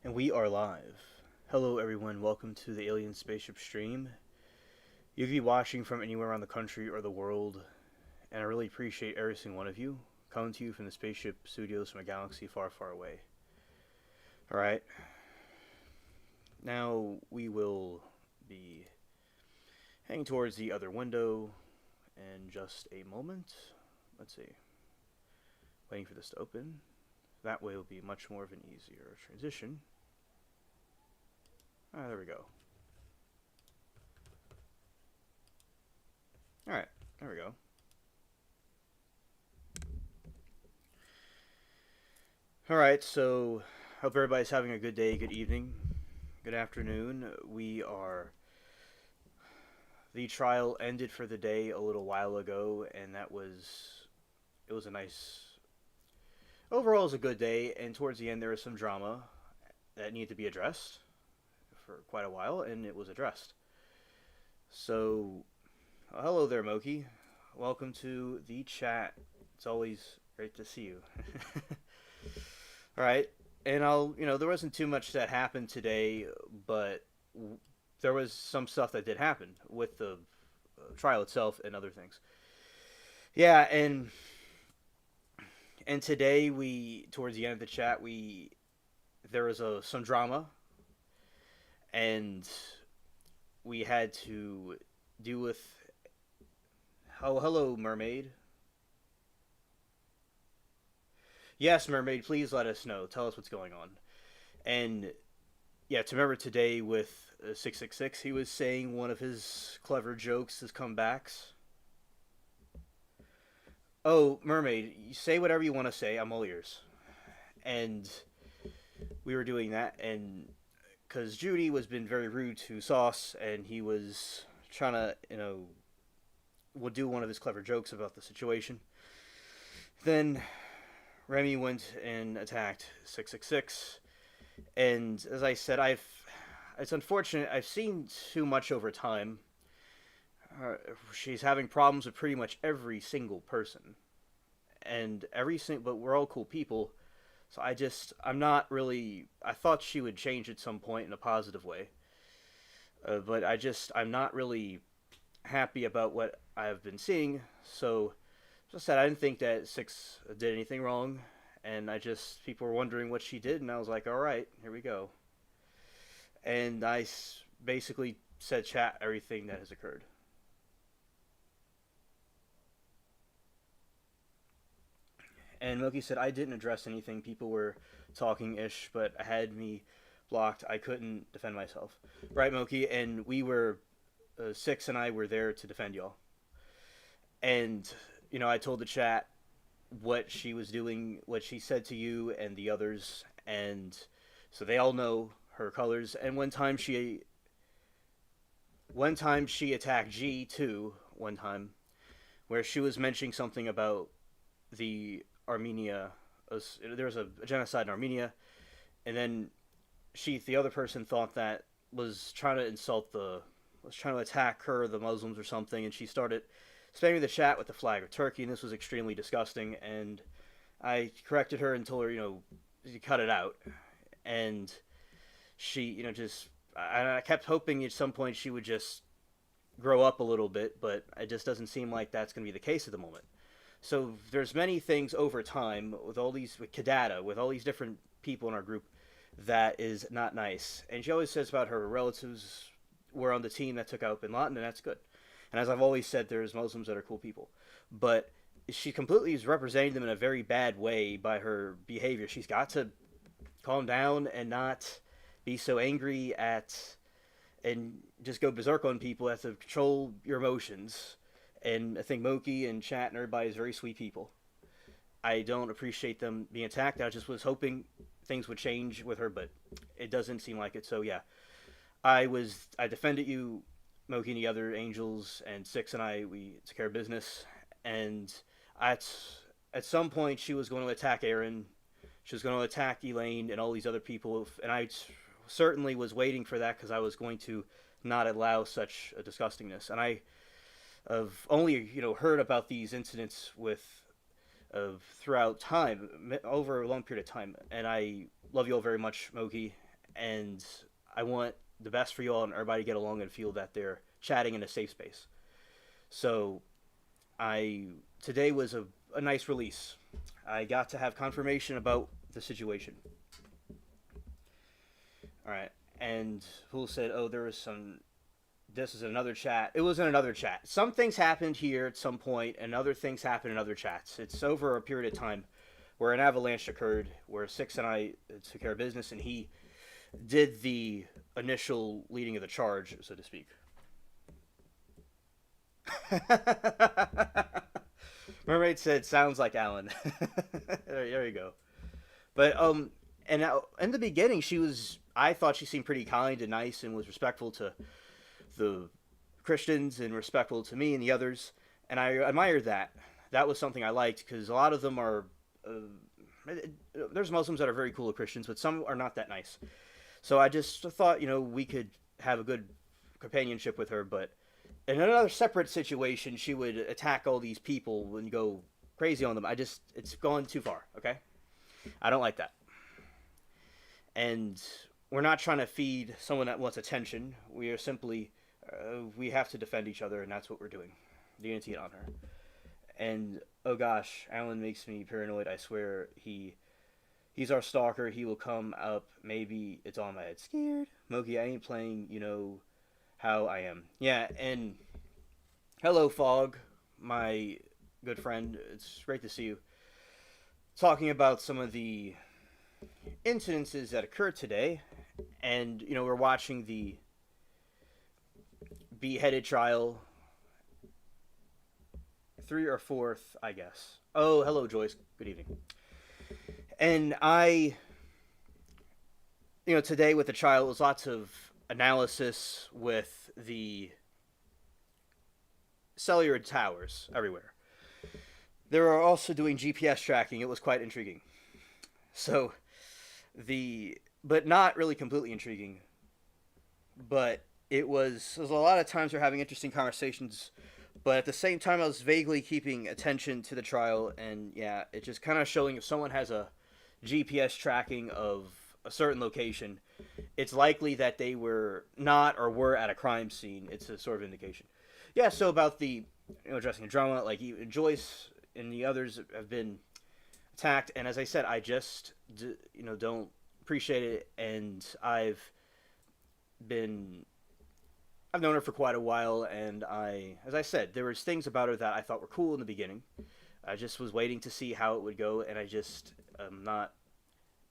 And we are live. Hello, everyone. Welcome to the Alien Spaceship stream. You could be watching from anywhere around the country or the world, and I really appreciate every single one of you coming to you from the spaceship studios from a galaxy far, far away. Alright, now we will be heading towards the other window in just a moment. Let's see. Waiting for this to open. That way will be much more of an easier transition. There we go. Alright, there we go. Alright, so hope everybody's having a good day, good evening, good afternoon. The trial ended for the day a little while ago, and it was a nice, overall it was a good day, and towards the end there was some drama that needed to be addressed for quite a while, and it was addressed. So, hello there, Moki. Welcome to the chat. It's always great to see you. Alright, and there wasn't too much that happened today, but there was some stuff that did happen with the trial itself and other things. Yeah, and today towards the end of the chat, there was some drama, and we had to deal with. Oh, hello, Mermaid. Yes, Mermaid, please let us know. Tell us what's going on. And yeah, to remember today with 666, he was saying one of his clever jokes, his comebacks. Oh, Mermaid, you say whatever you want to say. I'm all ears. And we were doing that, and because Judy was been very rude to Sauce, and he was trying to, would do one of his clever jokes about the situation. Then Remy went and attacked 666, and as I said, it's unfortunate. I've seen too much over time. She's having problems with pretty much every single person, but we're all cool people. So I'm not really. I thought she would change at some point in a positive way, but I'm not really happy about what I've been seeing. So, just said I didn't think that Six did anything wrong, and people were wondering what she did, and I was like, all right, here we go. And I basically said chat everything that has occurred. And Milky said, I didn't address anything. People were talking-ish, but I had me blocked. I couldn't defend myself. Right, Milky? And we were, Six and I were there to defend y'all. And, I told the chat what she was doing, what she said to you and the others, and so they all know her colors. And one time she attacked G, too, one time, where she was mentioning something about the Armenia. There was a genocide in Armenia, and then the other person, thought that was trying to attack her, the Muslims or something, and she started spamming the chat with the flag of Turkey, and this was extremely disgusting. And I corrected her and told her, you cut it out. And she, I kept hoping at some point she would just grow up a little bit, but it just doesn't seem like that's going to be the case at the moment. So there's many things over time with Kadada, with all these different people in our group, that is not nice. And she always says about her relatives were on the team that took out Bin Laden, and that's good. And as I've always said, there's Muslims that are cool people. But she completely is representing them in a very bad way by her behavior. She's got to calm down and not be so angry and just go berserk on people. Have to control your emotions. And I think Moki and chat and everybody is very sweet people. I don't appreciate them being attacked. I just was hoping things would change with her, but it doesn't seem like it. So yeah, I defended you, Moki and the other angels, and Six and we took care of business. And at some point, she was going to attack Aaron. She was going to attack Elaine and all these other people. And I certainly was waiting for that, because I was going to not allow such a disgustingness. And I've only heard about these incidents throughout time, over a long period of time. And I love you all very much, Moki, and I want the best for you all and everybody to get along and feel that they're chatting in a safe space. So I today was a nice release. I got to have confirmation about the situation. All right, and Fool said, "Oh, there was some. This is another chat. It was in another chat. Some things happened here at some point, and other things happened in other chats. It's over a period of time where an avalanche occurred, where Six and I took care of business, and he did the initial leading of the charge, so to speak." Mermaid said, "Sounds like Alan." There you go. But and now, in the beginning, she was. I thought she seemed pretty kind and nice and was respectful to the Christians and respectful to me and the others, and I admired that. That was something I liked because a lot of them are. There's Muslims that are very cool with Christians, but some are not that nice. So I just thought, we could have a good companionship with her, but in another separate situation, she would attack all these people and go crazy on them. It's gone too far, okay? I don't like that. And we're not trying to feed someone that wants attention. We are simply, we have to defend each other, and that's what we're doing. Unity on her. And, oh gosh, Alan makes me paranoid. I swear, he's our stalker. He will come up. Maybe it's on my head. Scared. Moki, I ain't playing, how I am. Yeah, and hello, Fog, my good friend. It's great to see you. Talking about some of the incidences that occurred today, and, we're watching the Beheaded trial. 3 or 4th, I guess. Oh, hello, Joyce. Good evening. And today with the trial, it was lots of analysis with the cellular towers everywhere. They were also doing GPS tracking. It was quite intriguing. So, but not really completely intriguing. But it was a lot of times we're having interesting conversations. But at the same time, I was vaguely keeping attention to the trial. And yeah, it's just kind of showing if someone has a GPS tracking of a certain location, it's likely that they were not or were at a crime scene. It's a sort of indication. Yeah, so about the addressing the drama, like Joyce and the others have been attacked, and as I said, I just don't appreciate it, and I've known her for quite a while, and as I said, there was things about her that I thought were cool in the beginning. I just was waiting to see how it would go, and I just not.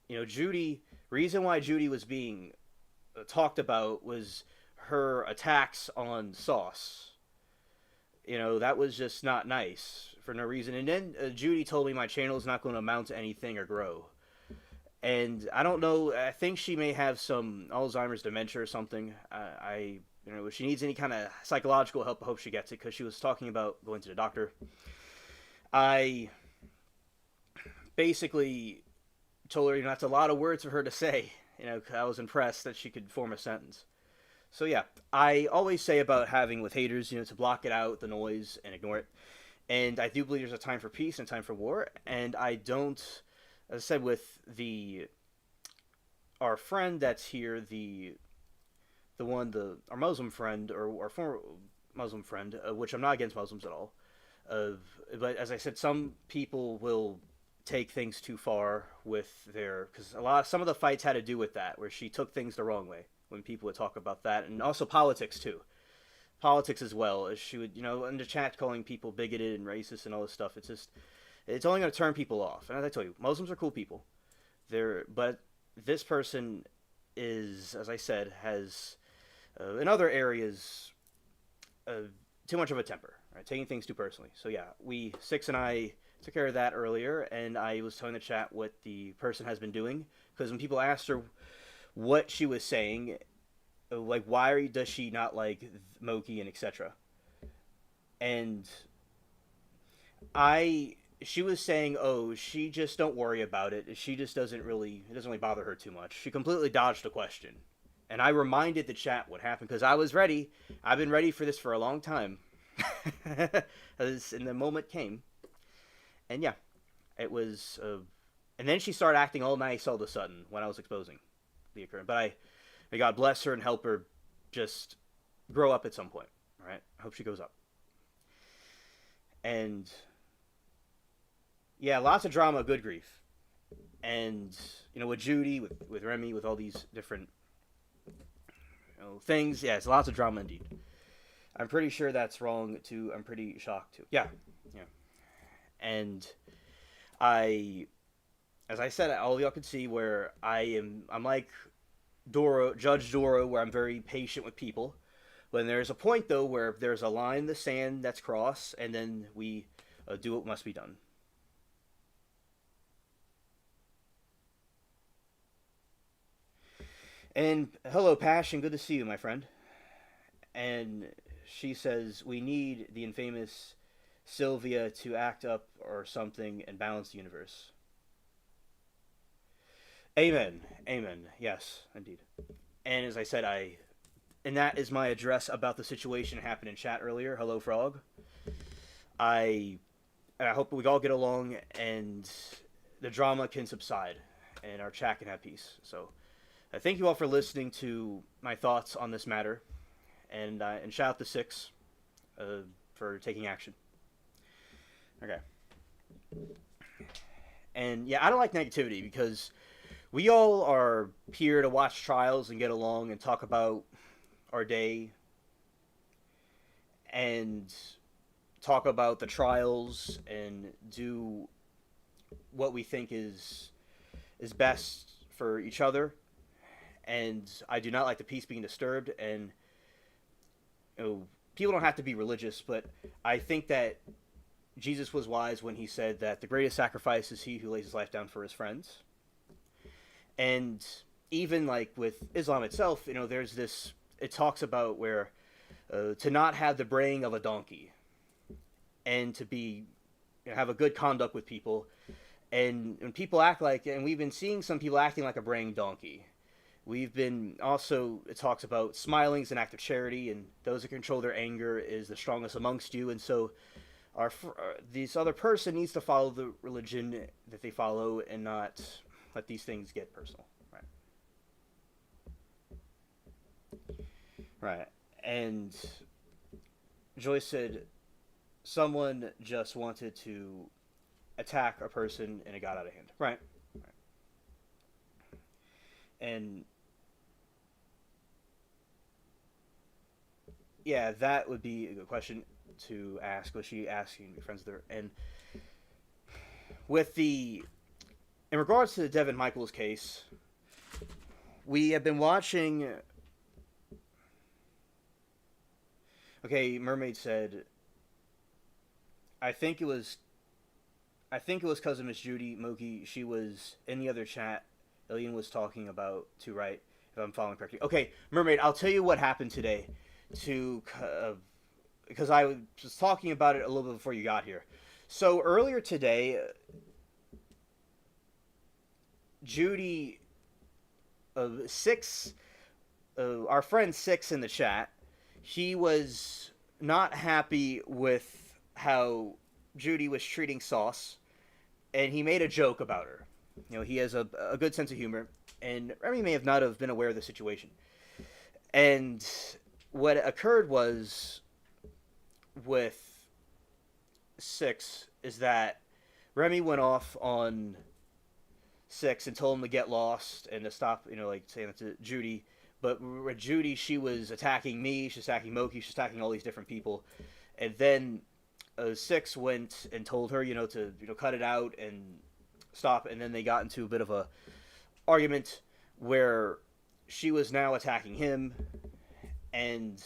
Judy. Reason why Judy was being talked about was her attacks on Sauce. That was just not nice for no reason. And then Judy told me my channel is not going to amount to anything or grow. And I don't know. I think she may have some Alzheimer's, dementia, or something. If she needs any kind of psychological help, I hope she gets it, because she was talking about going to the doctor. I basically told her, that's a lot of words for her to say. I was impressed that she could form a sentence. So yeah, I always say about having with haters, to block it out, the noise, and ignore it. And I do believe there's a time for peace and a time for war. And I don't, as I said, with our friend that's here, our Muslim friend, or our former Muslim friend, which I'm not against Muslims at all. But as I said, some people will take things too far with because some of the fights had to do with that, where she took things the wrong way when people would talk about that, and also politics too, as well, as she would in the chat calling people bigoted and racist and all this stuff. It's only going to turn people off. And as I told you, Muslims are cool people. But this person is, as I said, has in other areas too much of a temper, right? Taking things too personally. So yeah, Six and I took care of that earlier, and I was telling the chat what the person has been doing, because when people asked her what she was saying, like why does she not like Moki and etc., and she was saying, oh, she just don't worry about it. She just it doesn't really bother her too much. She completely dodged the question, and I reminded the chat what happened, because I was ready. I've been ready for this for a long time, and the moment came. And yeah, it was, and then she started acting all nice all of a sudden when I was exposing. be occurring. But may God bless her and help her just grow up at some point. All right, I hope she goes up. And yeah, lots of drama, good grief. And with Judy, with Remy, with all these different things, yeah, it's lots of drama indeed. I'm pretty sure that's wrong too. I'm pretty shocked too. Yeah, yeah. And as I said, all of y'all could see where I'm like Judge Doro, where I'm very patient with people. When there's a point though where there's a line in the sand that's crossed, and then we do what must be done. And hello, Passion. Good to see you, my friend. And she says we need the infamous Sylvia to act up or something and balance the universe. Amen. Amen. Yes, indeed. And as I said, and that is my address about the situation that happened in chat earlier. Hello, Frog. I hope we all get along and the drama can subside and our chat can have peace. So, thank you all for listening to my thoughts on this matter, and shout out to Six for taking action. Okay. And yeah, I don't like negativity because we all are here to watch trials and get along and talk about our day and talk about the trials and do what we think is best for each other. And I do not like the peace being disturbed. And people don't have to be religious, but I think that Jesus was wise when he said that the greatest sacrifice is he who lays his life down for his friends. And even like with Islam itself, there's this, it talks about where to not have the braying of a donkey and to be, have a good conduct with people. And when people act like, and we've been seeing some people acting like a braying donkey. We've been also, it talks about smiling is an act of charity, and those who control their anger is the strongest amongst you. And so this other person needs to follow the religion that they follow and not let these things get personal. Right. And Joyce said, someone just wanted to attack a person and it got out of hand. Right. And yeah, that would be a good question to ask. Was she asking to be friends with her? And in regards to the Devin Michaels case, we have been watching. Okay, Mermaid said, I think it was because of Miss Judy Moki. She was in the other chat. Ilian was talking about to right, if I'm following correctly. Okay, Mermaid, I'll tell you what happened today. Because I was talking about it a little bit before you got here. So earlier today, Judy, our friend Six in the chat, he was not happy with how Judy was treating Sauce, and he made a joke about her. He has a good sense of humor, and Remy may have not have been aware of the situation. And what occurred was with Six is that Remy went off on Six and told him to get lost and to stop, saying that to Judy. But with Judy, she was attacking me, she's attacking Moki, she's attacking all these different people. And then Six went and told her, to cut it out and stop. And then they got into a bit of a argument where she was now attacking him. And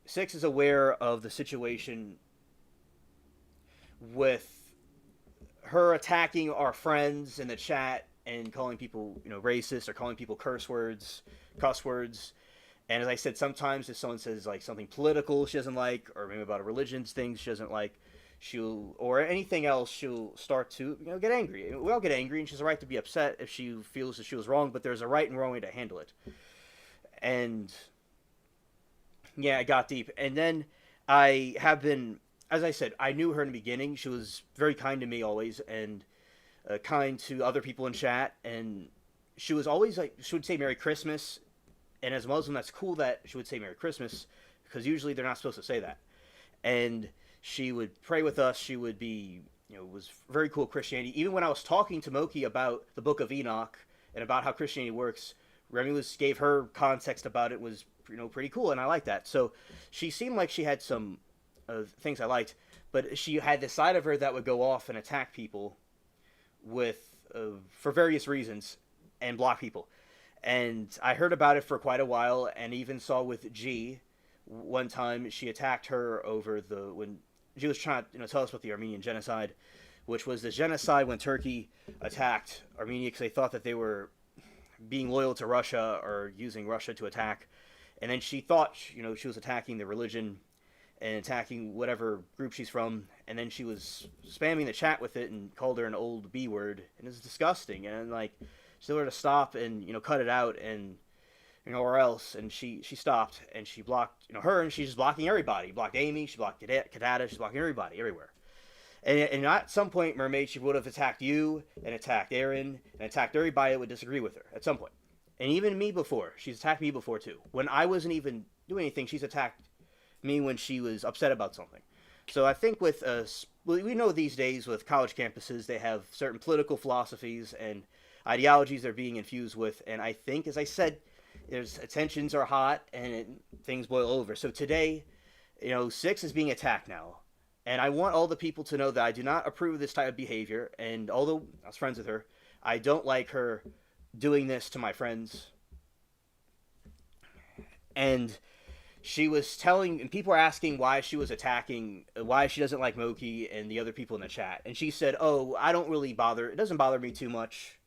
Six is aware of the situation with her attacking our friends in the chat and calling people, racist or calling people cuss words. And as I said, sometimes if someone says like something political she doesn't like, or maybe about a religion's things she doesn't like, or anything else, she'll start to, get angry. We all get angry, and she has a right to be upset if she feels that she was wrong, but there's a right and wrong way to handle it. And yeah, it got deep. And then I have been, as I said, I knew her in the beginning. She was very kind to me always, and kind to other people in chat, and she was always like, she would say Merry Christmas, and as a Muslim, that's cool that she would say Merry Christmas, because usually they're not supposed to say that. And she would pray with us. She would be, was very cool Christianity. Even when I was talking to Moki about the Book of Enoch and about how Christianity works, Remy gave her context about it, was pretty cool, and I like that. So she seemed like she had some things I liked, but she had this side of her that would go off and attack people with for various reasons and block people. And I heard about it for quite a while, and even saw with G one time she attacked her over when she was trying to tell us about the Armenian genocide, which was the genocide when Turkey attacked Armenia because they thought that they were being loyal to Russia or using Russia to attack. And then she thought, she was attacking the religion and attacking whatever group she's from. And then she was spamming the chat with it and called her an old B word. And it was disgusting. And like, she told her to stop and, cut it out and, or else. And she stopped and she blocked, her, and she's just blocking everybody. Blocked Amy, she blocked Kadada, she's blocking everybody, everywhere. And at some point, Mermaid, she would have attacked you and attacked Aaron and attacked everybody that would disagree with her at some point. And even me before. She's attacked me before, too. When I wasn't even doing anything, she's attacked me when she was upset about something. So I think with we know these days with college campuses, they have certain political philosophies and ideologies they're being infused with. And I think, as I said, tensions are hot and things boil over. So today, 6 is being attacked now. And I want all the people to know that I do not approve of this type of behavior. And although I was friends with her, I don't like her doing this to my friends. And she was telling, and people were asking why she was attacking, why she doesn't like Moki and the other people in the chat. And she said, I don't really bother. It doesn't bother me too much.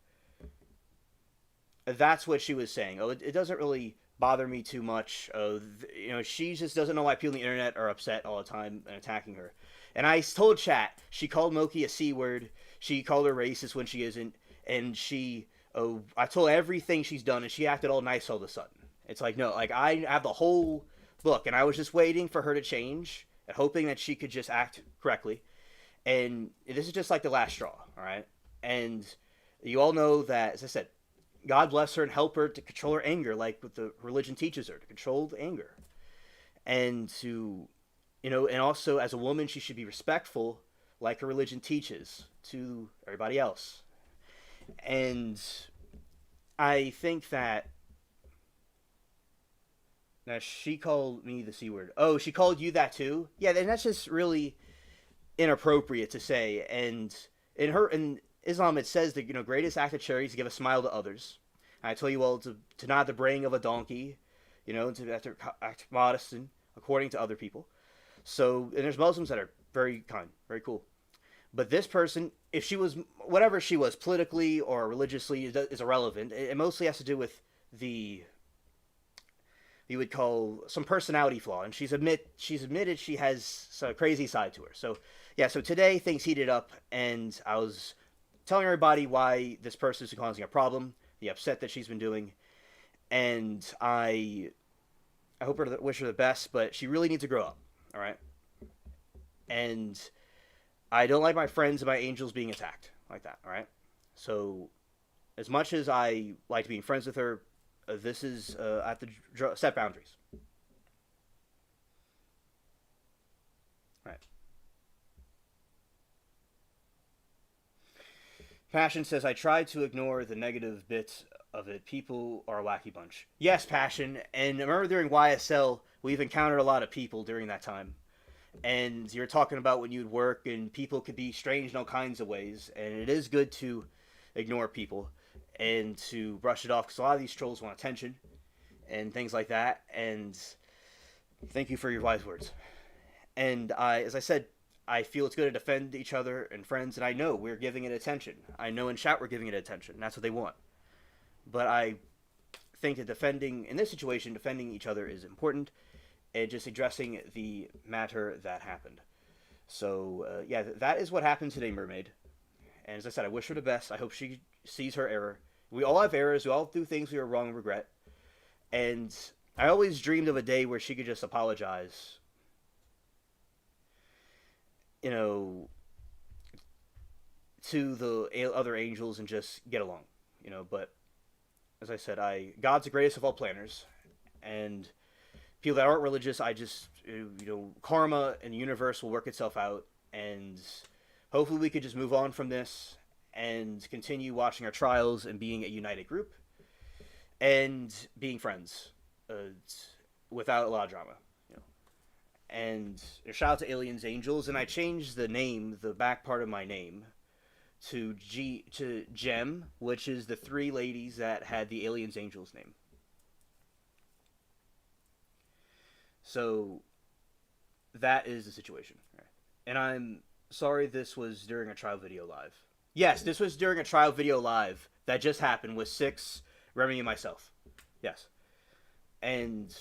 That's what she was saying. It doesn't really bother me too much. She just doesn't know why people on the internet are upset all the time and attacking her. And I told chat, she called Moki a C word. She called her racist when she isn't. And I told everything she's done, and she acted all nice all of a sudden. It's like, no, like I have the whole book, and I was just waiting for her to change and hoping that she could just act correctly. And this is just like the last straw, all right? And you all know that, as I said, God bless her and help her to control her anger, like what the religion teaches her, to control the anger. And to, and also as a woman, she should be respectful, like her religion teaches, to everybody else. And I think that now she called me the C word. Oh, she called you that too? Yeah, then that's just really inappropriate to say. And in Islam, it says the greatest act of charity is to give a smile to others. And I tell you all to not the braying of a donkey, to act modest and according to other people. So, and there's Muslims that are very kind, very cool. But this person, if she was, whatever she was, politically or religiously, is irrelevant. It mostly has to do with you would call some personality flaw. And she's admitted she has a crazy side to her. So, yeah, so today things heated up, and I was telling everybody why this person is causing a problem, the upset that she's been doing, and I hope wish her the best, but she really needs to grow up, all right? And I don't like my friends and my angels being attacked like that, all right? So as much as I like being friends with her, this is at the set boundaries. All right. Passion says, I tried to ignore the negative bits of it. People are a wacky bunch. Yes, Passion. And I remember during YSL, we've encountered a lot of people during that time. And you're talking about when you'd work, and people could be strange in all kinds of ways. And it is good to ignore people and to brush it off, because a lot of these trolls want attention and things like that. And thank you for your wise words. And as I said, I feel it's good to defend each other and friends, and I know we're giving it attention. I know in chat we're giving it attention. And that's what they want. But I think that in this situation, defending each other is important, and just addressing the matter that happened. So, yeah, that is what happened today, Mermaid. And as I said, I wish her the best. I hope she sees her error. We all have errors. We all do things we are wrong and regret. And I always dreamed of a day where she could just apologize, to the other angels and just get along, but as I said, God's the greatest of all planners, and people that aren't religious, I just karma and the universe will work itself out, and hopefully we could just move on from this and continue watching our trials and being a united group and being friends uh, without a lot of drama. And shout out to Aliens Angels, and I changed the name, the back part of my name, to Gem, which is the three ladies that had the Aliens Angels name. So that is the situation. And I'm sorry this was during a trial video live. Yes, this was during a trial video live that just happened with Six, Remy, and myself. Yes. And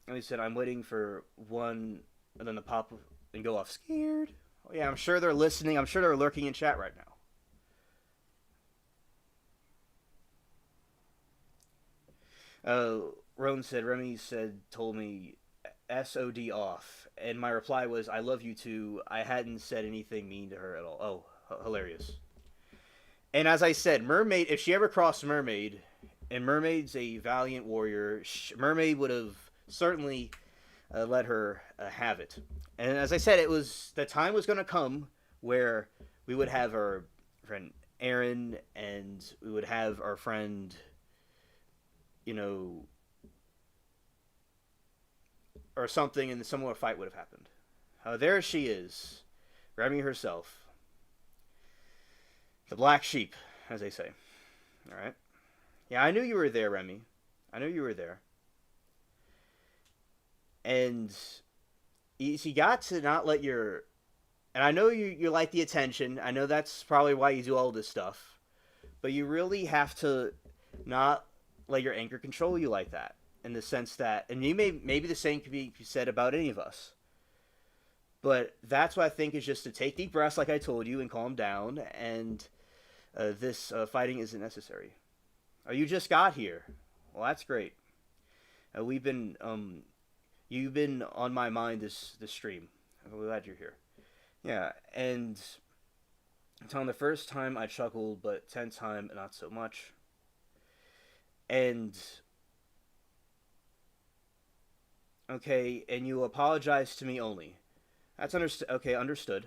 like I said, I'm waiting for one and then to pop and go off scared. Oh, yeah, I'm sure they're listening. I'm sure they're lurking in chat right now. Roan said, Remy told me SOD off. And my reply was, I love you too. I hadn't said anything mean to her at all. Oh, hilarious. And as I said, Mermaid, if she ever crossed Mermaid, and Mermaid's a valiant warrior, Mermaid would have certainly let her have it. And as I said, the time was going to come where we would have our friend Aaron, and we would have our friend, or something, and similar fight would have happened. There she is, Remy herself. The black sheep, as they say. Alright. Yeah, I knew you were there, Remy. I knew you were there. And you got to not let your... And I know you like the attention. I know that's probably why you do all this stuff. But you really have to not let your anger control you like that. In the sense that... And maybe the same could be said about any of us. But that's what I think is just to take deep breaths like I told you and calm down. And this fighting isn't necessary. You just got here. Well, that's great. We've been... You've been on my mind this stream. I'm glad you're here. Yeah, and on the first time I chuckled, but 10th time not so much. And okay, and you apologize to me only. That's understood. Okay, understood.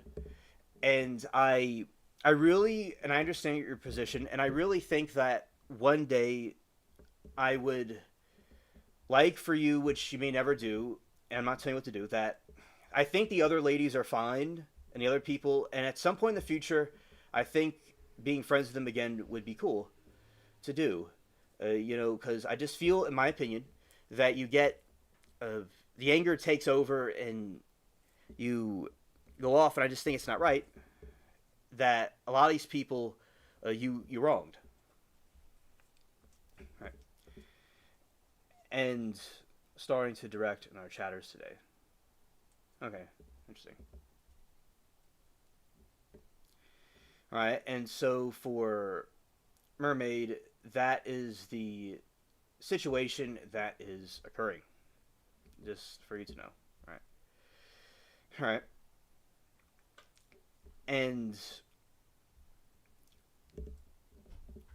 And I really, and I understand your position, and I really think that one day I would like for you, which you may never do, and I'm not telling you what to do, that I think the other ladies are fine, and the other people, and at some point in the future, I think being friends with them again would be cool to do. Because I just feel, in my opinion, that you get, the anger takes over, and you go off, and I just think it's not right, that a lot of these people, you wronged. Right. And starting to direct in our chatters today. Okay, interesting. Alright, and so for Mermaid, that is the situation that is occurring. Just for you to know. Alright. And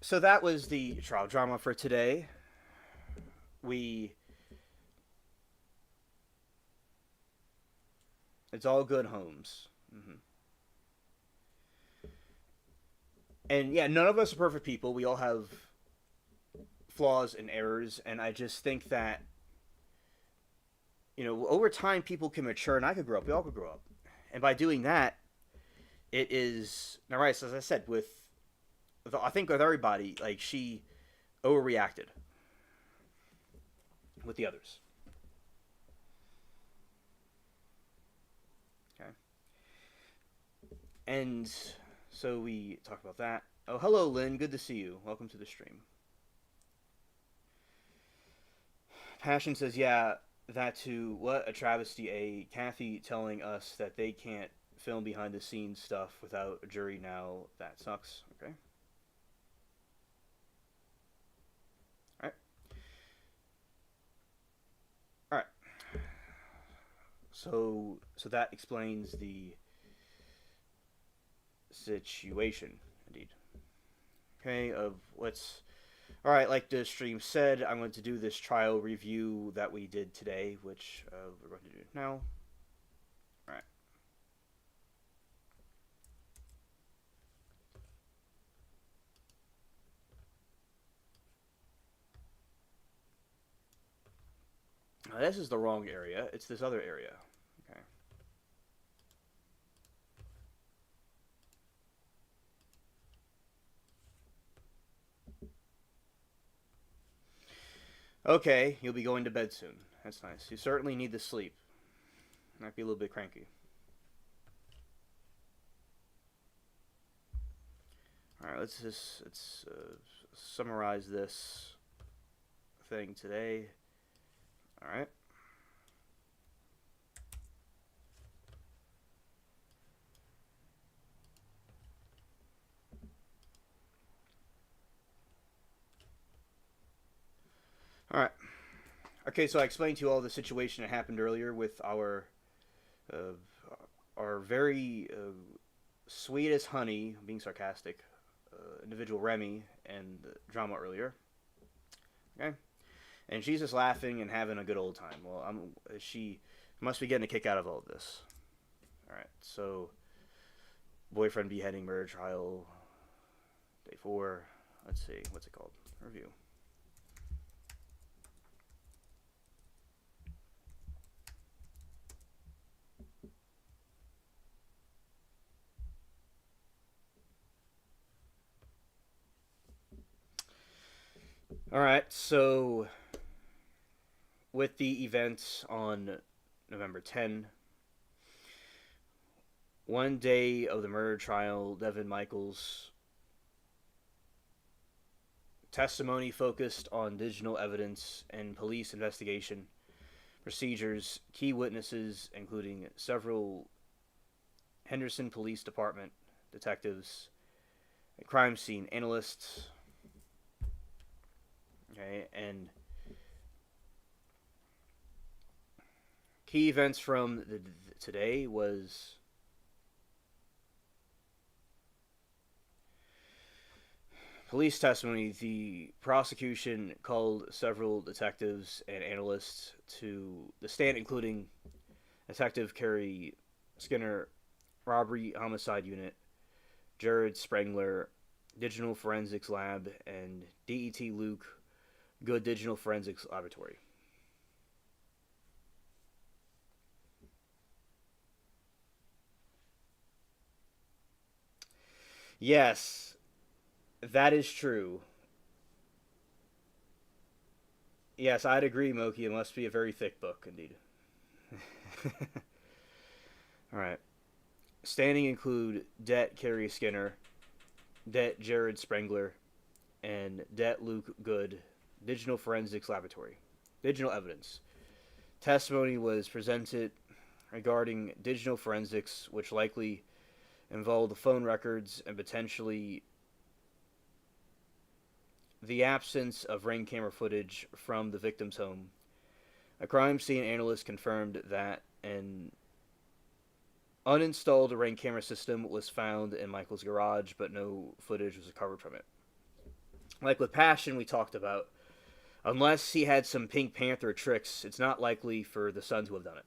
so that was the trial drama for today. It's all good, Holmes. Mm-hmm. And yeah, none of us are perfect people. We all have flaws and errors, and I just think that, over time people can mature, and I could grow up. We all could grow up. And by doing that, it is... Now, right, so as I said, I think with everybody, like, she overreacted with the others. Okay. And so we talked about that. Oh, hello, Lynn. Good to see you. Welcome to the stream. Passion says, yeah, that too. What a travesty. Kathy telling us that they can't film behind the scenes stuff without a jury now. That sucks. Okay. Alright. So that explains the situation, indeed. Okay, let's Alright, like the stream said, I'm going to do this trial review that we did today, which we're going to do now. Alright. Now, this is the wrong area. It's this other area. Okay. Okay, you'll be going to bed soon. That's nice. You certainly need the sleep. Might be a little bit cranky. Alright, let's summarize this thing today. Alright. Alright. Okay, so I explained to you all the situation that happened earlier with our very sweet as honey, being sarcastic, individual Remy and the drama earlier. Okay? And she's just laughing and having a good old time. Well, she must be getting a kick out of all of this. Alright, so boyfriend beheading murder trial, day 4. Let's see, what's it called? Review. Alright, so with the events on November 10, one day of the murder trial, Devin Michaels' testimony focused on digital evidence and police investigation procedures, key witnesses including several Henderson Police Department detectives, crime scene analysts. Okay, and key events from today was police testimony. The prosecution called several detectives and analysts to the stand, including Detective Kerry Skinner, Robbery Homicide Unit, Jared Sprengler, Digital Forensics Lab, and DET Luke Good Digital Forensics Laboratory. Yes, that is true. Yes, I'd agree, Moki. It must be a very thick book, indeed. Alright. Standing include Det Kerry Skinner, Det Jared Sprengler, and Det Luke Good Digital Forensics Laboratory. Digital evidence. Testimony was presented regarding digital forensics, which likely involved the phone records and potentially the absence of ring camera footage from the victim's home. A crime scene analyst confirmed that an uninstalled ring camera system was found in Michael's garage, but no footage was recovered from it. Like with Passion, we talked about, unless he had some Pink Panther tricks, it's not likely for the son to have done it.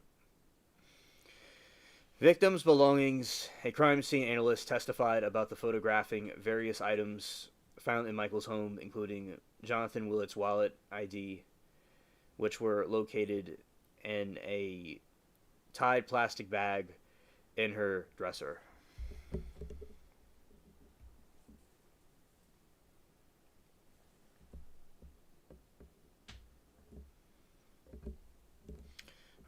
Victims' belongings. A crime scene analyst testified about the photographing various items found in Michael's home, including Jonathan Willett's wallet, ID, which were located in a tied plastic bag in her dresser.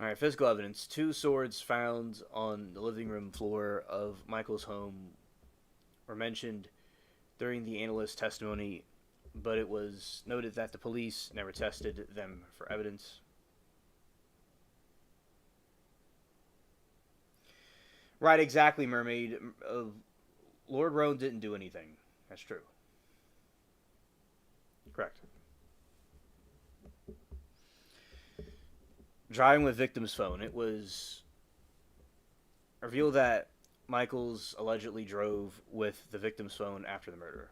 Alright, physical evidence. 2 swords found on the living room floor of Michael's home were mentioned during the analyst's testimony, but it was noted that the police never tested them for evidence. Right, exactly, Mermaid. Lord Roan didn't do anything. That's true. Correct. Driving with victim's phone. It was revealed that Michaels allegedly drove with the victim's phone after the murder.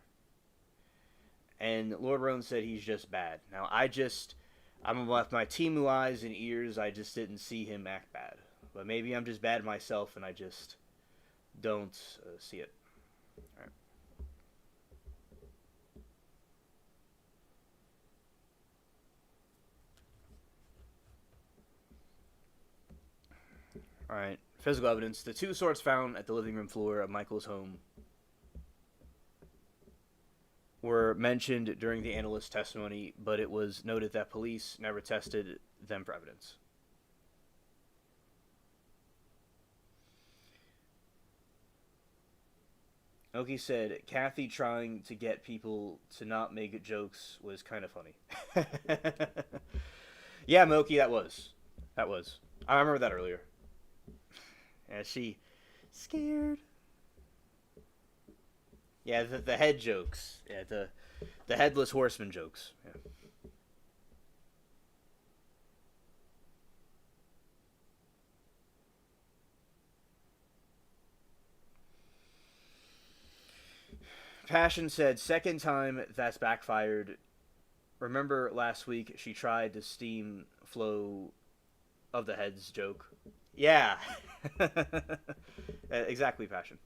and Lord Roan said he's just bad. Now I'm with my Timu eyes and ears. I just didn't see him act bad, but maybe I'm just bad myself, and I just don't see it. All right. All right. Physical evidence: the two swords found at the living room floor of Michael's home were mentioned during the analyst's testimony, but it was noted that police never tested them for evidence. Oki said, Kathy trying to get people to not make jokes was kind of funny. Yeah, Moki, that was. That was. I remember that earlier. Yeah, she scared. Yeah, the head jokes. Yeah, the headless horseman jokes. Yeah. Passion said, second time that's backfired. Remember last week she tried to steam flow of the heads joke? Yeah. Exactly, Passion.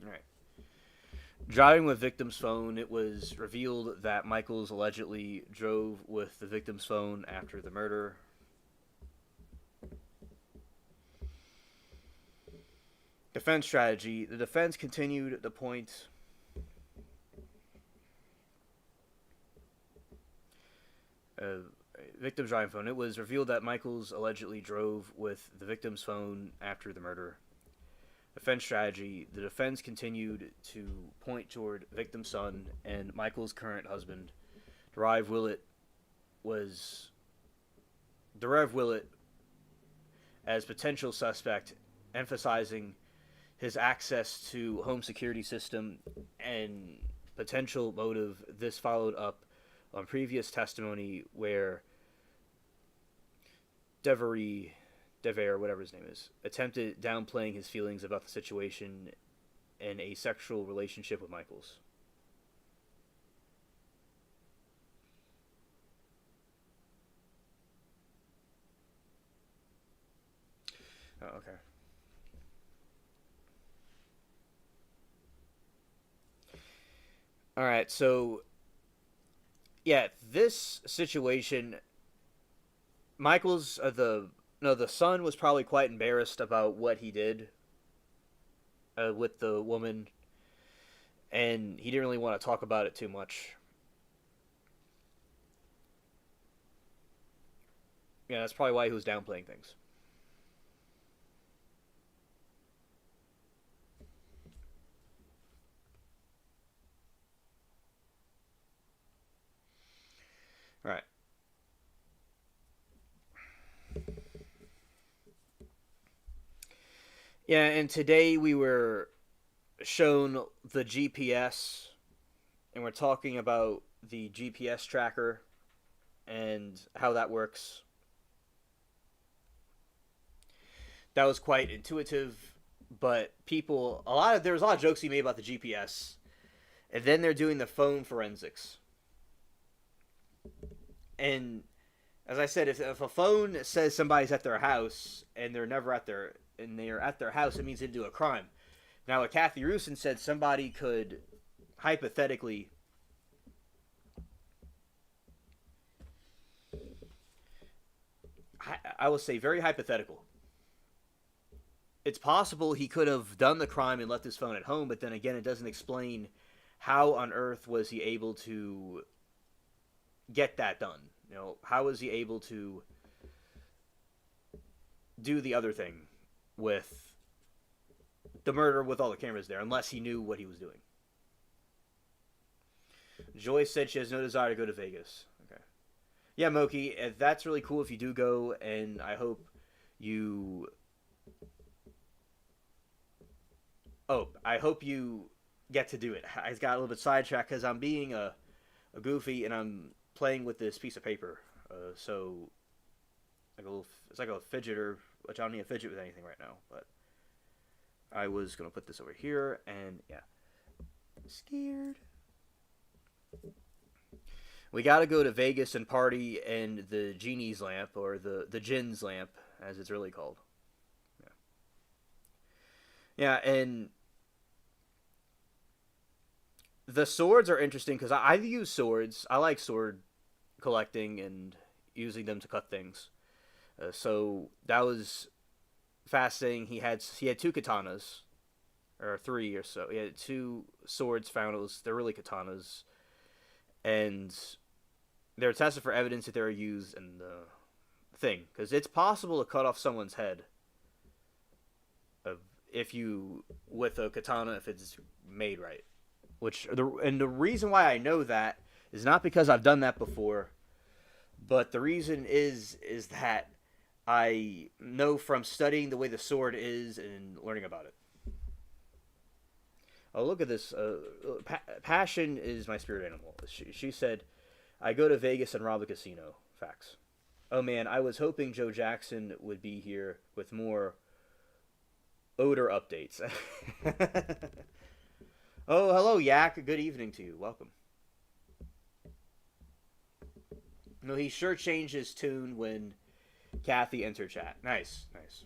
All right. Driving with victim's phone, it was revealed that Michaels allegedly drove with the victim's phone after the murder. Defense strategy. The defense continued the point victim's driving phone. It was revealed that Michaels allegedly drove with the victim's phone after the murder. Defense strategy. The defense continued to point toward victim's son and Michael's current husband. Derev Willett as potential suspect, emphasizing his access to home security system and potential motive. This followed up on previous testimony where Devere, whatever his name is, attempted downplaying his feelings about the situation and a sexual relationship with Michaels. Oh, okay. All right, so yeah, this situation, Michael's the son was probably quite embarrassed about what he did with the woman, and he didn't really want to talk about it too much. Yeah, that's probably why he was downplaying things. All right. Yeah, and today we were shown the GPS, and we're talking about the GPS tracker and how that works. That was quite intuitive, but there was a lot of jokes he made about the GPS, and then they're doing the phone forensics. And as I said, if a phone says somebody's at their house and they're at their house, it means they do a crime. Now, what Kathy Rusin said, somebody could hypothetically I will say very hypothetical. It's possible he could have done the crime and left his phone at home, but then again, it doesn't explain how on earth was he able to get that done. How was he able to do the other thing with the murder with all the cameras there, unless he knew what he was doing. Joy said she has no desire to go to Vegas. Okay. Yeah, Moki, that's really cool if you do go, and I hope you... I hope you get to do it. I got a little bit sidetracked because I'm being a goofy, and I'm playing with this piece of paper. So, it's like a fidgeter, which I don't need to fidget with anything right now, but I was going to put this over here, and yeah. Scared. We gotta go to Vegas and party in the genie's lamp, or the Jinn's lamp, as it's really called. Yeah, and the swords are interesting because I use swords. I like sword collecting and using them to cut things. So that was fascinating. He had two katanas, or three or so. He had two swords found. They're really katanas, and they're tested for evidence that they were used in the thing, because it's possible to cut off someone's head if you with a katana if it's made right. The reason why I know that is not because I've done that before, but the reason is that I know from studying the way the sword is and learning about it. Oh, look at this. Passion is my spirit animal. She said, I go to Vegas and rob a casino. Facts. Oh man, I was hoping Joe Jackson would be here with more odor updates. Oh, hello, Yak. Good evening to you. Welcome. No, he sure changed his tune when Kathy entered chat. Nice, nice.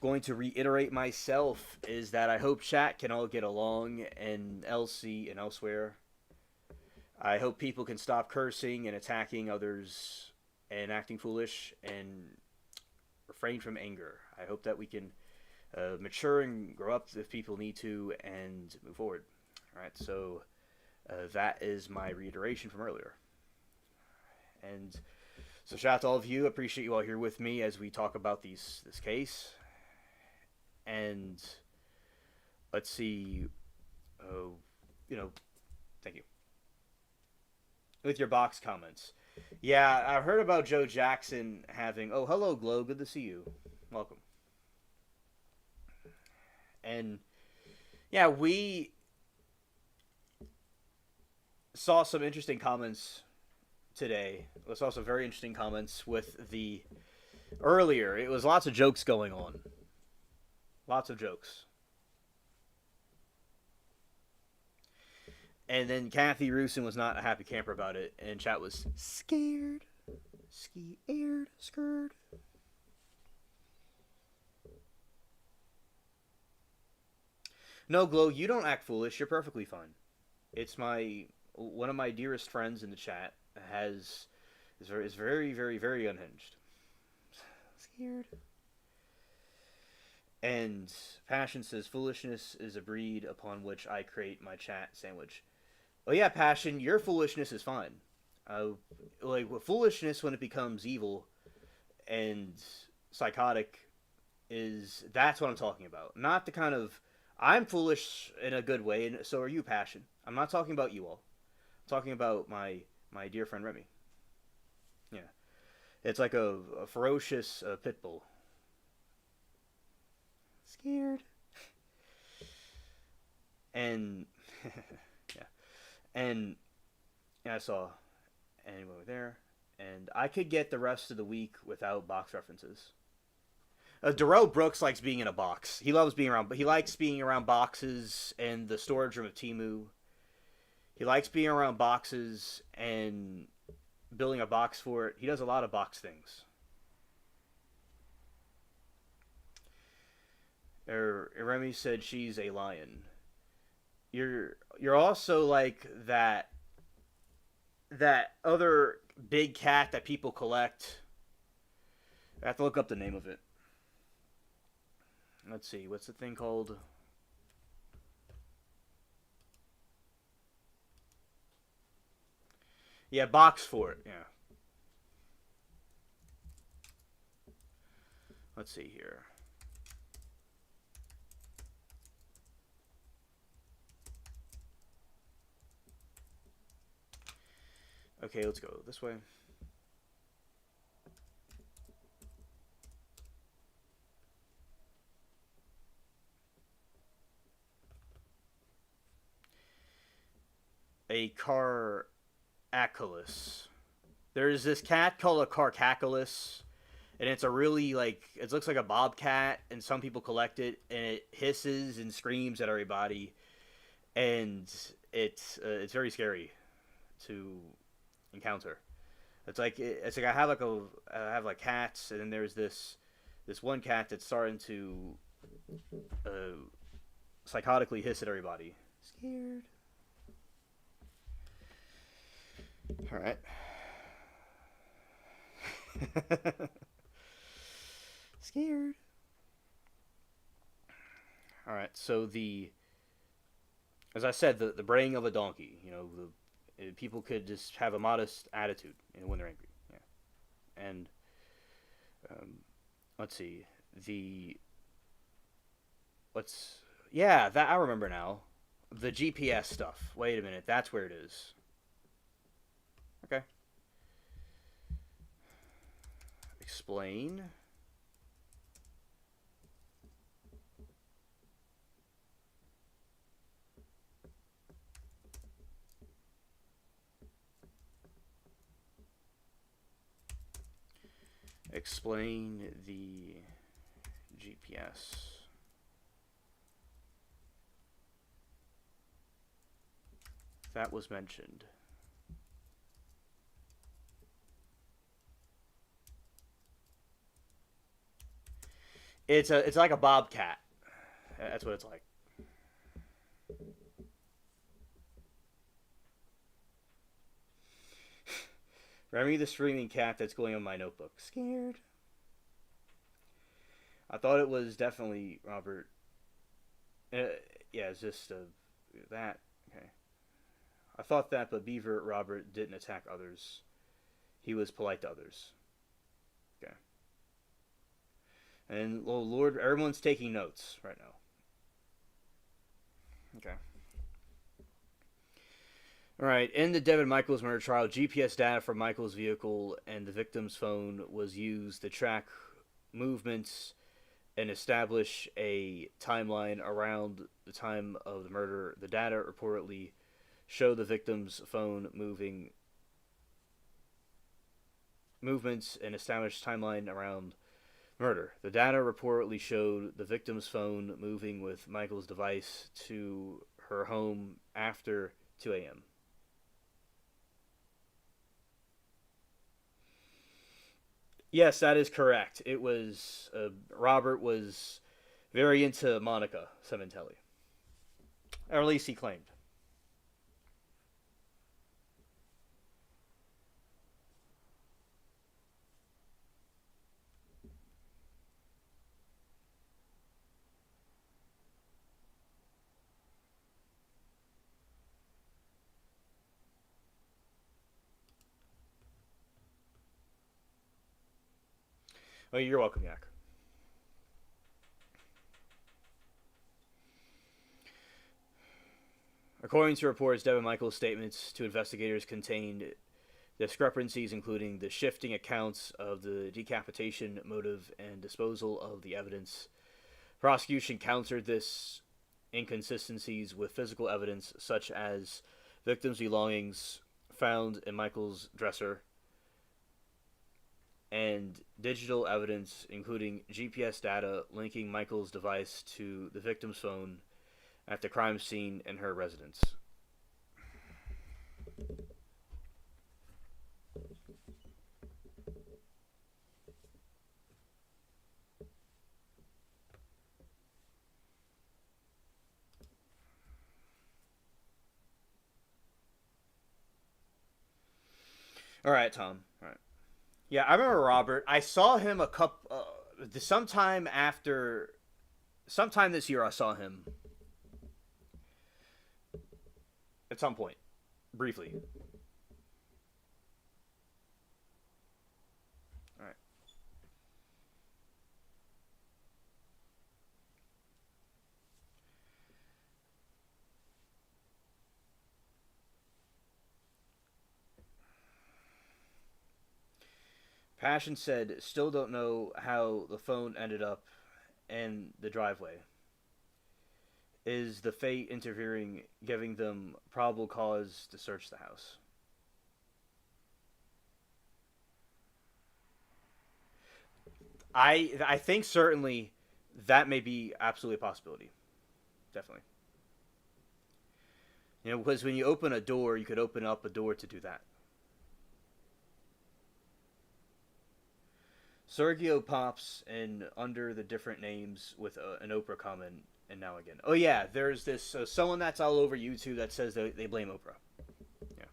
Going to reiterate myself is that I hope chat can all get along, and LC and elsewhere. I hope people can stop cursing and attacking others and acting foolish and refrain from anger. I hope that we can mature and grow up if people need to and move forward. All right, so that is my reiteration from earlier. And so shout out to all of you. Appreciate you all here with me as we talk about this case. And let's see, thank you. With your box comments. Yeah, I heard about Joe Jackson having, oh, hello, Glow, good to see you. Welcome. And, yeah, we saw some interesting comments today. We saw some very interesting comments with the, earlier, it was lots of jokes going on. Lots of jokes. And then Kathy Rusin was not a happy camper about it, and chat was scared. Scared. No, Glow, you don't act foolish. You're perfectly fine. It's one of my dearest friends in the chat is very, very, very unhinged. Scared. And Passion says, foolishness is a breed upon which I create my chat sandwich. Oh yeah, Passion, your foolishness is fine. Foolishness when it becomes evil and psychotic that's what I'm talking about. Not the kind of, I'm foolish in a good way, and so are you, Passion. I'm not talking about you all. I'm talking about my dear friend Remy. Yeah. It's like a ferocious pit bull. Scared. And yeah. And I saw anyway there. And I could get the rest of the week without box references. Darrell Brooks likes being in a box. He loves being around, but he likes being around boxes and the storage room of Temu. He likes being around boxes and building a box for it. He does a lot of box things. Remy said she's a lion. You're also like that other big cat that people collect. I have to look up the name of it. Let's see, what's the thing called? Yeah, box fort. Yeah. Let's see here. Okay, let's go this way. A Caracalus. There's this cat called a Caracalus, and it's a really like it looks like a bobcat, and some people collect it, and it hisses and screams at everybody, and it's very scary to encounter. It's like I have like cats, and then there's this one cat that's starting to uh, psychotically hiss at everybody. Scared. All right. Scared. All right. So as I said, the braying of a donkey. People could just have a modest attitude, when they're angry. Yeah. And um, let's see the let's yeah that I remember now. The GPS stuff. Wait a minute. That's where it is. Okay. Explain. Explain the GPS. That was mentioned. It's like a bobcat. That's what it's like. Remy the streaming cat that's going on my notebook. Scared. I thought it was definitely Robert. Yeah, it's just that. Okay. I thought that, but Beaver Robert didn't attack others. He was polite to others. Okay. And oh Lord, everyone's taking notes right now. Okay. All right. In the Devin Michaels murder trial, GPS data from Michaels' vehicle and the victim's phone was used to track movements and establish a timeline around the time of the murder. The data reportedly show the victim's phone movements and establish timeline around murder. The data reportedly showed the victim's phone moving with Michael's device to her home after 2 a.m. Yes, that is correct. It was Robert was very into Monica Sementelli, or at least he claimed. Oh, you're welcome, Yak. According to reports, Devin Michaels' statements to investigators contained discrepancies, including the shifting accounts of the decapitation motive and disposal of the evidence. Prosecution countered this inconsistencies with physical evidence, such as victims' belongings found in Michael's dresser and digital evidence, including GPS data linking Michael's device to the victim's phone at the crime scene in her residence. All right, Tom. All right. Yeah, I remember Robert. I saw him sometime this year. I saw him at some point, briefly. All right. Passion said, still don't know how the phone ended up in the driveway. Is the fate interfering, giving them probable cause to search the house? I think certainly that may be absolutely a possibility. Definitely. You know, because when you open a door, you could open up a door to do that. Sergio pops in under the different names with an Oprah comment and now again. Oh yeah, there's this someone that's all over YouTube that says they blame Oprah. Yeah.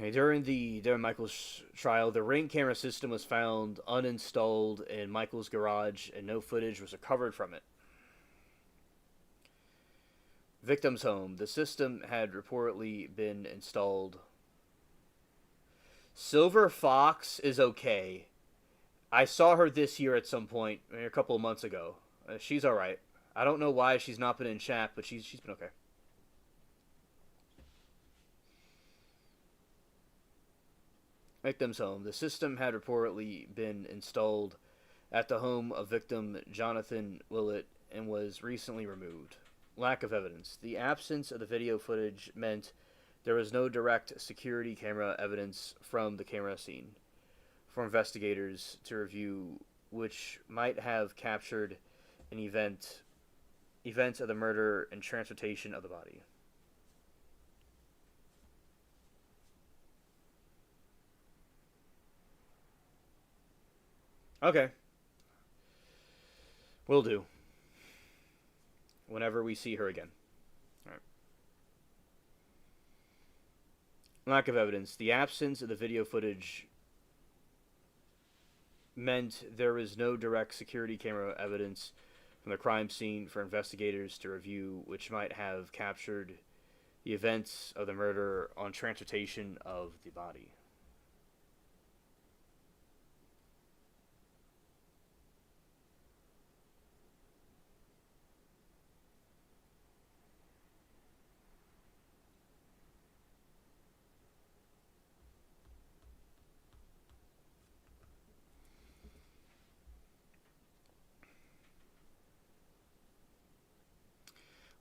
Hey, during Michael's trial, the Ring camera system was found uninstalled in Michael's garage, and no footage was recovered from it. Victim's home. The system had reportedly been installed. Silver Fox is okay. I saw her this year at some point, a couple of months ago. She's all right. I don't know why she's not been in chat, but she's been okay. Victim's home. The system had reportedly been installed at the home of victim Jonathan Willett and was recently removed. Lack of evidence. The absence of the video footage meant there was no direct security camera evidence from the camera scene for investigators to review, which might have captured an event of the murder and transportation of the body. Okay. Will do. Whenever we see her again. Alright. Lack of evidence. The absence of the video footage meant there was no direct security camera evidence from the crime scene for investigators to review, which might have captured the events of the murder on transportation of the body.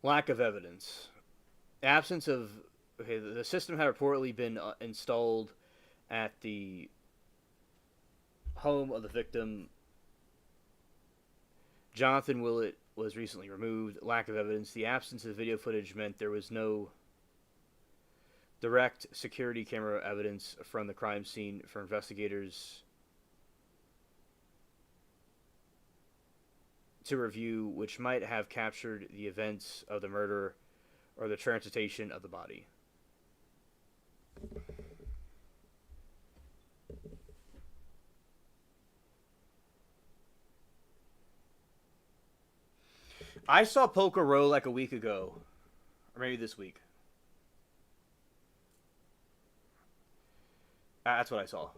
Lack of evidence. Absence of. Okay, the system had reportedly been installed at the home of the victim. Jonathan Willett was recently removed. Lack of evidence. The absence of video footage meant there was no direct security camera evidence from the crime scene for investigators to review, which might have captured the events of the murder or the transportation of the body. I saw Poker Row like a week ago, or maybe this week. That's what I saw.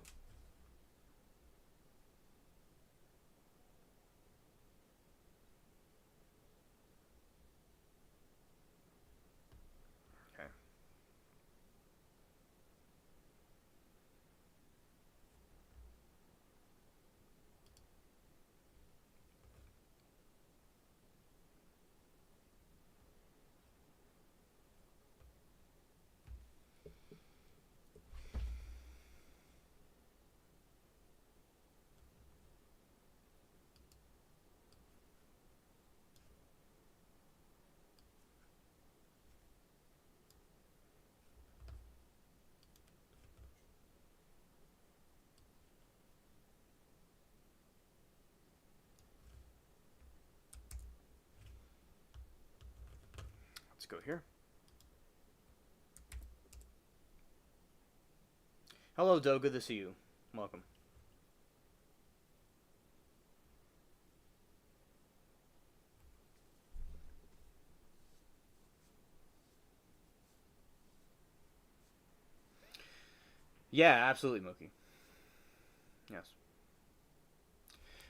Okay. Let's go here. Hello, Doe. Good to see you. Welcome. Yeah, absolutely, Mookie. Yes.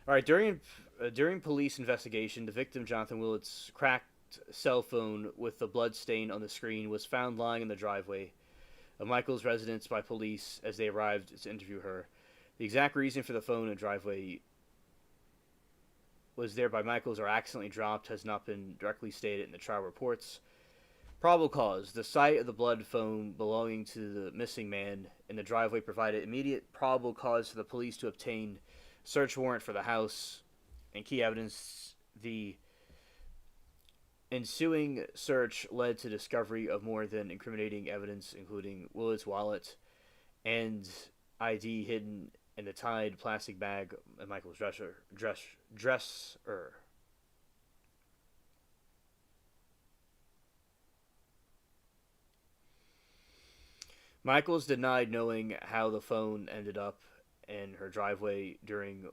All right. During police investigation, the victim Jonathan Willett's cracked cell phone with the blood stain on the screen was found lying in the driveway of Michael's residence by police as they arrived to interview her. The exact reason for the phone in the driveway was there by Michaels or accidentally dropped has not been directly stated in the trial reports. Probable cause: the sight of the blood phone belonging to the missing man in the driveway provided immediate probable cause for the police to obtain a search warrant for the house. And key evidence: the ensuing search led to discovery of more than incriminating evidence, including Willett's wallet and ID hidden in the tied plastic bag in Michael's dresser. Michaels denied knowing how the phone ended up in her driveway during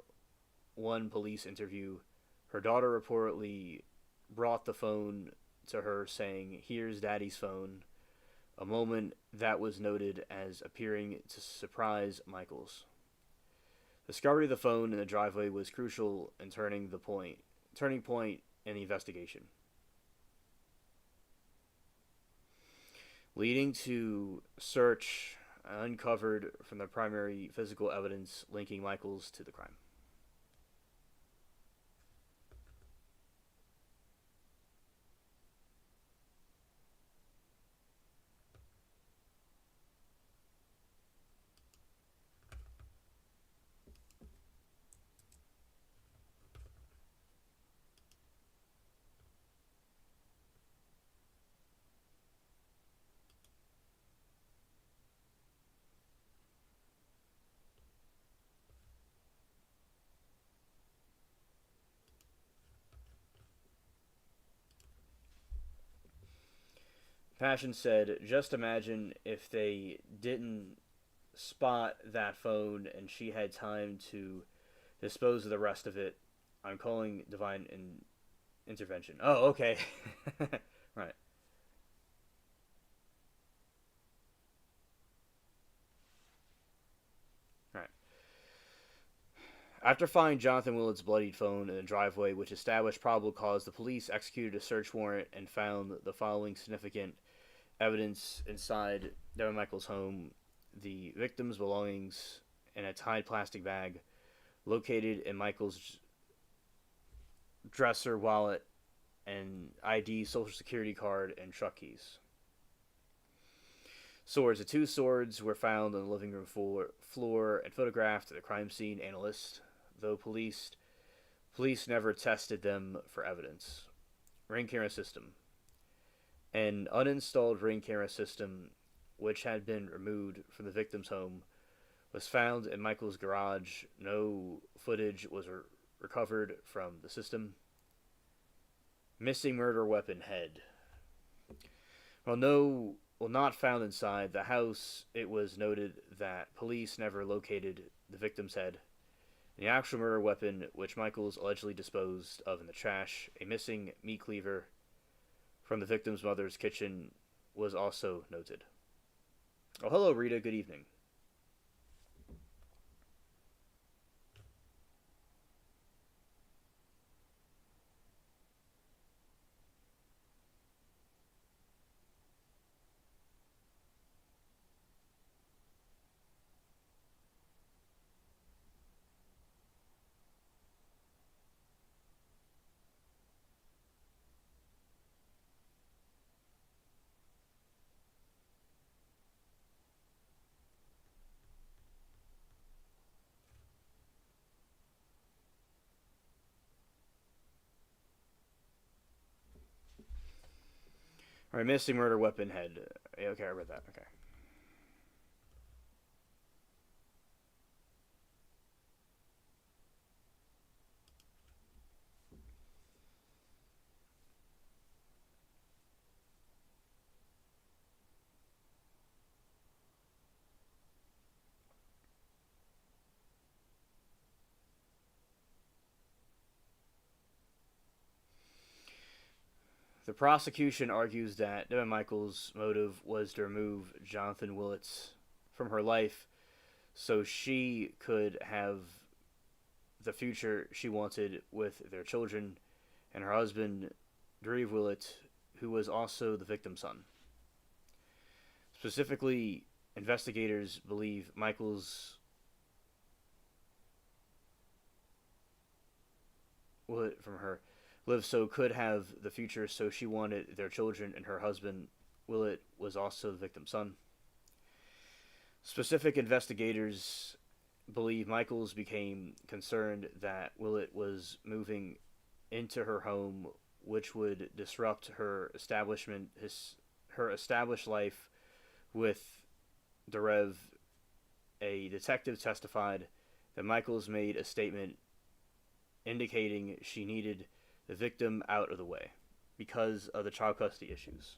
one police interview. Her daughter reportedly brought the phone to her, saying, "Here's Daddy's phone," a moment that was noted as appearing to surprise Michaels. Discovery of the phone in the driveway was crucial in turning point in the investigation, leading to search uncovered from the primary physical evidence linking Michaels to the crime. Passion said, "Just imagine if they didn't spot that phone and she had time to dispose of the rest of it. I'm calling divine intervention." Oh, okay. Right. Right. After finding Jonathan Willett's bloodied phone in the driveway, which established probable cause, the police executed a search warrant and found the following significant evidence inside Devin Michaels' home: the victim's belongings in a tied plastic bag located in Michaels' dresser, wallet, and ID, social security card, and truck keys. Swords. The two swords were found on the living room floor and photographed at the crime scene analyst, though police never tested them for evidence. Ring camera system. An uninstalled ring camera system, which had been removed from the victim's home, was found in Michael's garage. No footage was recovered from the system. Missing murder weapon head. While not found inside the house, it was noted that police never located the victim's head. The actual murder weapon, which Michaels allegedly disposed of in the trash, a missing meat cleaver from the victim's mother's kitchen, was also noted. Oh, hello, Rita. Good evening. All right, missing murder weapon head. Okay, I read that. Okay. The prosecution argues that Devin Michaels' motive was to remove Jonathan Willits from her life so she could have the future she wanted with their children and her husband, Dave Willett, who was also the victim's son. Specifically, investigators believe Michaels Willett from her live so could have the future, so she wanted their children and her husband. Willett was also the victim's son. Specific investigators believe Michaels became concerned that Willett was moving into her home, which would disrupt her established life with Derev. A detective testified that Michaels made a statement indicating she needed the victim out of the way because of the child custody issues.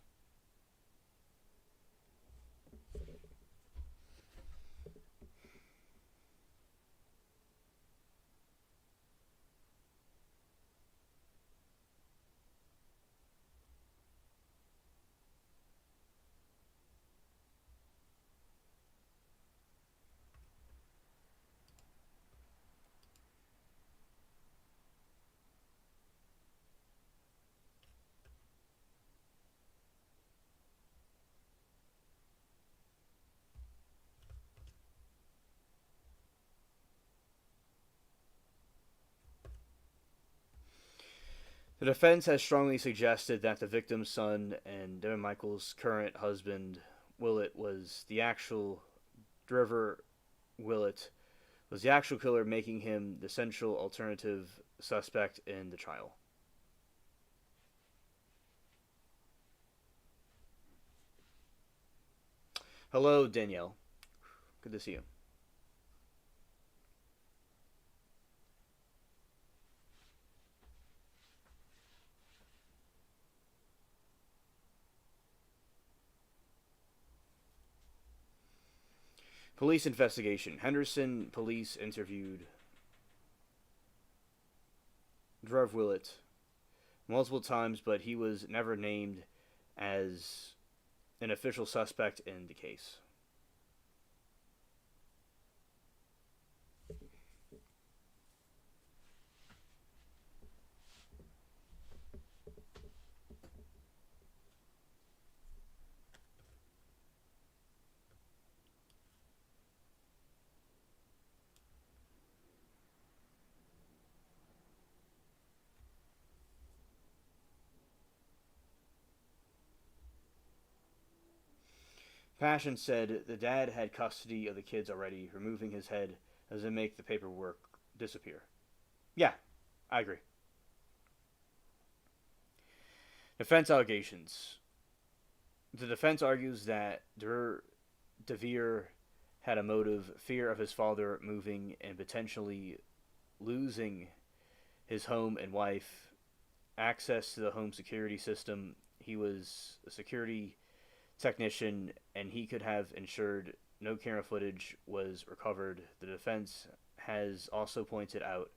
The defense has strongly suggested that the victim's son and Devin Michaels' current husband, Willett, was the actual Driver Willett was the actual killer, making him the central alternative suspect in the trial. Hello, Danielle. Good to see you. Police investigation. Henderson police interviewed Drew Willett multiple times, but he was never named as an official suspect in the case. Passion said the dad had custody of the kids already. Removing his head doesn't make the paperwork disappear. Yeah, I agree. Defense allegations. The defense argues that DeVere had a motive, fear of his father moving and potentially losing his home and wife, access to the home security system. He was a security technician and he could have ensured no camera footage was recovered. The defense has also pointed out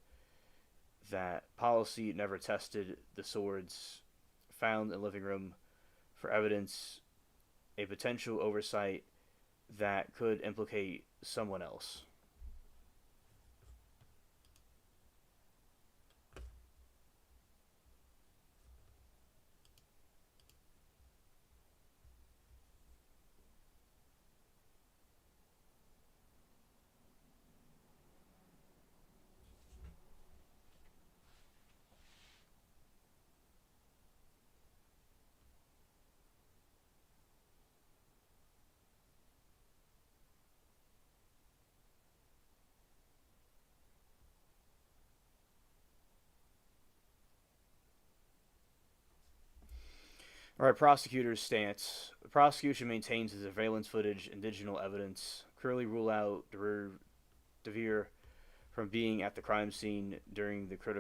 that policy never tested the swords found in the living room for evidence, a potential oversight that could implicate someone else. All right, prosecutor's stance. The prosecution maintains the surveillance footage and digital evidence clearly rule out DeVere from being at the crime scene during the great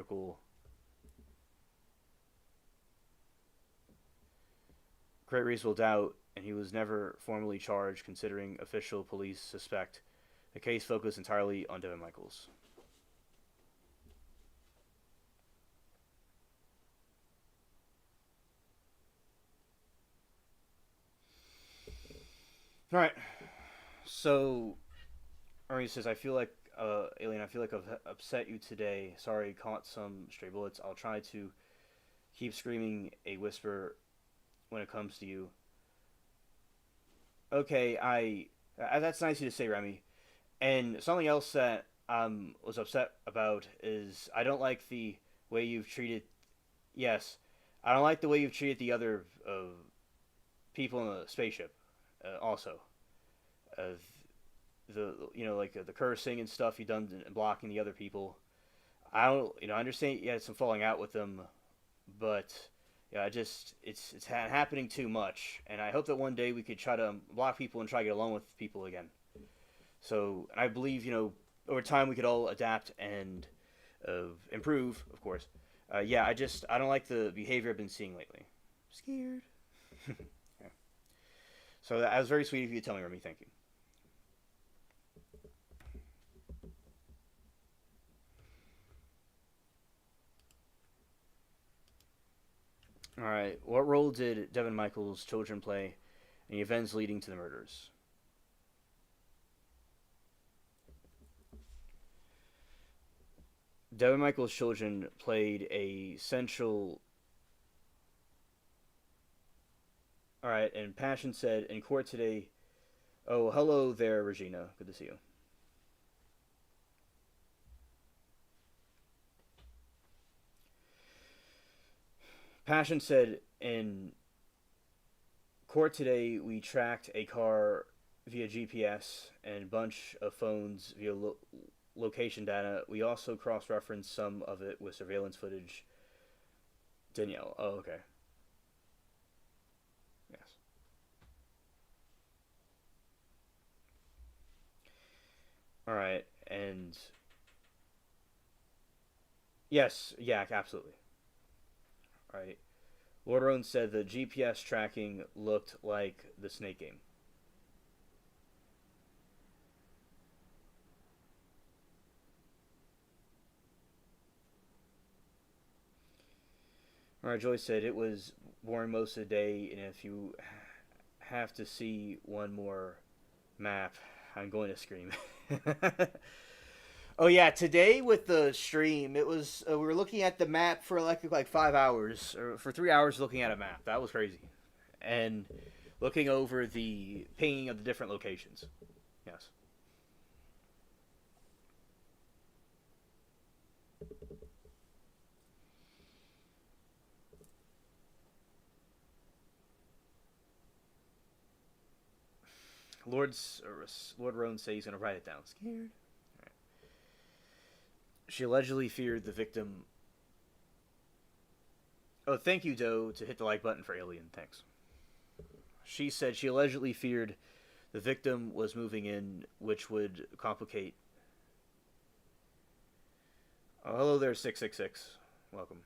reasonable doubt, and he was never formally charged considering official police suspect. The case focused entirely on Devin Michaels. All right, so Ernie says, I feel like, Alien, I feel like I've upset you today. Sorry, caught some stray bullets. I'll try to keep screaming a whisper when it comes to you. Okay, that's nice of you to say, Remy. And something else that was upset about is I don't like the way you've treated. Yes, I don't like the way you've treated the other people in the spaceship. Also, uh, like the cursing and stuff you done and blocking the other people. I don't, I understand you had some falling out with them, but yeah, I just it's happening too much, and I hope that one day we could try to block people and try to get along with people again. So I believe over time we could all adapt and improve, of course. Yeah, I don't like the behavior I've been seeing lately. Scared. Yeah. So that was very sweet of you to tell me, Remy. Thank you. All right. What role did Devin Michaels' children play in the events leading to the murders? Devin Michaels' children played a central. All right, and Passion said in court today, "Oh, hello there, Regina. Good to see you." Passion said in court today we tracked a car via GPS and a bunch of phones via location data. We also cross-referenced some of it with surveillance footage. Danielle. Oh, okay. Yes. All right, and yes, yeah, absolutely. All right. Lord Roan said the GPS tracking looked like the Snake game. All right, Joyce said it was boring most of the day, and if you have to see one more map, I'm going to scream. Oh yeah, today with the stream, it was we were looking at the map for like 5 hours or for 3 hours looking at a map. That was crazy, and looking over the pinging of the different locations. Yes. Lord's Lord Roan says he's gonna write it down. Scared. Right. She allegedly feared the victim. Oh, thank you, Doe, to hit the like button for Alien. Thanks. She said she allegedly feared the victim was moving in, which would complicate. Oh, hello there, 666. Welcome.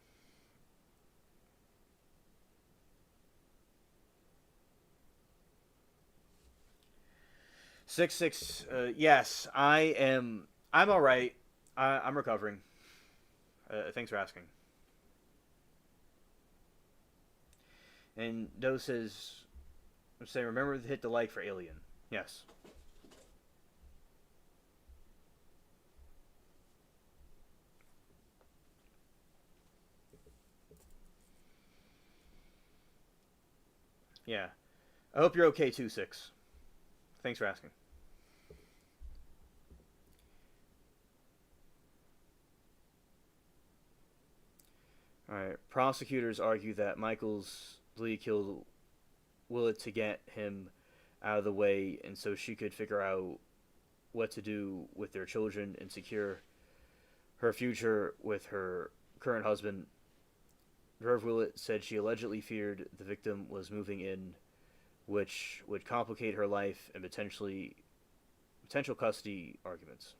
6-6. Yes, I am. I'm all right. I'm recovering. Thanks for asking. And Doe says, "Say remember to hit the like for Alien." Yes. Yeah. I hope you're okay too, 6. Thanks for asking. All right. Prosecutors argue that Michael's Lee killed Willett to get him out of the way, and so she could figure out what to do with their children and secure her future with her current husband. Rev Willett said she allegedly feared the victim was moving in, which would complicate her life and potential custody arguments.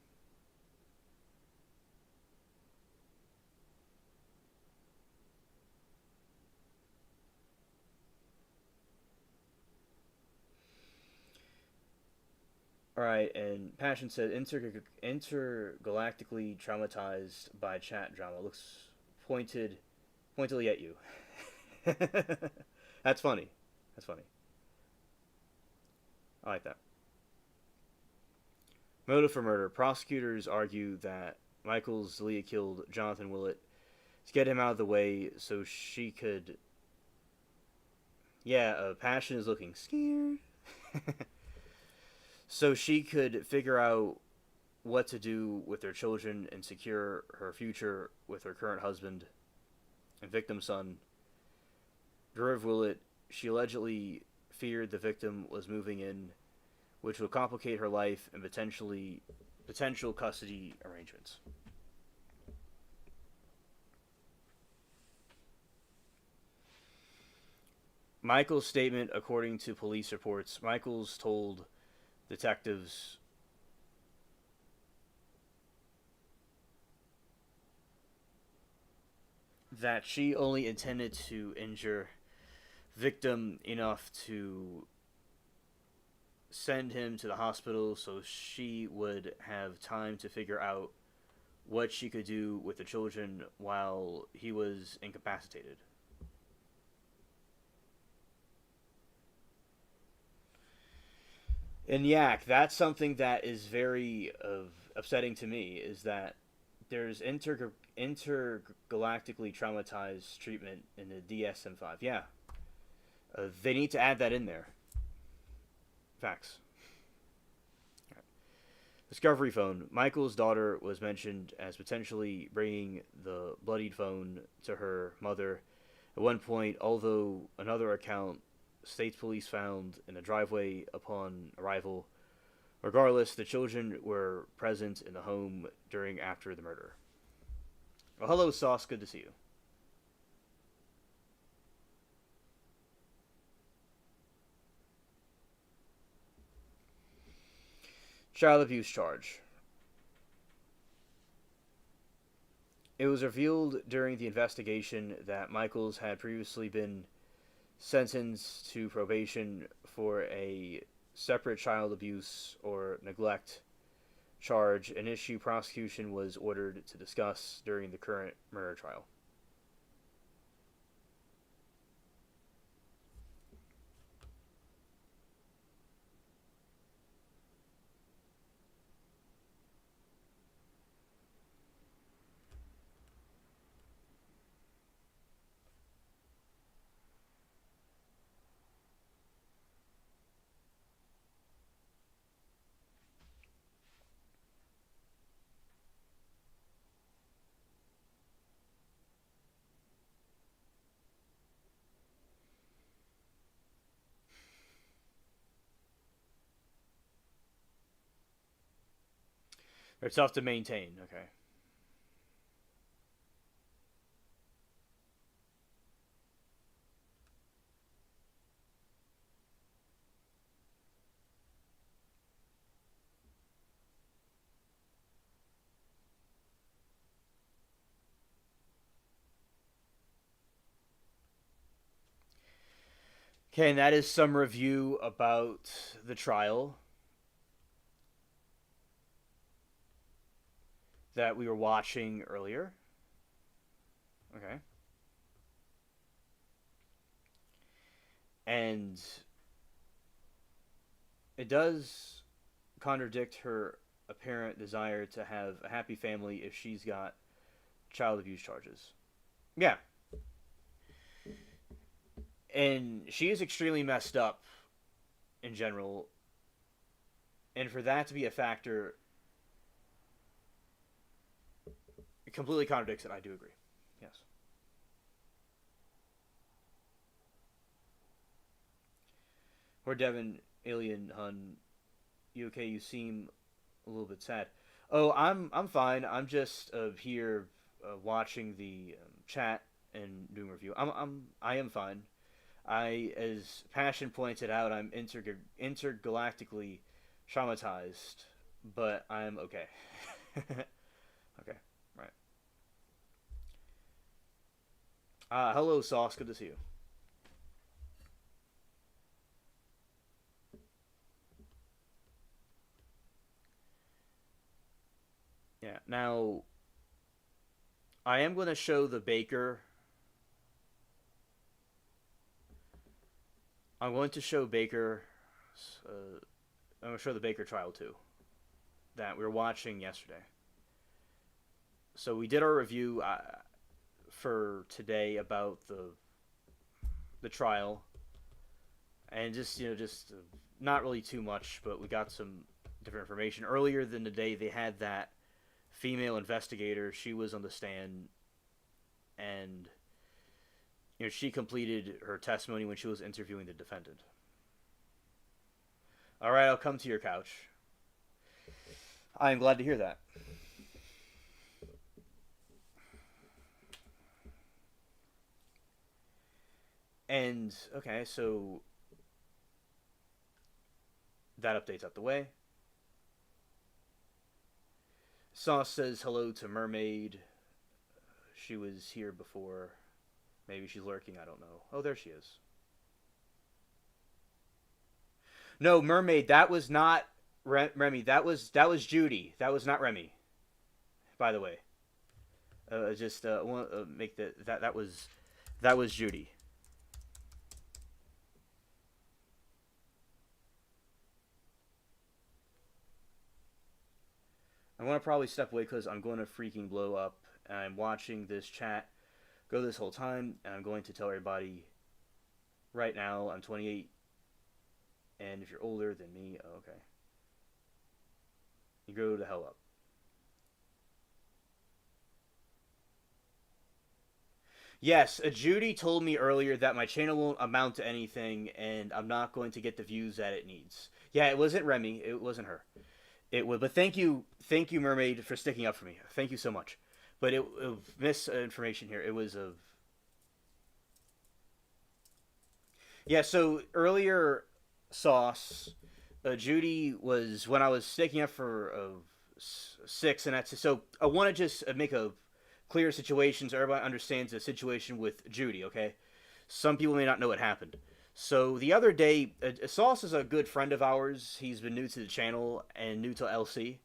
All right, and Passion said intergalactically traumatized by chat drama. Looks pointedly at you. That's funny. That's funny. I like that. Motive for murder. Prosecutors argue that Michael's Leah killed Jonathan Willett to get him out of the way so she could. Yeah, Passion is looking scared. So she could figure out what to do with their children and secure her future with her current husband and victim's son, Verve Willett, she allegedly feared the victim was moving in, which would complicate her life and potential custody arrangements. Michael's statement, according to police reports, Michaels told detectives that she only intended to injure victim enough to send him to the hospital so she would have time to figure out what she could do with the children while he was incapacitated. And Yak, that's something that is very upsetting to me, is that there's intergalactically traumatized treatment in the DSM-5. Yeah, they need to add that in there. Facts. Discovery phone. Michael's daughter was mentioned as potentially bringing the bloodied phone to her mother at one point, although another account states police found in a driveway upon arrival. Regardless, the children were present in the home during after the murder. Well, hello, Sauce. Good to see you. Child abuse charge. It was revealed during the investigation that Michaels had previously been sentenced to probation for a separate child abuse or neglect charge, an issue prosecution was ordered to discuss during the current murder trial. They're tough to maintain. Okay. Okay, and that is some review about the trial that we were watching earlier. Okay. And it does contradict her apparent desire to have a happy family if she's got child abuse charges. Yeah. And she is extremely messed up in general. And for that to be a factor, it completely contradicts it. I do agree. Yes. Or Devin, Alien, Hun, you okay? You seem a little bit sad. Oh, I'm fine. I'm just here watching the chat and doing review. I am fine. As Passion pointed out, I'm intergalactically traumatized, but I'm okay. Okay, right. Hello, Sauce. Good to see you. Yeah. Now, I am going to show the Baker. I'm going to show Baker. I'm going to show the Baker trial too, that we were watching yesterday. So we did our review for today about the trial, and just not really too much, but we got some different information. Earlier than the day, they had that female investigator. She was on the stand, and she completed her testimony when she was interviewing the defendant. All right, I'll come to your couch. I am glad to hear that. And, okay, so that update's out the way. Sauce says hello to Mermaid. She was here before. Maybe she's lurking, I don't know. Oh, there she is. No, Mermaid, that was not Remy. That was Judy. That was not Remy. By the way. Just want to make that was Judy. I want to probably step away because I'm going to freaking blow up. And I'm watching this chat go this whole time, and I'm going to tell everybody right now I'm 28, and if you're older than me, oh, okay, you go to hell up. Yes, Judy told me earlier that my channel won't amount to anything, and I'm not going to get the views that it needs. Yeah, it wasn't Remy. It wasn't her. It would, but thank you, Mermaid, for sticking up for me. Thank you so much. But it misinformation here. It was a yeah. So earlier, Sauce, Judy was when I was sticking up for 6, and that's so. I want to just make a clear situation so everybody understands the situation with Judy. Okay, some people may not know what happened. So the other day, Sauce is a good friend of ours. He's been new to the channel and new to LC.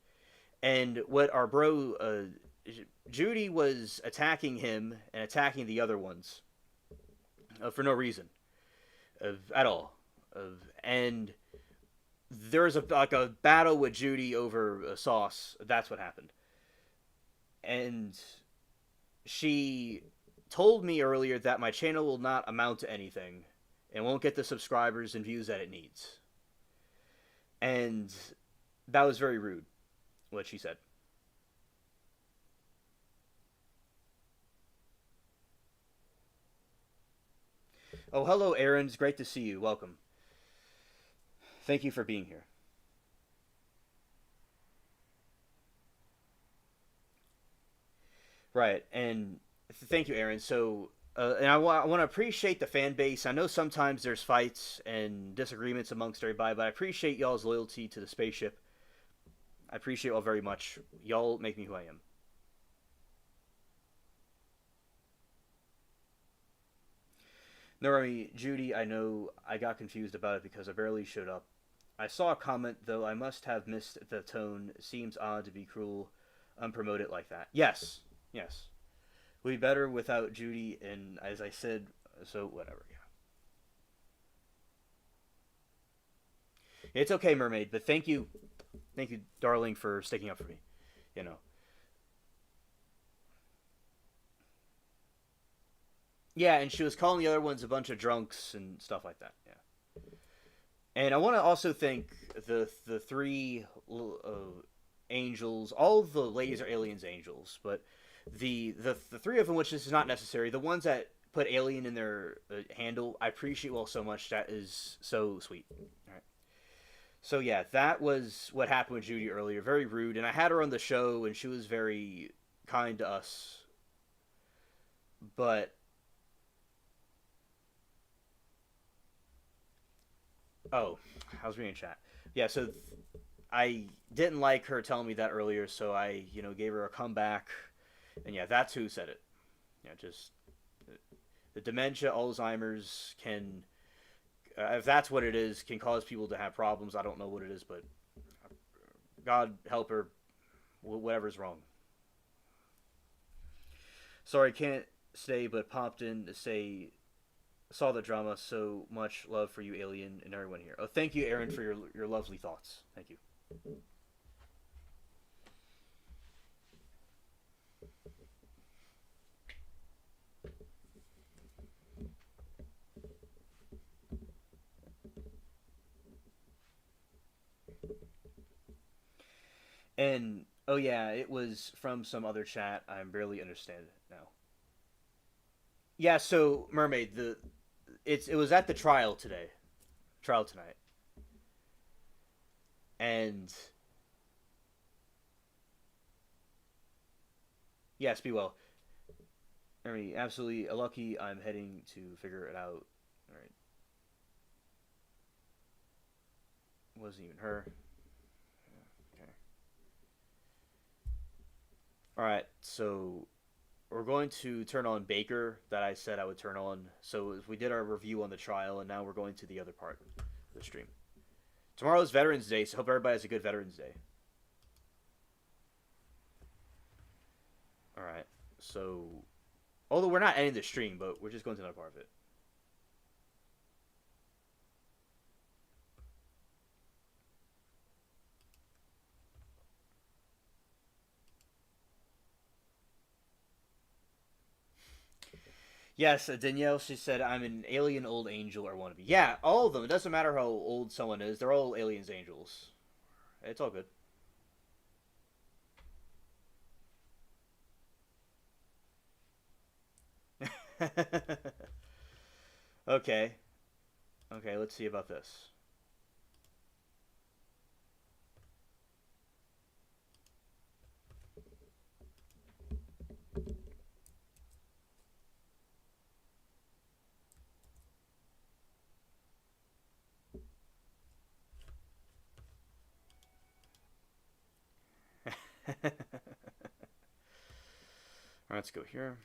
And what our bro, Judy was attacking him and attacking the other ones for no reason at all. And there was a battle with Judy over Sauce. That's what happened. And she told me earlier that my channel will not amount to anything and won't get the subscribers and views that it needs. And that was very rude, what she said. Oh, hello, Aaron. It's great to see you. Welcome. Thank you for being here. Right, and thank you, Aaron. So, and I want to appreciate the fan base. I know sometimes there's fights and disagreements amongst everybody, but I appreciate y'all's loyalty to the spaceship. I appreciate y'all very much. Y'all make me who I am. No, I mean, Judy, I know I got confused about it because I barely showed up. I saw a comment, though I must have missed the tone. It seems odd to be cruel, unpromoted like that. Yes, yes. Would be better without Judy, and as I said, so whatever, yeah. It's okay, Mermaid, but thank you, darling, for sticking up for me, you know. Yeah, and she was calling the other ones a bunch of drunks and stuff like that, yeah. And I want to also thank the three angels. All the ladies are aliens angels, but the three of them, which is not necessary, the ones that put alien in their handle, I appreciate well so much. That is so sweet. All right. So yeah, that was what happened with Judy earlier. Very rude, and I had her on the show, and she was very kind to us. But oh, I was reading chat. Yeah, so I didn't like her telling me that earlier, so I gave her a comeback, and yeah, that's who said it. Yeah, just the dementia, Alzheimer's can, if that's what it is, can cause people to have problems. I don't know what it is, but God help her, whatever's wrong. Sorry, can't stay, but popped in to say saw the drama. So much love for you, Alien, and everyone here. Oh, thank you, Aaron, for your lovely thoughts. Thank you. And oh yeah, it was from some other chat. I barely understand it now. Yeah, so Mermaid, it was at the trial today, trial tonight, and yes, be well. Mermaid, absolutely lucky. I'm heading to figure it out. All right, wasn't even her. Okay. All right, so we're going to turn on Baker that I said I would turn on. So we did our review on the trial, and now we're going to the other part of the stream. Tomorrow's Veterans Day, so hope everybody has a good Veterans Day. All right, so although we're not ending the stream, but we're just going to another part of it. Yes, Danielle, she said, I'm an alien old angel or wannabe. Yeah, all of them. It doesn't matter how old someone is. They're all aliens, angels. It's all good. Okay. Okay, let's see about this. Alright, let's go here.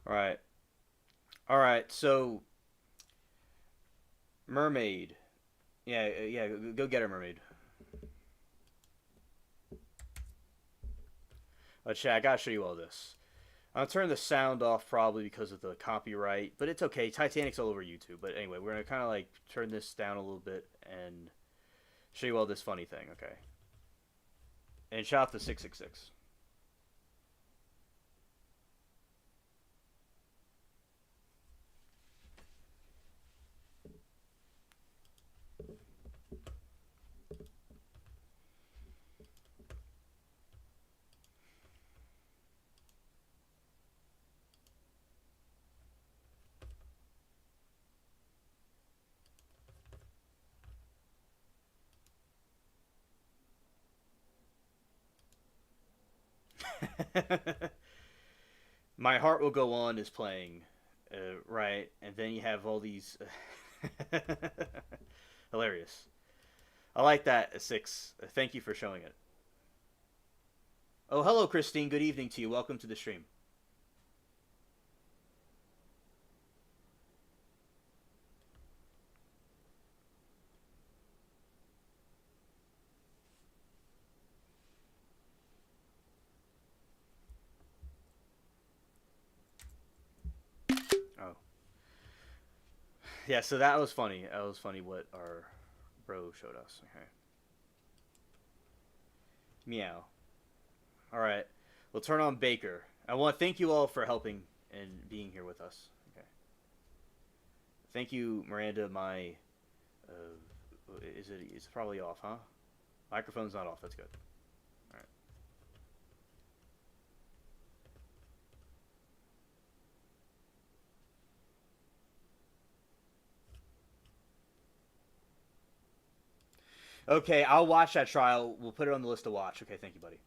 Alright. Alright, so Mermaid. Yeah, go get her, Mermaid. Chat, I gotta show you all this. I'll turn the sound off probably because of the copyright, but it's okay. Titanic's all over YouTube. But anyway, we're gonna kind of like turn this down a little bit and show you all this funny thing, okay? And shout out to 666. My Heart Will Go On is playing, right? And then you have all these. Hilarious. I like that, 6. Thank you for showing it. Oh, hello, Christine. Good evening to you. Welcome to the stream. Oh. Yeah, so that was funny. That was funny what our bro showed us. Okay. Meow. All right. We'll turn on Baker. I want to thank you all for helping and being here with us. Okay. Thank you, Miranda. My it's probably off, huh? Microphone's not off. That's good. All right. Okay, I'll watch that trial. We'll put it on the list to watch. Okay, thank you, buddy.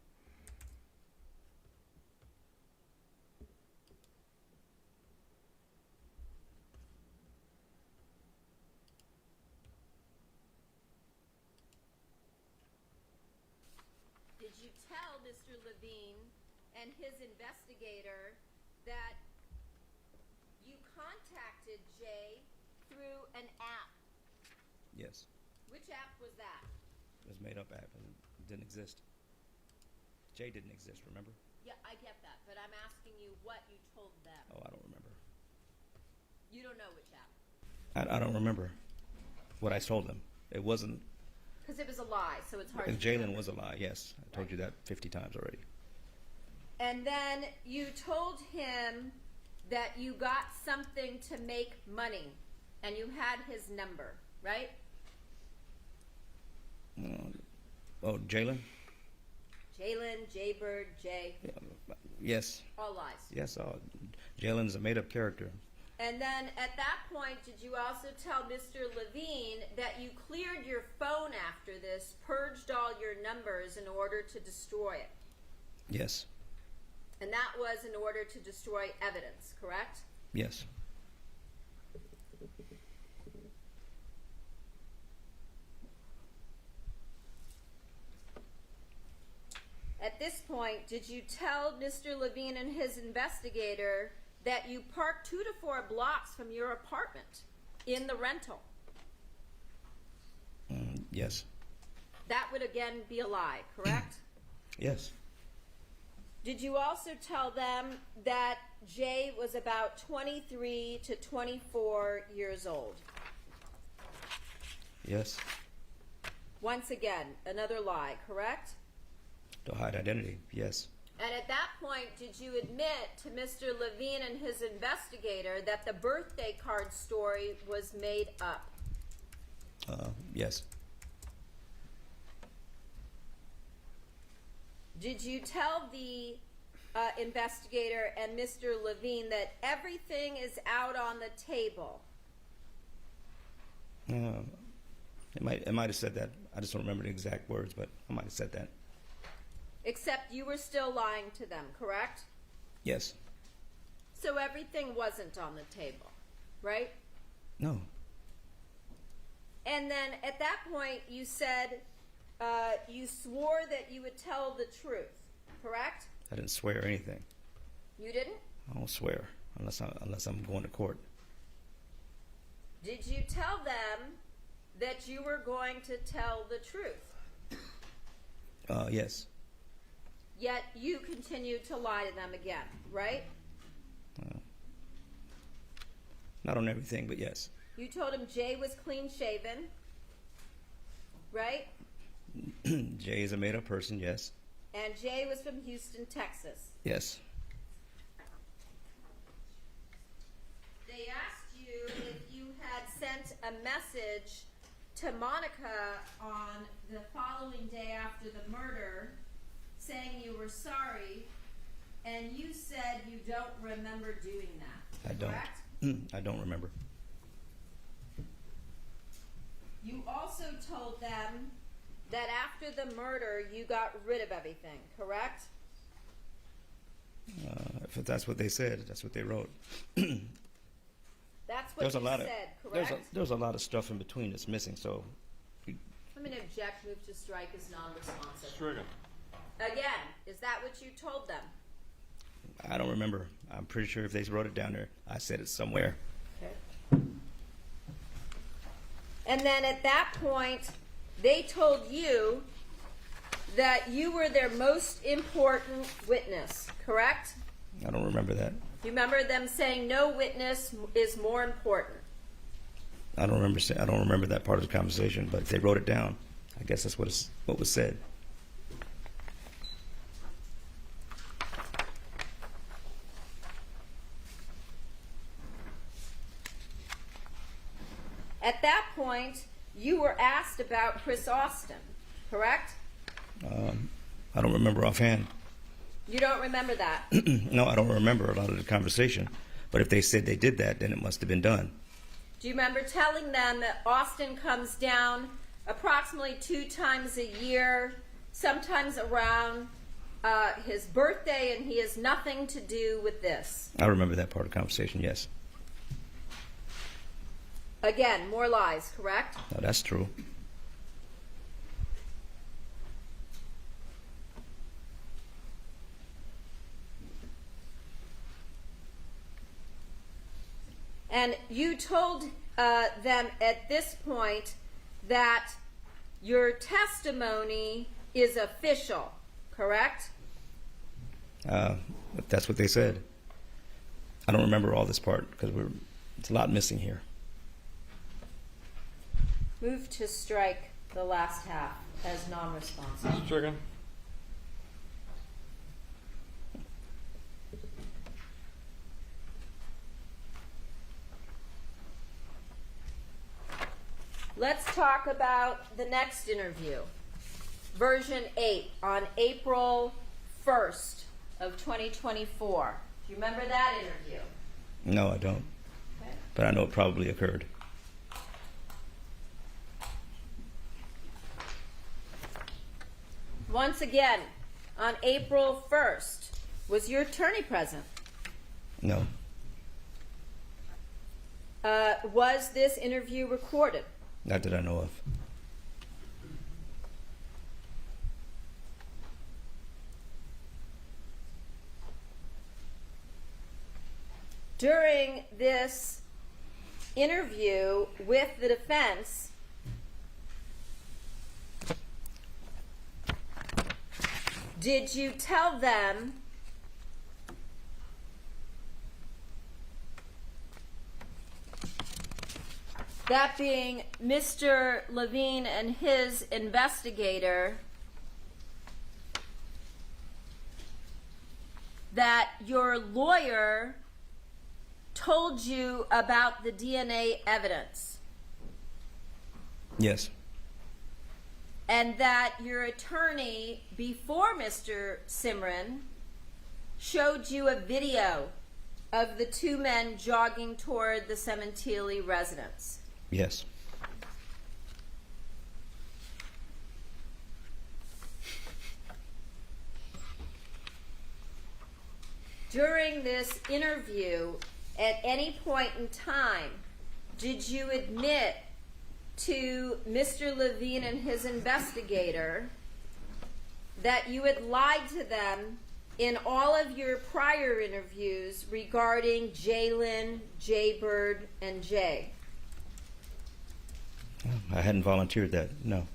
Did you tell Mr. Levine and his investigator that you contacted Jay through an app? Yes. Which app was that? It was a made up app and it didn't exist. Jay didn't exist, remember? Yeah, I get that, but I'm asking you what you told them. Oh, I don't remember. You don't know which app? I don't remember. what I told them. It wasn't. Because it was a lie, so it's hard to Jalen remember. was a lie. Yes, I told you that 50 times already. And then you told him that you got something to make money, and you had his number, right? Oh, Jalen? Jalen, Jaybird, Jay, Yes. all lies. Yes, Jalen's a made-up character. And then at that point, did you also tell Mr. Levine that you cleared your phone after this, purged all your numbers in order to destroy it? Yes. And that was in order to destroy evidence, correct? Yes. At this point, did you tell Mr. Levine and his investigator that you parked 2 to 4 blocks from your apartment in the rental? Yes. That would again be a lie, correct? Yes. Did you also tell them that Jay was about 23 to 24 years old? Yes. Once again, another lie, correct? To hide identity. Yes. And at that point, did you admit to Mr. Levine and his investigator that the birthday card story was made up? Yes. Did you tell the investigator and Mr. Levine that everything is out on the table? It might have said that. I just don't remember the exact words, but I might have said that. Except you were still lying to them, correct? Yes. So everything wasn't on the table, right? No. And then at that point, you said you swore that you would tell the truth, correct? I didn't swear anything. You didn't? I don't swear unless I'm going to court. Did you tell them that you were going to tell the truth? Yes. Yet you continued to lie to them again, right? Not on everything, but yes. You told him Jay was clean shaven, right? Jay is a made-up person, yes. And Jay was from Houston, Texas. Yes. They asked you if you had sent a message to Monica on the following day after the murder saying you were sorry, and you said you don't remember doing that. I don't. Correct? I don't remember. You also told them that after the murder you got rid of everything, correct? If that's what they said, that's what they wrote. That's what you said, correct? There's a lot of stuff in between that's missing, so I'm going to object, move to strike as non-responsive. Stricken. Again, is that what you told them? I don't remember. I'm pretty sure if they wrote it down there, I said it somewhere. Okay. And then at that point, they told you that you were their most important witness, correct? I don't remember that. You remember them saying no witness is more important. I don't remember that part of the conversation, but if they wrote it down, I guess that's what was said. At that point, you were asked about Chris Austin, correct? I don't remember offhand. You don't remember that? No, I don't remember a lot of the conversation. But if they said they did that, then it must have been done. Do you remember telling them that Austin comes down approximately 2 times a year, sometimes around his birthday, and he has nothing to do with this? I remember that part of the conversation, yes. Again, more lies, correct? No, that's true. And you told them at this point that your testimony is official, correct? If that's what they said. I don't remember all this part because it's a lot missing here. Move to strike the last half as non-responsive. Stricken. Let's talk about the next interview. Version 8 on April 1st of 2024. Do you remember that interview? No, I don't. Okay. But I know it probably occurred. Once again, on April 1st, was your attorney present? No. Was this interview recorded? Not that I know of. During this interview with the defense, did you tell them that being Mr. Levine and his investigator, that your lawyer told you about the DNA evidence? Yes. And that your attorney, before Mr. Simran, showed you a video of the two men jogging toward the Cementili residence? Yes. During this interview, at any point in time, did you admit to Mr. Levine and his investigator that you had lied to them in all of your prior interviews regarding Jalen, Jaybird, and Jay? I hadn't volunteered that, no.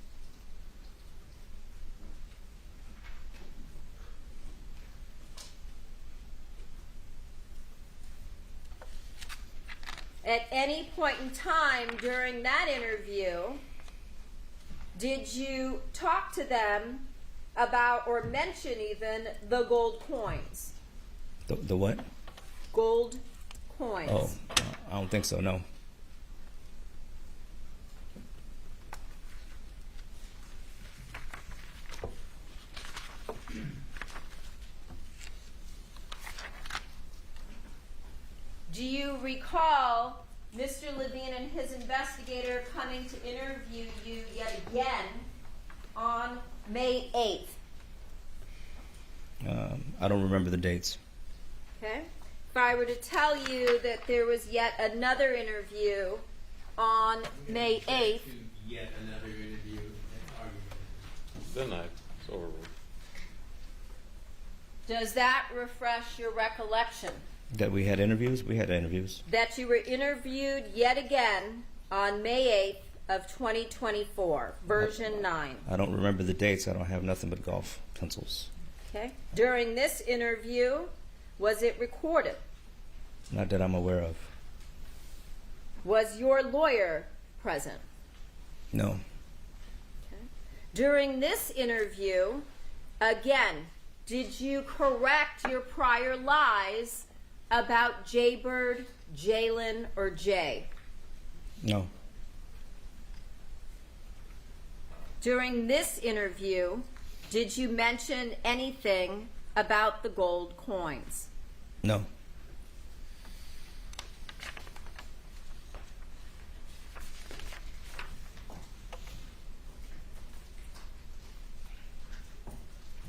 At any point in time during that interview, did you talk to them about, or mention even, the gold coins? The what? Gold coins. Oh, I don't think so, no. Do you recall Mr. Levine and his investigator coming to interview you yet again on May 8th? I don't remember the dates. Okay. If I were to tell you that there was yet another interview on May 8th, Yet another interview and argument. Then it's over with. does that refresh your recollection? That we had interviews? We had interviews. That you were interviewed yet again on May 8th of 2024, version 9. I don't remember the dates. I don't have nothing but golf pencils. Okay. During this interview, was it recorded? Not that I'm aware of. Was your lawyer present? No. Okay. During this interview, again, did you correct your prior lies about Jaybird, Jalen, or Jay? No. During this interview, did you mention anything about the gold coins? No.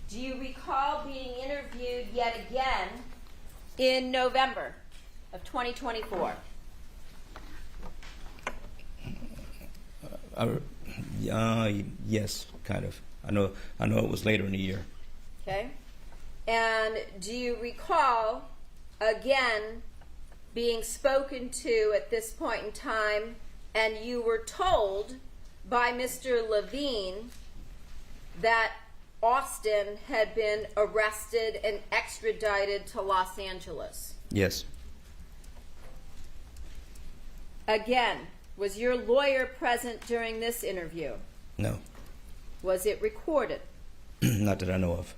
Do you recall being interviewed yet again in November of 2024? Yes, kind of. I know it was later in the year. Okay. And do you recall, again, being spoken to at this point in time, and you were told by Mr. Levine that Austin had been arrested and extradited to Los Angeles? Yes. Again, Was your lawyer present during this interview? No. Was it recorded? Not that I know of.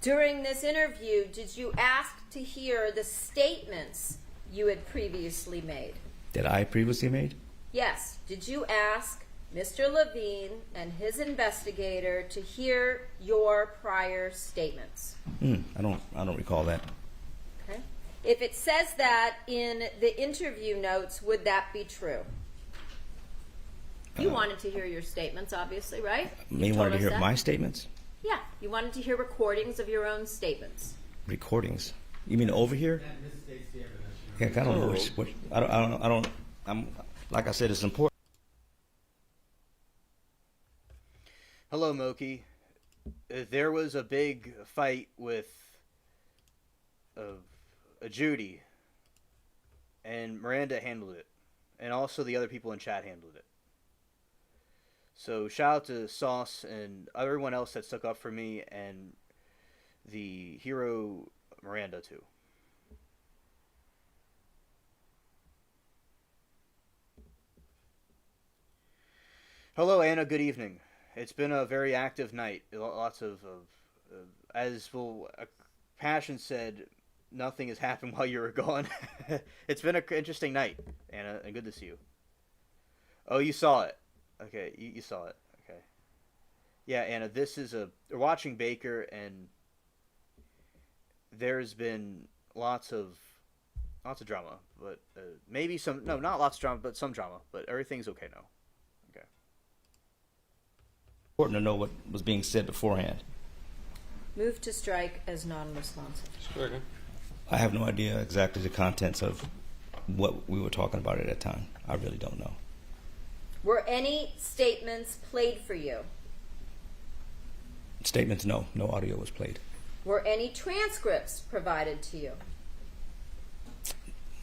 During this interview, did you ask to hear the statements you had previously made? That I previously made? Yes. Did you ask Mr. Levine and his investigator to hear your prior statements? I don't recall that. Okay. If it says that in the interview notes, would that be true? You wanted to hear your statements, obviously, right? You told wanted to us hear that. my statements? Yeah, you wanted to hear recordings of your own statements. Recordings? You mean over here? That misstates the evidence. Yeah, I don't know which. I don't. I'm like I said, it's important. Hello, Moki. There was a big fight with a Judy, and Miranda handled it, and also the other people in chat handled it. So shout out to Sauce and everyone else that stuck up for me, and the hero Miranda too. Hello, Anna. Good evening. It's been a very active night. Lots of as well, Passion said, nothing has happened while you were gone. It's been an interesting night, Anna, and good to see you. Oh, you saw it. Okay, you saw it. Okay. Yeah, Anna, we're watching Baker, and there's been lots of drama, but maybe not lots of drama, but some drama, but everything's okay now. Okay. Important to know what was being said beforehand. Move to strike as non-responsive. Second. I have no idea exactly the contents of what we were talking about at that time. I really don't know. Were any statements played for you? Statements, no. No audio was played. Were any transcripts provided to you?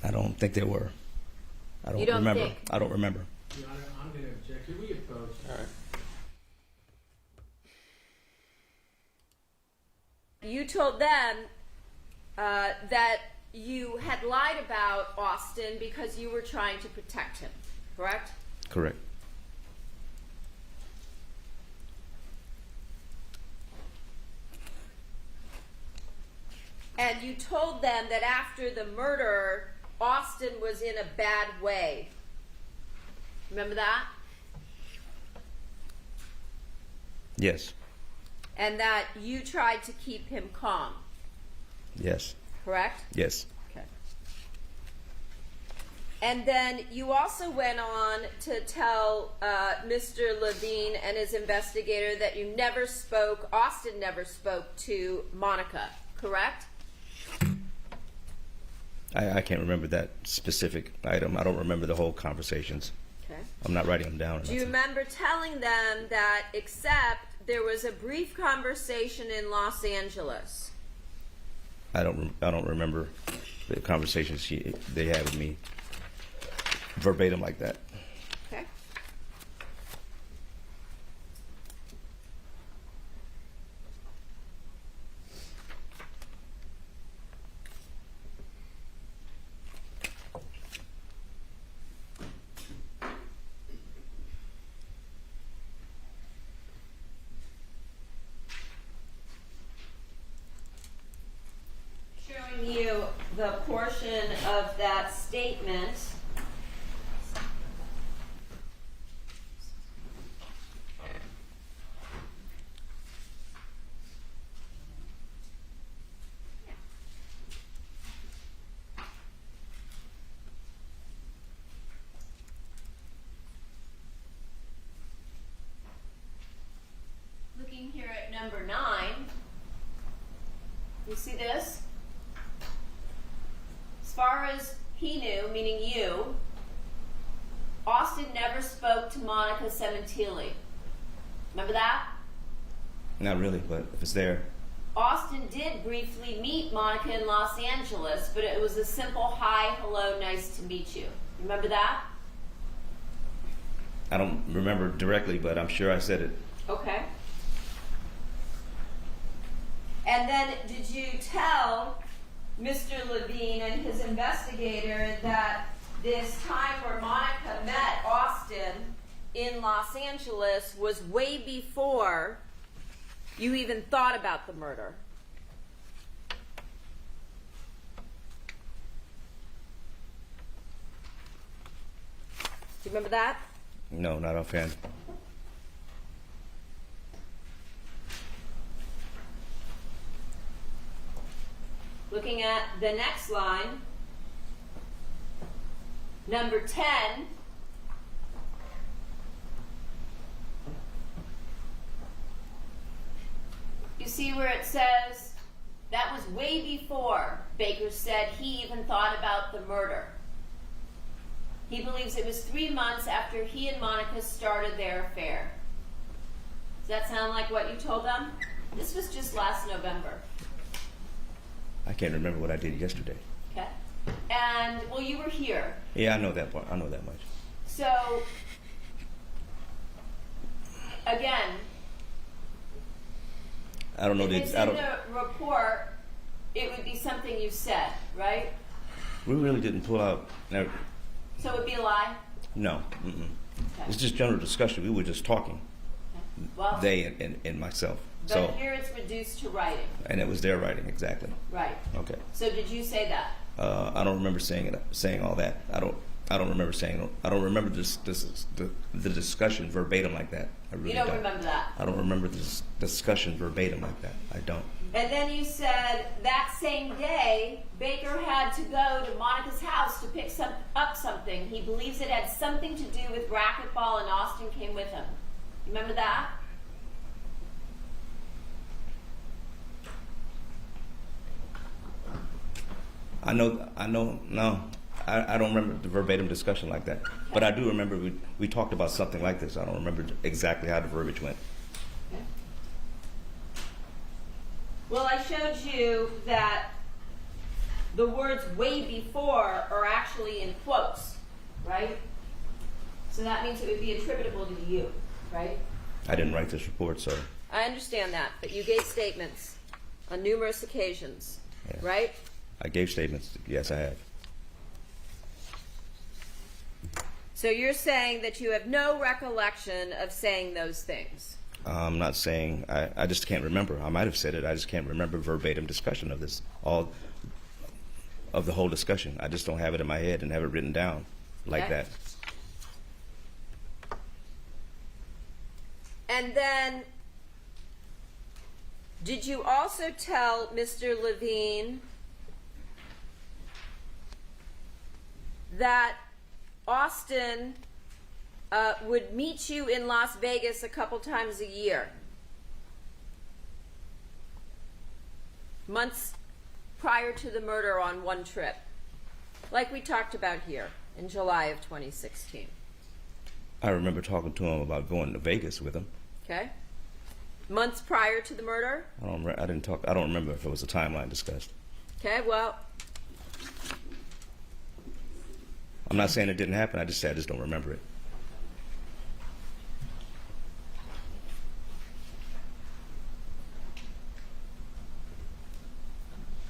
I don't think there were. I don't You don't remember. think? I don't remember. Your Honor, I'm going to object. Can we approach? All right. You told them that you had lied about Austin because you were trying to protect him, correct? Correct. And you told them that after the murder, Austin was in a bad way. Remember that? Yes. And that you tried to keep him calm, Yes. correct? Yes. Okay. And then you also went on to tell Mr. Levine and his investigator that Austin never spoke to Monica, correct? I can't remember that specific item. I don't remember the whole conversations. Okay. I'm not writing them down. Do you remember telling them that except there was a brief conversation in Los Angeles? I don't remember the conversations they had with me verbatim like that. Okay. Showing you the portion of that statement. Looking here at number 9, you see this? As far as he knew, meaning you, Austin never spoke to Monica Cementilli. Remember that? Not really, but if it's there, Austin did briefly meet Monica in Los Angeles, but it was a simple hi, hello, nice to meet you. Remember that? I don't remember directly, but I'm sure I said it. Okay. And then did you tell Mr. Levine and his investigator that this time where Monica met Austin in Los Angeles was way before you even thought about the murder. Do you remember that? No, not offhand. Looking at the next line, number 10. You see where it says, that was way before Baker said he even thought about the murder. He believes it was 3 months after he and Monica started their affair. Does that sound like what you told them? This was just last November. I can't remember what I did yesterday. Okay. And, well, you were here. Yeah, I know that part. I know that much. So, again, I don't know if the. it's I in don't. the report, it would be something you said, right? We really didn't pull out. No. So it would be a lie? No. Mm-mm. Okay. It's just general discussion. We were just talking. Okay. Well, They and myself. but So, here it's reduced to writing. and it was their writing exactly. Right. Okay. So did you say that? I don't remember saying all that. I don't remember saying. I don't remember the discussion verbatim like that. I really You don't remember that? I don't remember this discussion verbatim like that. I don't. And then you said that same day, Baker had to go to Monica's house to pick up something. He believes it had something to do with racquetball, and Austin came with him. You remember that? I know. No, I don't remember the verbatim discussion like that. But I do remember we talked about something like this. I don't remember exactly how the verbiage went. Okay. Well, I showed you that the words way before are actually in quotes, right? So that means it would be attributable to you, right? I didn't write this report, so I understand that, but you gave statements on numerous occasions, Yeah. right? I gave statements. Yes, I have. So you're saying that you have no recollection of saying those things. I'm not saying I just can't remember. I might have said it. I just can't remember verbatim discussion of this, all of the whole discussion. I just don't have it in my head and have it written down like Okay. that. And then, did you also tell Mr. Levine that Austin would meet you in Las Vegas a couple times a year? Months prior to the murder on one trip, like we talked about here in July of 2016. I remember talking to him about going to Vegas with him. Okay? Months prior to the murder? I don't remember if it was a timeline discussed. Okay, well, I'm not saying it didn't happen. I just said I just don't remember it.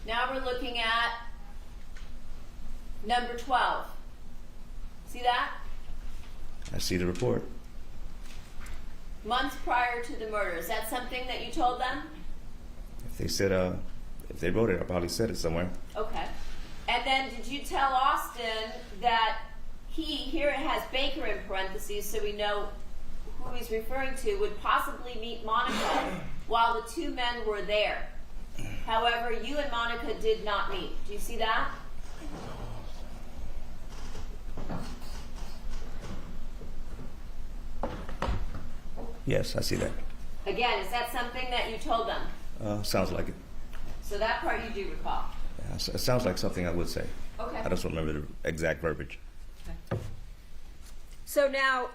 now we're looking at number 12. See that? I see the report. Months prior to the murder. Is that something that you told them? If they said, if they wrote it, I probably said it somewhere. Okay. And then did you tell Austin that here it has Baker in parentheses so we know who he's referring to, would possibly meet Monica while the two men were there? However, you and Monica did not meet. Do you see that? Yes, I see that. Again, is that something that you told them? Sounds like it. So that part you do recall. Yeah, it sounds like something I would say. Okay. I just don't remember the exact verbiage. So now,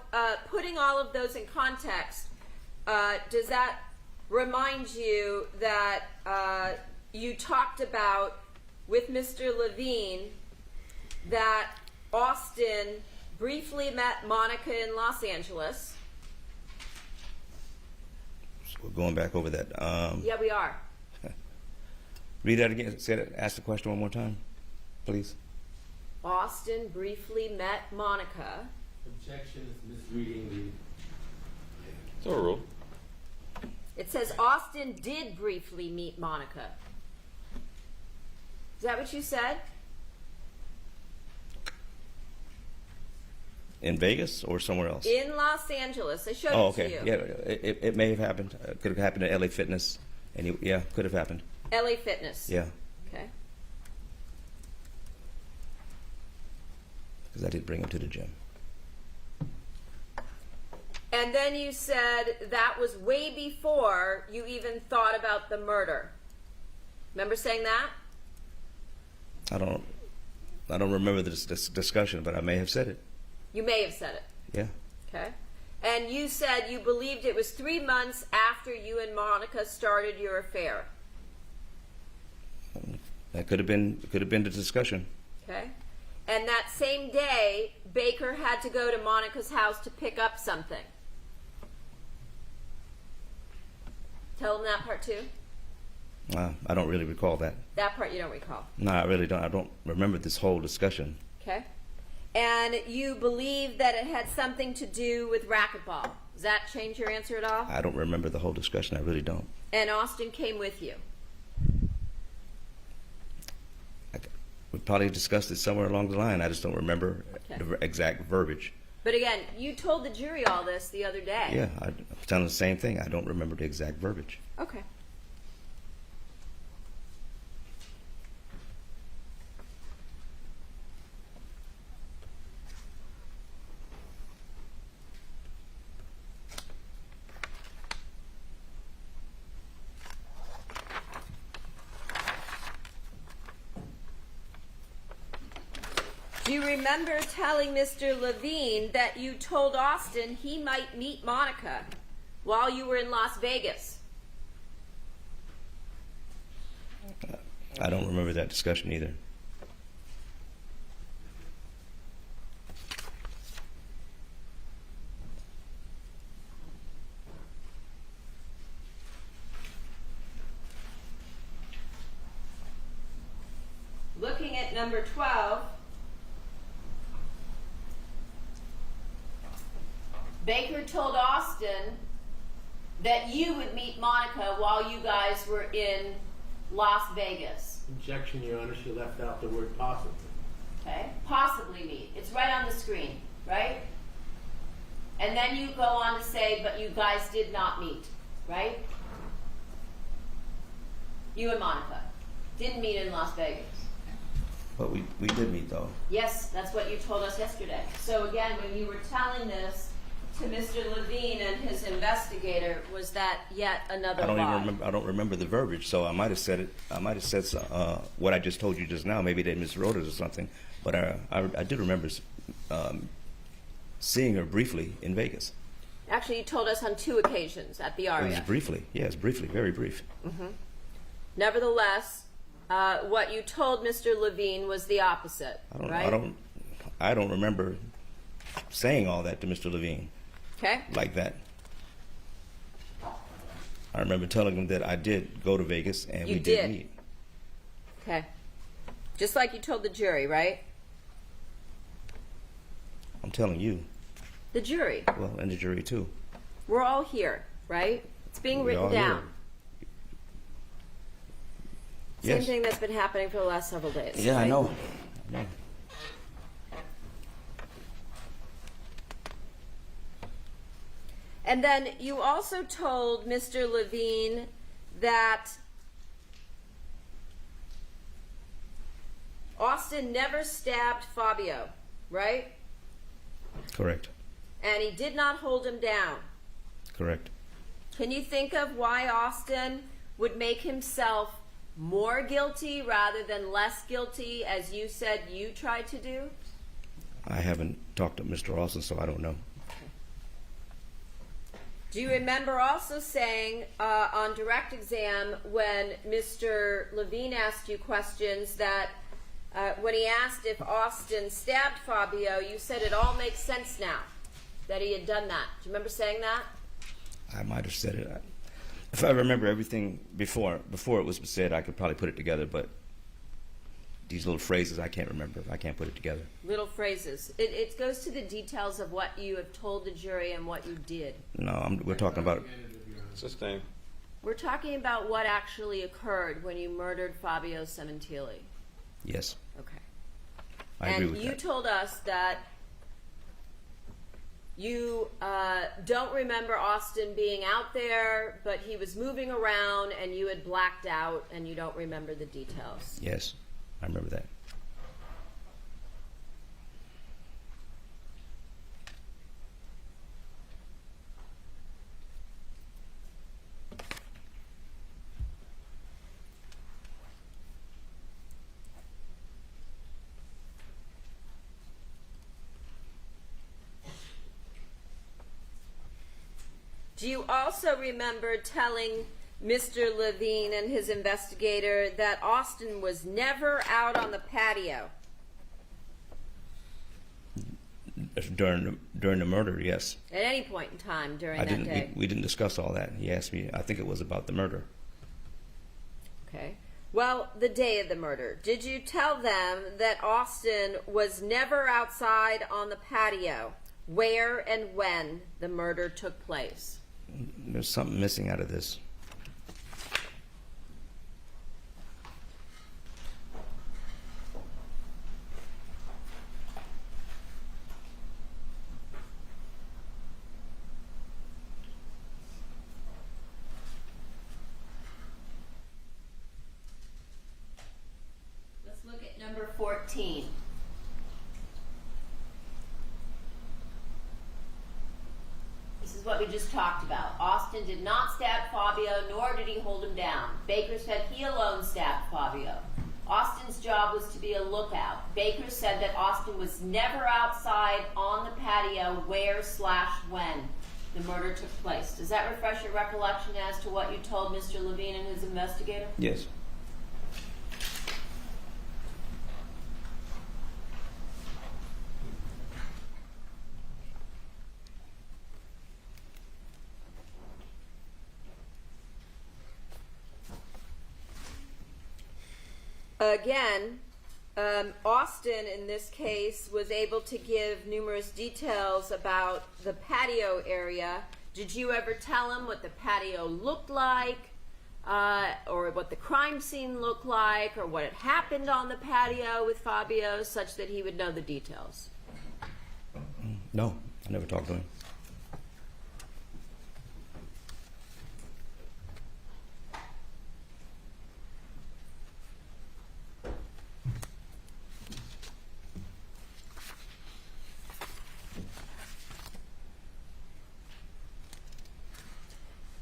putting all of those in context, does that remind you that you talked about with Mr. Levine that Austin briefly met Monica in Los Angeles? So we're going back over that. Yeah, we are. Read that again. Ask the question one more time, please. Austin briefly met Monica Objection is misreading It's overruled. It says Austin did briefly meet Monica. Is that what you said? In Vegas or somewhere else? In Los Angeles. I showed Oh, it to okay. you. Yeah, it may have happened. Could have happened at LA Fitness. And yeah, could have happened. LA Fitness. Yeah, Okay. because I did bring him to the gym. And then you said that was way before you even thought about the murder. Remember saying that? I don't remember this discussion, but I may have said it. You may have said it. Yeah. Okay. And you said you believed it was 3 months after you and Monica started your affair. That could have been the discussion. Okay. And that same day, Baker had to go to Monica's house to pick up something. Tell him that part too. I don't really recall that. That part you don't recall. No, I really don't. I don't remember this whole discussion. Okay. And you believe that it had something to do with racquetball. Does that change your answer at all? I don't remember the whole discussion. I really don't. And Austin came with you. We probably discussed it somewhere along the line. I just don't remember Okay. the exact verbiage. But again, you told the jury all this the other day. Yeah, I'm telling the same thing. I don't remember the exact verbiage. Okay. Do you remember telling Mr. Levine that you told Austin he might meet Monica while you were in Las Vegas? I don't remember that discussion either. Looking at number 12, Baker told Austin that you would meet Monica while you guys were in Las Vegas. Objection, Your Honor, she left out the word possibly. Okay? Possibly meet. It's right on the screen, right? And then you go on to say, but you guys did not meet, right? You and Monica didn't meet in Las Vegas. But we did meet, though. Yes, that's what you told us yesterday. So again, when you were telling this to Mr. Levine and his investigator, was that yet another lie? I don't remember the verbiage, so I might have said it. I might have said what I just told you just now. Maybe they miswrote it or something. But I do remember seeing her briefly in Vegas. Actually, you told us on 2 occasions at the It was Aria. briefly. Yes, briefly, very brief. Nevertheless, what you told Mr. Levine was the opposite, right? I don't remember saying all that to Mr. Levine Okay. like that. I remember telling him that I did go to Vegas and You we did. did meet. Okay. Just like you told the jury, right? I'm telling you. The jury. Well, and the jury too. We're all here, right? It's being We're written all down. here. Same Yes. thing that's been happening for the last several days. Yeah, I right? know. I know. And then you also told Mr. Levine that Austin never stabbed Fabio, right? Correct. And he did not hold him down. Correct. Can you think of why Austin would make himself more guilty rather than less guilty, as you said you tried to do? I haven't talked to Mr. Austin, so I don't know. Do you remember also saying on direct exam when Mr. Levine asked you questions that when he asked if Austin stabbed Fabio, you said it all makes sense now that he had done that. Do you remember saying that? I might have said it. If I remember everything before it was said, I could probably put it together. But these little phrases I can't remember. I can't put it together. Little phrases. It goes to the details of what you have told the jury and what you did. No, we're talking about. Sustain. We're talking about what actually occurred when you murdered Fabio Cementilli. Yes, Okay. I agree with And you that. told us that you don't remember Austin being out there, but he was moving around and you had blacked out and you don't remember the details. Yes, I remember that. Do you also remember telling Mr. Levine and his investigator that Austin was never out on the patio? During the murder, yes. At any point in time during I that didn't. day? We didn't discuss all that. He asked me. I think it was about the murder. Okay. Well, the day of the murder, did you tell them that Austin was never outside on the patio where and when the murder took place? There's something missing out of this. Let's look at number 14. This is what we just talked about. Austin did not stab Fabio, nor did he hold him down. Baker said he alone stabbed Fabio. Austin's job was to be a lookout. Baker said that Austin was never outside on the patio where/when the murder took place. Does that refresh your recollection as to what you told Mr. Levine and his investigator? Yes. Again, Austin in this case was able to give numerous details about the patio area. Did you ever tell him what the patio looked like, or what the crime scene looked like, or what had happened on the patio with Fabio, such that he would know the details? No, I never talked to him.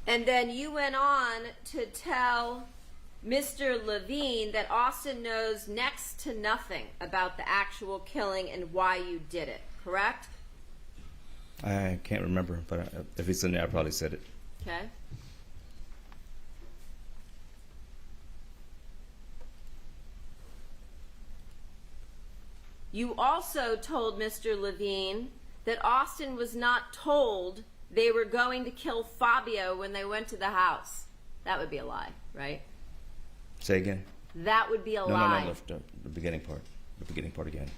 And then you went on to tell Mr. Levine that Austin knows next to nothing about the actual killing and why you did it, correct? I can't remember, but if it's in there, I probably said it. Okay. You also told Mr. Levine that Austin was not told they were going to kill Fabio when they went to the house. That would be a lie, right? Say again. That would be a No, lie. no, the beginning part. The beginning part again.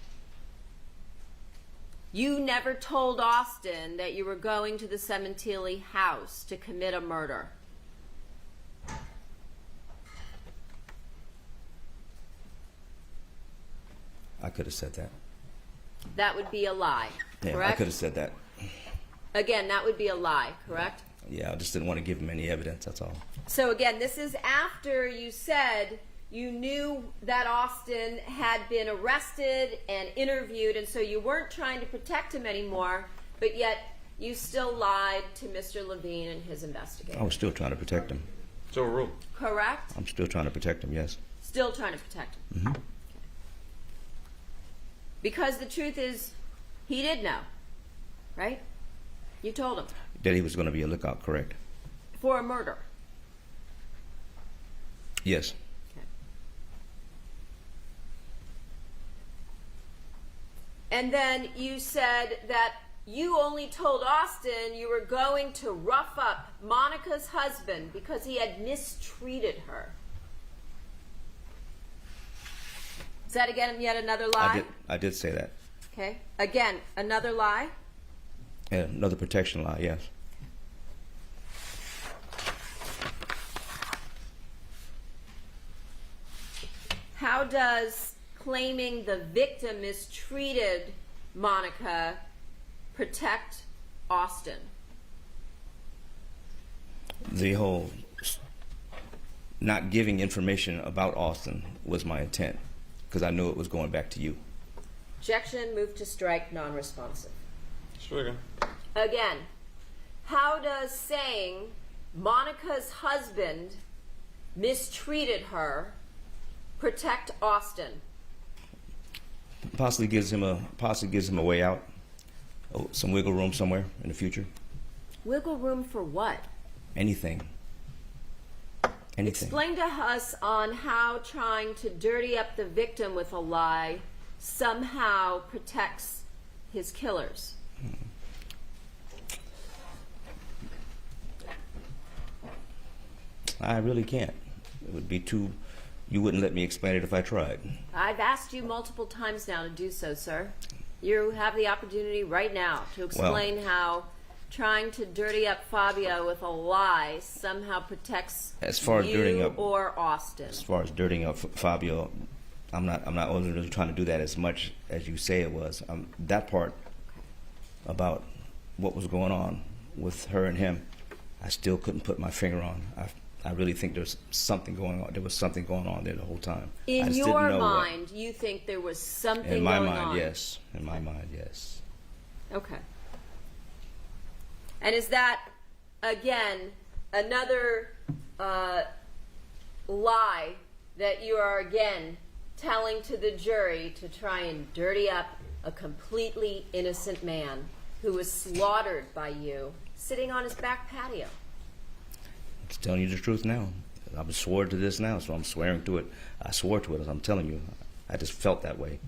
You never told Austin that you were going to the Cementilli house to commit a murder. I could have said that. That would be a lie, Yeah, correct? I could have said that. Again, that would be a lie, correct? Yeah, I just didn't want to give him any evidence, that's all. So again, this is after you said you knew that Austin had been arrested and interviewed, and so you weren't trying to protect him anymore, but yet you still lied to Mr. Levine and his investigator. I was still trying to protect him. So rule. Correct? I'm still trying to protect him, yes. Still trying to protect him. Mm-hmm. Because the truth is, he did know, right? You told him. That he was going to be a lookout, correct? For a murder. Yes. Okay. And then you said that you only told Austin you were going to rough up Monica's husband because he had mistreated her. Is that again yet another lie? I did say that. Okay. Again, another lie? Yeah, another protection lie, yes. How does claiming the victim mistreated Monica protect Austin? The whole not giving information about Austin was my intent, because I knew it was going back to you. Objection, move to strike, non-responsive. Stricken. Again, how does saying Monica's husband mistreated her protect Austin? Possibly gives him a way out, some wiggle room somewhere in the future. Wiggle room for what? Anything. Anything. Explain to us on how trying to dirty up the victim with a lie somehow protects his killers. I really can't. It would be too. You wouldn't let me explain it if I tried. I've asked you multiple times now to do so, sir. You have the opportunity right now to explain how trying to dirty up Fabio with a lie somehow protects As far as you dirtying up, or Austin. As far as dirtying up Fabio, I'm not really trying to do that as much as you say it was. That part about what was going on with her and him, I still couldn't put my finger on. I really think there's something going on. There was something going on there the whole time. In your mind, you think there was something going on? In my mind, yes. In my mind, yes. Okay. And is that, again, another lie that you are, again, telling to the jury to try and dirty up a completely innocent man who was slaughtered by you sitting on his back patio? I'm just telling you the truth now. I've sworn to this now, so I'm swearing to it. I swore to it, as I'm telling you. I just felt that way.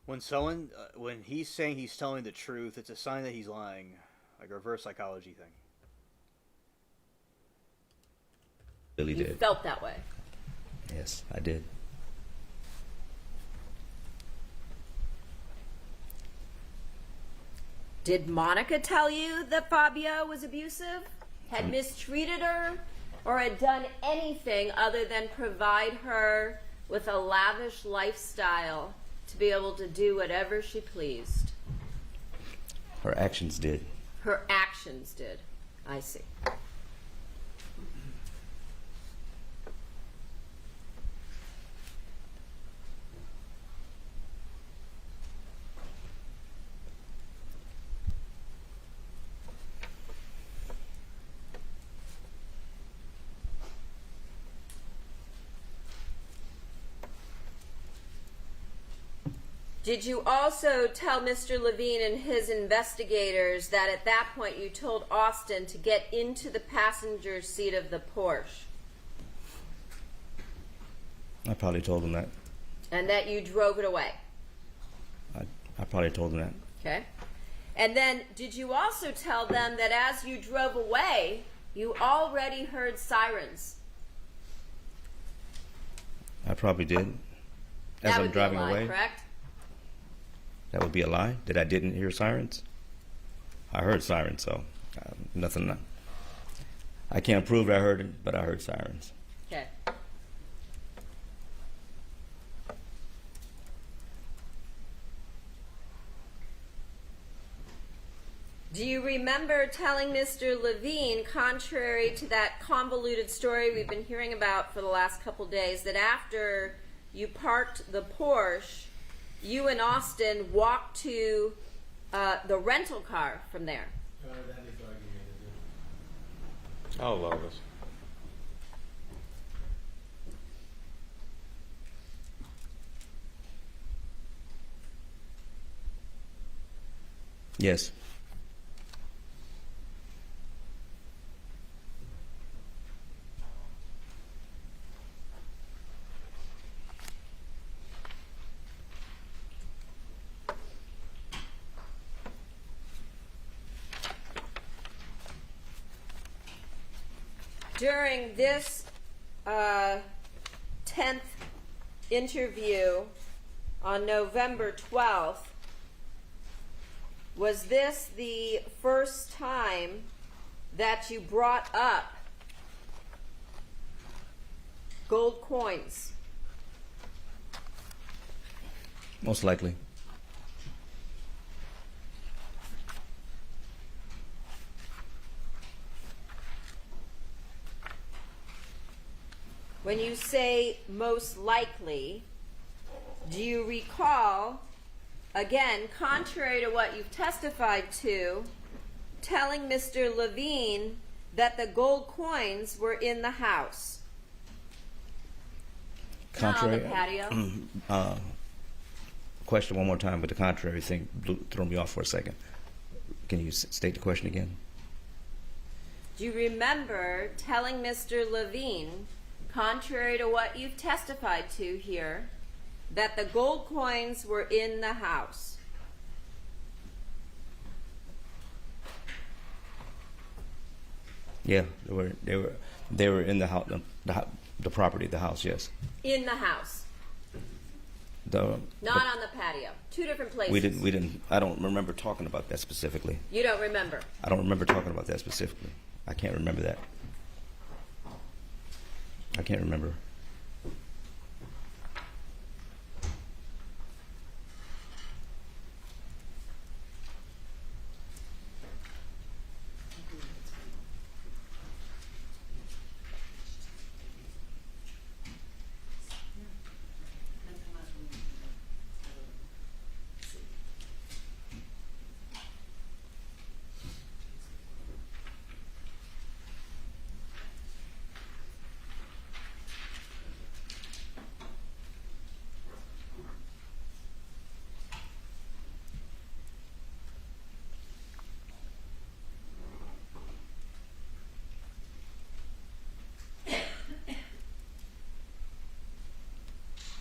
When he's saying he's telling the truth, it's a sign that he's lying, like a reverse psychology thing. Really You did. felt that way. Yes, I did. Did Monica tell you that Fabio was abusive, had mistreated her, or had done anything other than provide her with a lavish lifestyle to be able to do whatever she pleased? Her actions did. Her actions did. I see. Did you also tell Mr. Levine and his investigators that at that point you told Austin to get into the passenger seat of the Porsche? I probably told him that. And that you drove it away? I probably told him that. Okay. And then did you also tell them that as you drove away, you already heard sirens? I probably did. As That I'm would driving be a lie, away. correct? That would be a lie? That I didn't hear sirens? I heard sirens, so nothing. I can't prove I heard it, but I heard sirens. Okay. Do you remember telling Mr. Levine, contrary to that convoluted story we've been hearing about for the last couple days, that after you parked the Porsche, you and Austin walked to the rental car from there? That is argument. I'll allow this. Yes. During this 10th interview on November 12th, was this the first time that you brought up gold coins? Most likely. When you say most likely, do you recall, again, contrary to what you've testified to, telling Mr. Levine that the gold coins were in the house? Contrary. Not on the patio. Question one more time, but the contrary thing threw me off for a second. Can you state the question again? Do you remember telling Mr. Levine, contrary to what you've testified to here, that the gold coins were in the house? Yeah, they were in the house, the property, the house. Yes. In the house, not on the patio. Two different places. We didn't. I don't remember talking about that specifically. You don't remember? I don't remember talking about that specifically. I can't remember that. I can't remember.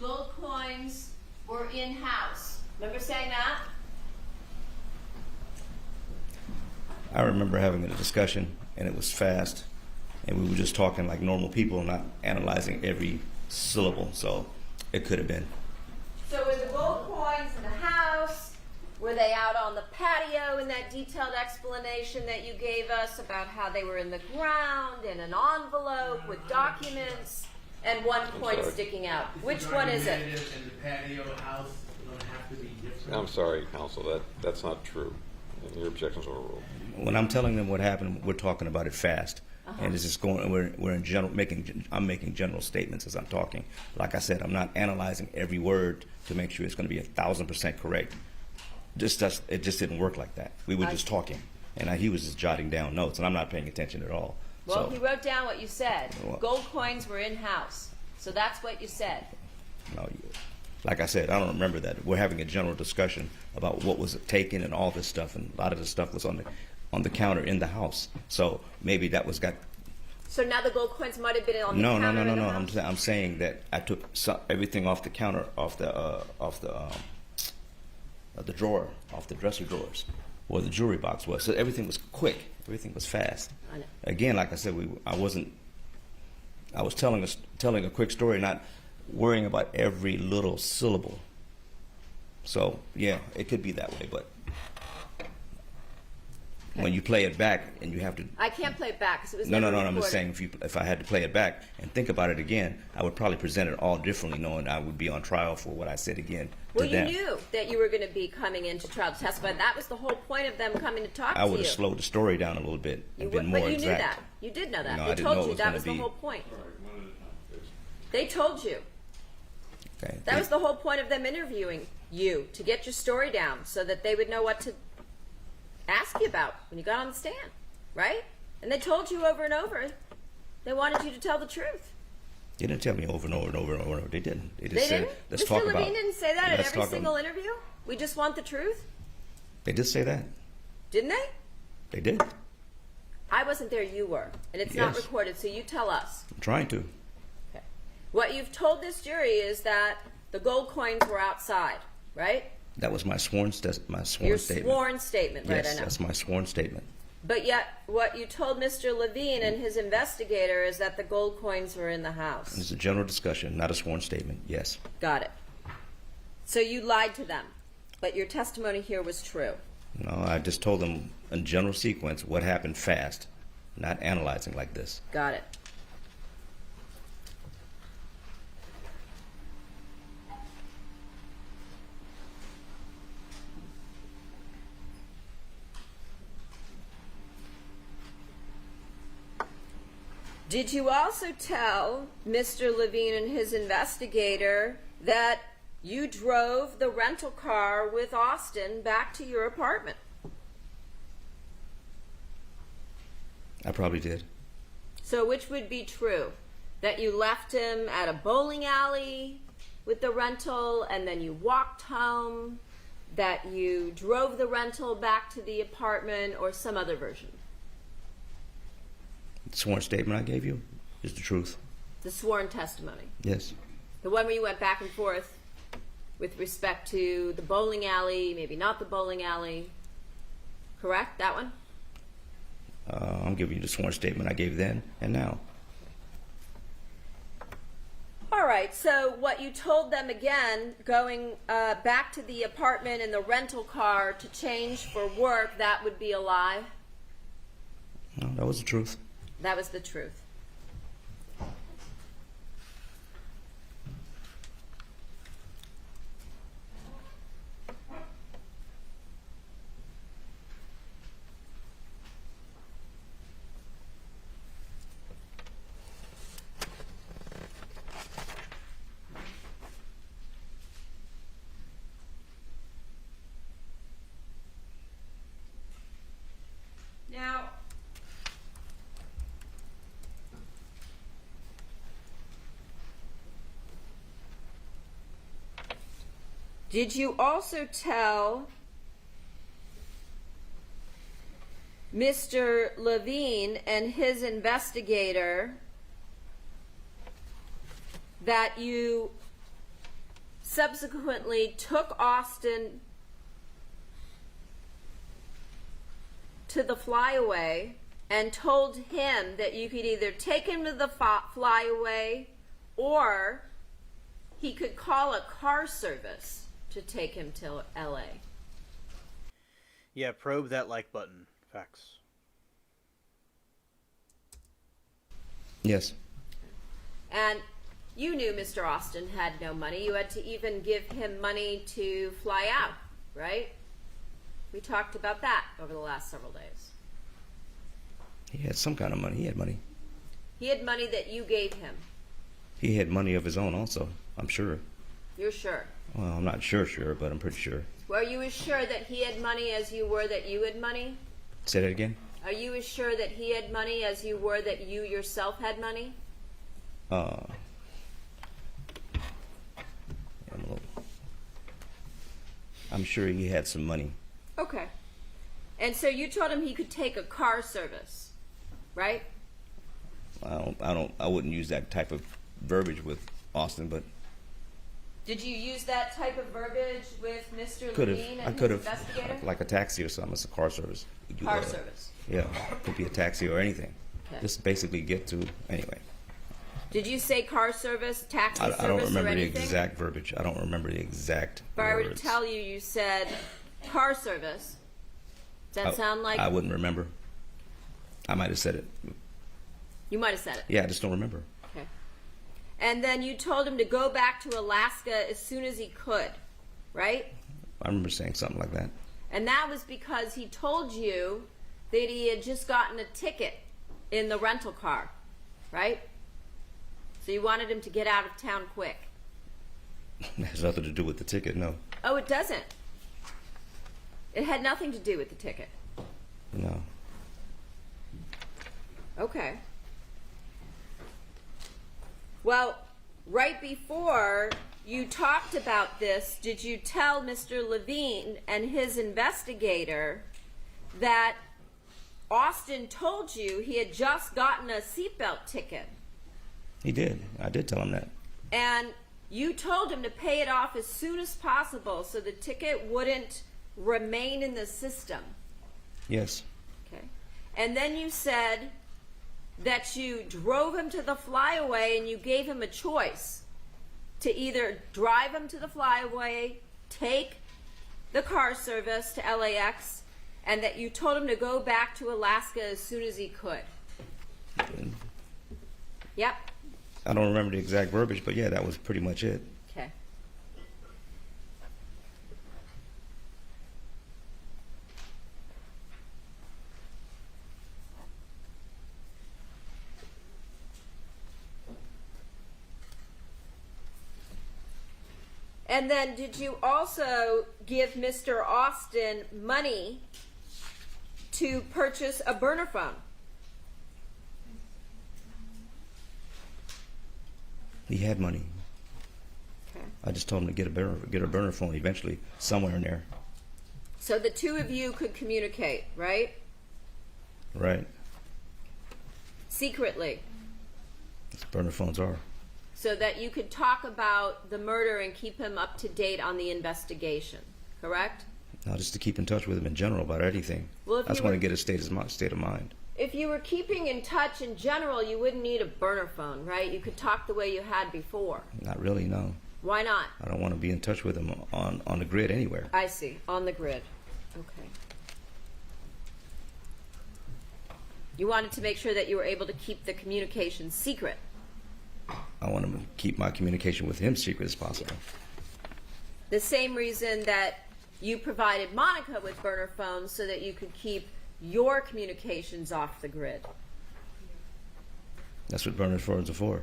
Gold coins were in-house. Remember saying that? I remember having a discussion, and it was fast, and we were just talking like normal people, not analyzing every syllable. So it could have been. So were the gold coins in the house? Were they out on the patio in that detailed explanation that you gave us about how they were in the ground, in an envelope with documents, and one coin sorry. sticking out? Which one is it? And the patio house don't have to be different. I'm sorry, counsel, that's not true. Your objections are overruled. When I'm telling them what happened, we're talking about it fast, and it's just going. We're in general I'm making general statements as I'm talking. Like I said, I'm not analyzing every word to make sure it's going to be 1,000% correct. It just didn't work like that. We were just talking, and he was just jotting down notes, and I'm not paying attention at all. Well, So, he wrote down what you said. Well- Gold coins were in-house. So that's what you said. no, like I said, I don't remember that. We're having a general discussion about what was taken and all this stuff, and a lot of the stuff was on the counter in the house. So maybe that was got. So now the gold coins might have been on the No. counter in the house? I'm saying that I took everything off the counter, off the drawer, off the dresser drawers, where the jewelry box was. So everything was quick. Everything was fast. I know. Again, like I said, I was telling a quick story, not worrying about every little syllable. So yeah, it could be that way, but when you play it back and you have to. I can't play it back because it was No. never I'm just recorded. saying if I had to play it back and think about it again, I would probably present it all differently, knowing I would be on trial for what I said again. Well, to you them. knew that you were going to be coming into trial to testify. That was the whole point of them coming to talk I to would you. have slowed the story down a little bit and been But more you exact. knew that. You did know that. No, I They didn't told know it you was that gonna was the be- whole point. One at a time, please. They told you. Okay. That was the whole point of them interviewing you, to get your story down so that they would know what to ask you about when you got on the stand, right? And they told you over and over they wanted you to tell the truth. They didn't tell me over and over and over and over. They didn't. They just They said, didn't? let's Mr. talk Levine about. didn't say that at let's every talk single about- interview? We just want the truth? They did say that. Didn't they? They did. I wasn't there, you were. And it's not Yes. recorded, so you tell us. I'm trying to. Okay. What you've told this jury is that the gold coins were outside, right? That was my sworn Your statement. sworn statement, right? Yes, I know. that's my sworn statement. But yet, what you told Mr. Levine and his investigator is that the gold coins were in the house. It's a general discussion, not a sworn statement. Yes. Got it. So you lied to them, but your testimony here was true. No, I just told them in general sequence what happened fast, not analyzing like this. Got it. Did you also tell Mr. Levine and his investigator that you drove the rental car with Austin back to your apartment? I probably did. So which would be true? That you left him at a bowling alley with the rental and then you walked home? That you drove the rental back to the apartment, or some other version? The sworn statement I gave you is the truth. The sworn testimony. Yes. The one where you went back and forth with respect to the bowling alley, maybe not the bowling alley. Correct? That one? I'm giving you the sworn statement I gave then and now. All right, so what you told them again, going back to the apartment in the rental car to change for work, that would be a lie? No, that was the truth. That was the truth. Now, did you also tell Mr. Levine and his investigator that you subsequently took Austin to the flyaway and told him that you could either take him to the flyaway or he could call a car service to take him to LA? Yeah, probe that like button. Facts. Yes. And you knew Mr. Austin had no money. You had to even give him money to fly out, right? We talked about that over the last several days. He had some kind of money. He had money. He had money that you gave him. He had money of his own also, I'm sure. You're sure? Well, I'm not sure, but I'm pretty sure. Were you as sure that he had money as you were that you had money? Say that again? Are you as sure that he had money as you were that you yourself had money? I'm sure he had some money. Okay. And so you told him he could take a car service, right? I wouldn't use that type of verbiage with Austin, but Did you use that type of verbiage with Mr. could Levine have. I and could his have, investigator? like a taxi or something. It's a car service. Car service. Yeah, could be a taxi or anything. Okay. Just basically get to anyway. Did you say car service, taxi service, I don't remember or the anything? exact verbiage. I don't remember the exact If I were to words. tell you, you said car service. Does that sound like... I wouldn't remember. I might have said it. You might have said it. Yeah, I just don't remember. Okay. And then you told him to go back to Alaska as soon as he could, right? I remember saying something like that. And that was because he told you that he had just gotten a ticket in the rental car, right? So you wanted him to get out of town quick. It has nothing to do with the ticket, no. Oh, it doesn't. It had nothing to do with the ticket. No. Okay. Well, right before you talked about this, did you tell Mr. Levine and his investigator that Austin told you he had just gotten a seatbelt ticket? He did. I did tell him that. And you told him to pay it off as soon as possible so the ticket wouldn't remain in the system. Yes. Okay. And then you said that you drove him to the flyaway and you gave him a choice to either drive him to the flyaway, take the car service to LAX, and that you told him to go back to Alaska as soon as he could. Yep. I don't remember the exact verbiage, but yeah, that was pretty much it. Okay. And then did you also give Mr. Austin money to purchase a burner phone? He had money. Okay. I just told him to get a burner phone eventually, somewhere in there. So the two of you could communicate, right? Right. Secretly. That's what burner phones are. So that you could talk about the murder and keep him up to date on the investigation, correct? Now, just to keep in touch with him in general about anything. Well, if I just you want were- to get his state of mind. If you were keeping in touch in general, you wouldn't need a burner phone, right? You could talk the way you had before. Not really, no. Why not? I don't want to be in touch with him on the grid anywhere. I see. On the grid. Okay. You wanted to make sure that you were able to keep the communication secret. I want to keep my communication with him secret as possible. The same reason that you provided Monica with burner phones so that you could keep your communications off the grid. That's what burner phones are for.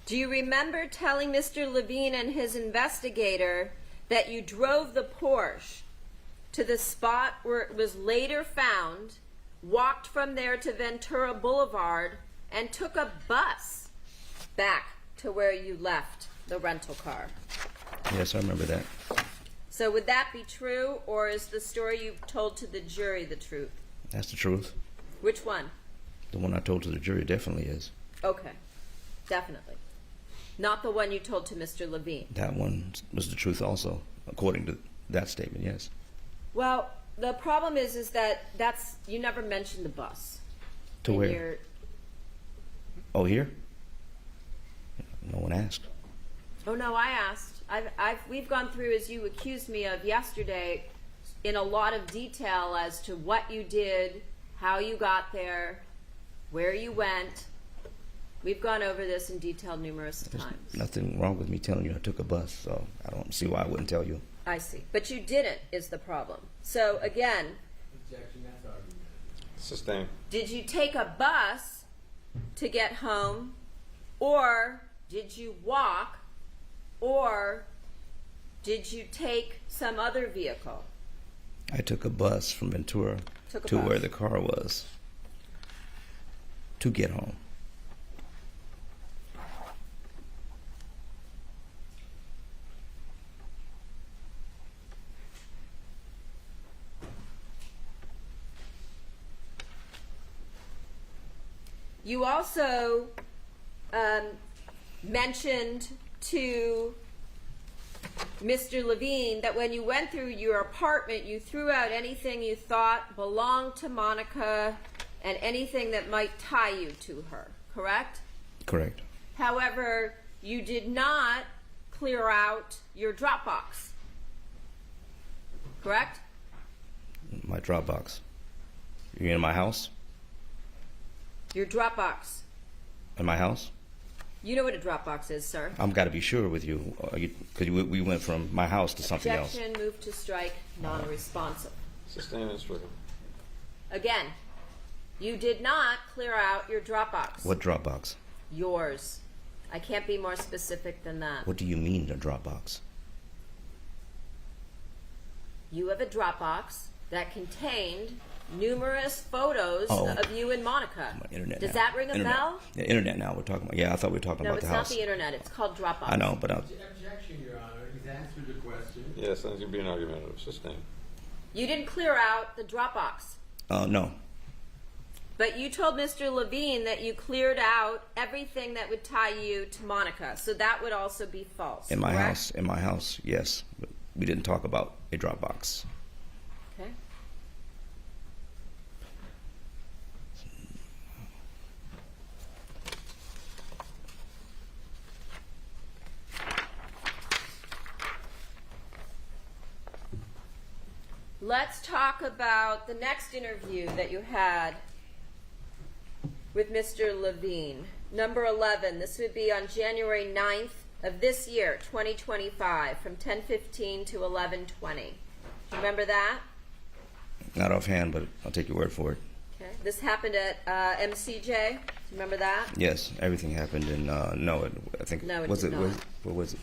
Do you remember telling Mr. Levine and his investigator that you drove the Porsche to the spot where it was later found, walked from there to Ventura Boulevard, and took a bus back to where you left the rental car? Yes, I remember that. So would that be true, or is the story you told to the jury the truth? That's the truth. Which one? The one I told to the jury definitely is. Okay, definitely. Not the one you told to Mr. Levine. That one was the truth also, according to that statement, yes. Well, the problem is that you never mentioned the bus. To in where? your- Oh, here? No one asked. Oh no, I asked. We've gone through, as you accused me of yesterday, in a lot of detail as to what you did, how you got there, where you went. We've gone over this in detail numerous There's times. nothing wrong with me telling you I took a bus, so I don't see why I wouldn't tell you. I see. But you didn't, is the problem. So again, Objection, that's argument. Sustained. did you take a bus to get home, or did you walk, or did you take some other vehicle? I took a bus from Ventura Took a to bus. where the car was to get home. You also mentioned to Mr. Levine that when you went through your apartment, you threw out anything you thought belonged to Monica and anything that might tie you to her, correct? Correct. However, you did not clear out your Dropbox, correct? My Dropbox. You in my house? Your Dropbox. In my house? You know what a Dropbox is, sir. I'm got to be sure with you, because we went from my house to something else. Objection, move to strike, non-responsive. Sustained and stricken. Again, you did not clear out your Dropbox. What Dropbox? Yours. I can't be more specific than that. What do you mean a Dropbox? You have a Dropbox that contained numerous photos Oh. of you and Monica. My internet. Does now. that ring a Internet. bell? Yeah, internet now we're talking about. Yeah, I thought we were talking No, about it's the not house. the internet. It's called Dropbox. I know, but Objection, Your Honor. He's answered the question. Yes, and you're being argumentative. Sustained. You didn't clear out the Dropbox. No. But you told Mr. Levine that you cleared out everything that would tie you to Monica. So that would also be false. In my correct? house, yes. But we didn't talk about a Dropbox. Okay. Let's talk about the next interview that you had with Mr. Levine. Number 11, this would be on January 9th of this year, 2025, from 10:15 to 11:20. Do you remember that? Not offhand, but I'll take your word for it. Okay. This happened at MCJ. Do you remember that? Yes, everything happened in, no, I think, No, it was did it, not. what was it?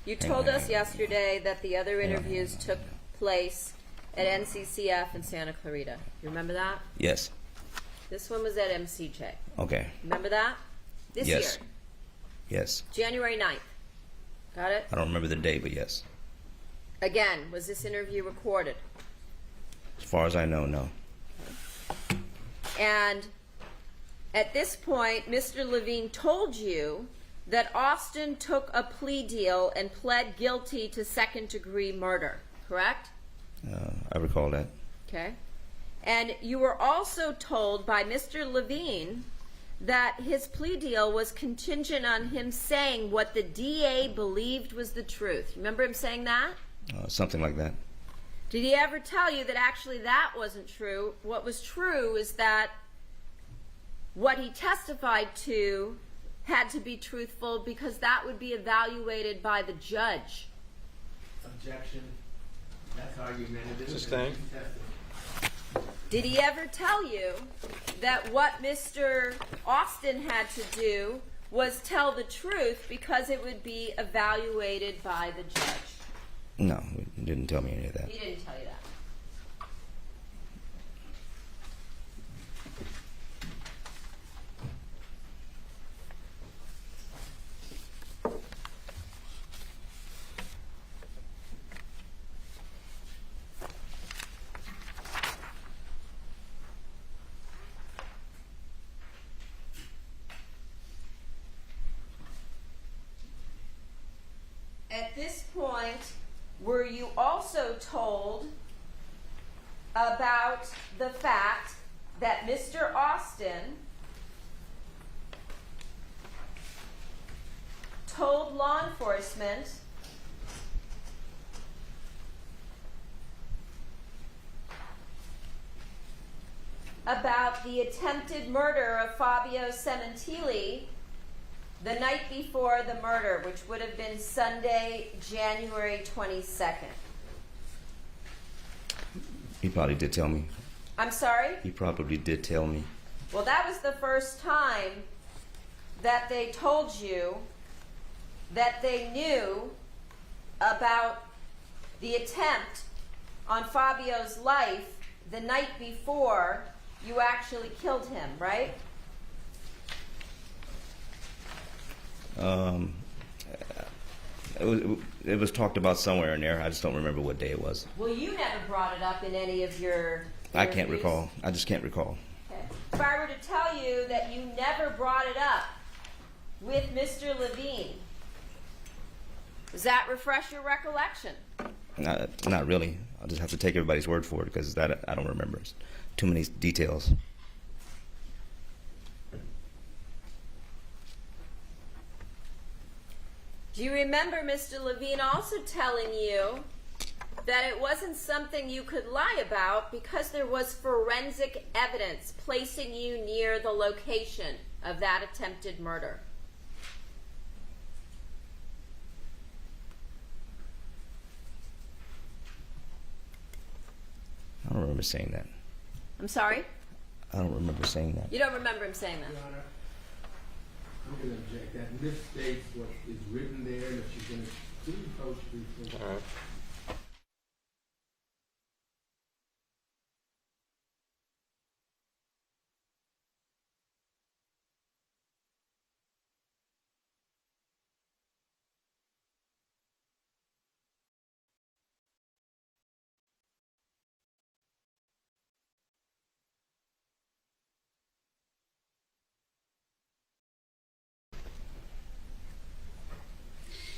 You Hang told on, us hang on. yesterday that the other Hang on, interviews hang on. took place at NCCF in Santa Clarita. You remember that? Yes. This one was at MCJ. Okay. Remember that? This Yes. year, Yes. January 9th. Got it? I don't remember the day, but yes. Again, was this interview recorded? As far as I know, no. And at this point, Mr. Levine told you that Austin took a plea deal and pled guilty to second-degree murder, correct? I recall that. Okay. And you were also told by Mr. Levine that his plea deal was contingent on him saying what the DA believed was the truth. Remember him saying that? Something like that. Did he ever tell you that actually that wasn't true? What was true is that what he testified to had to be truthful because that would be evaluated by the judge. Objection. That's argumentative. Just saying. Did he ever tell you that what Mr. Austin had to do was tell the truth because it would be evaluated by the judge? No, he didn't tell me any of that. He didn't tell you that. At this point, were you also told about the fact that Mr. Austin told law enforcement about the attempted murder of Fabio Cementili the night before the murder, which would have been Sunday, January 22nd? He probably did tell me. I'm sorry? He probably did tell me. Well, that was the first time that they told you that they knew about the attempt on Fabio's life the night before you actually killed him, right? It was talked about somewhere in there. I just don't remember what day it was. Well, you never brought it up in any of your I can't interviews. recall. I just can't recall. Okay. If I were to tell you that you never brought it up with Mr. Levine, does that refresh your recollection? Not really. I'll just have to take everybody's word for it because that I don't remember. It's too many details. Do you remember Mr. Levine also telling you that it wasn't something you could lie about because there was forensic evidence placing you near the location of that attempted murder? I don't remember saying that. I'm sorry? I don't remember saying that. You don't remember him saying that? Your Honor, I'm going to object. That misstates what is written there, and if she's going to please approach briefly. All right.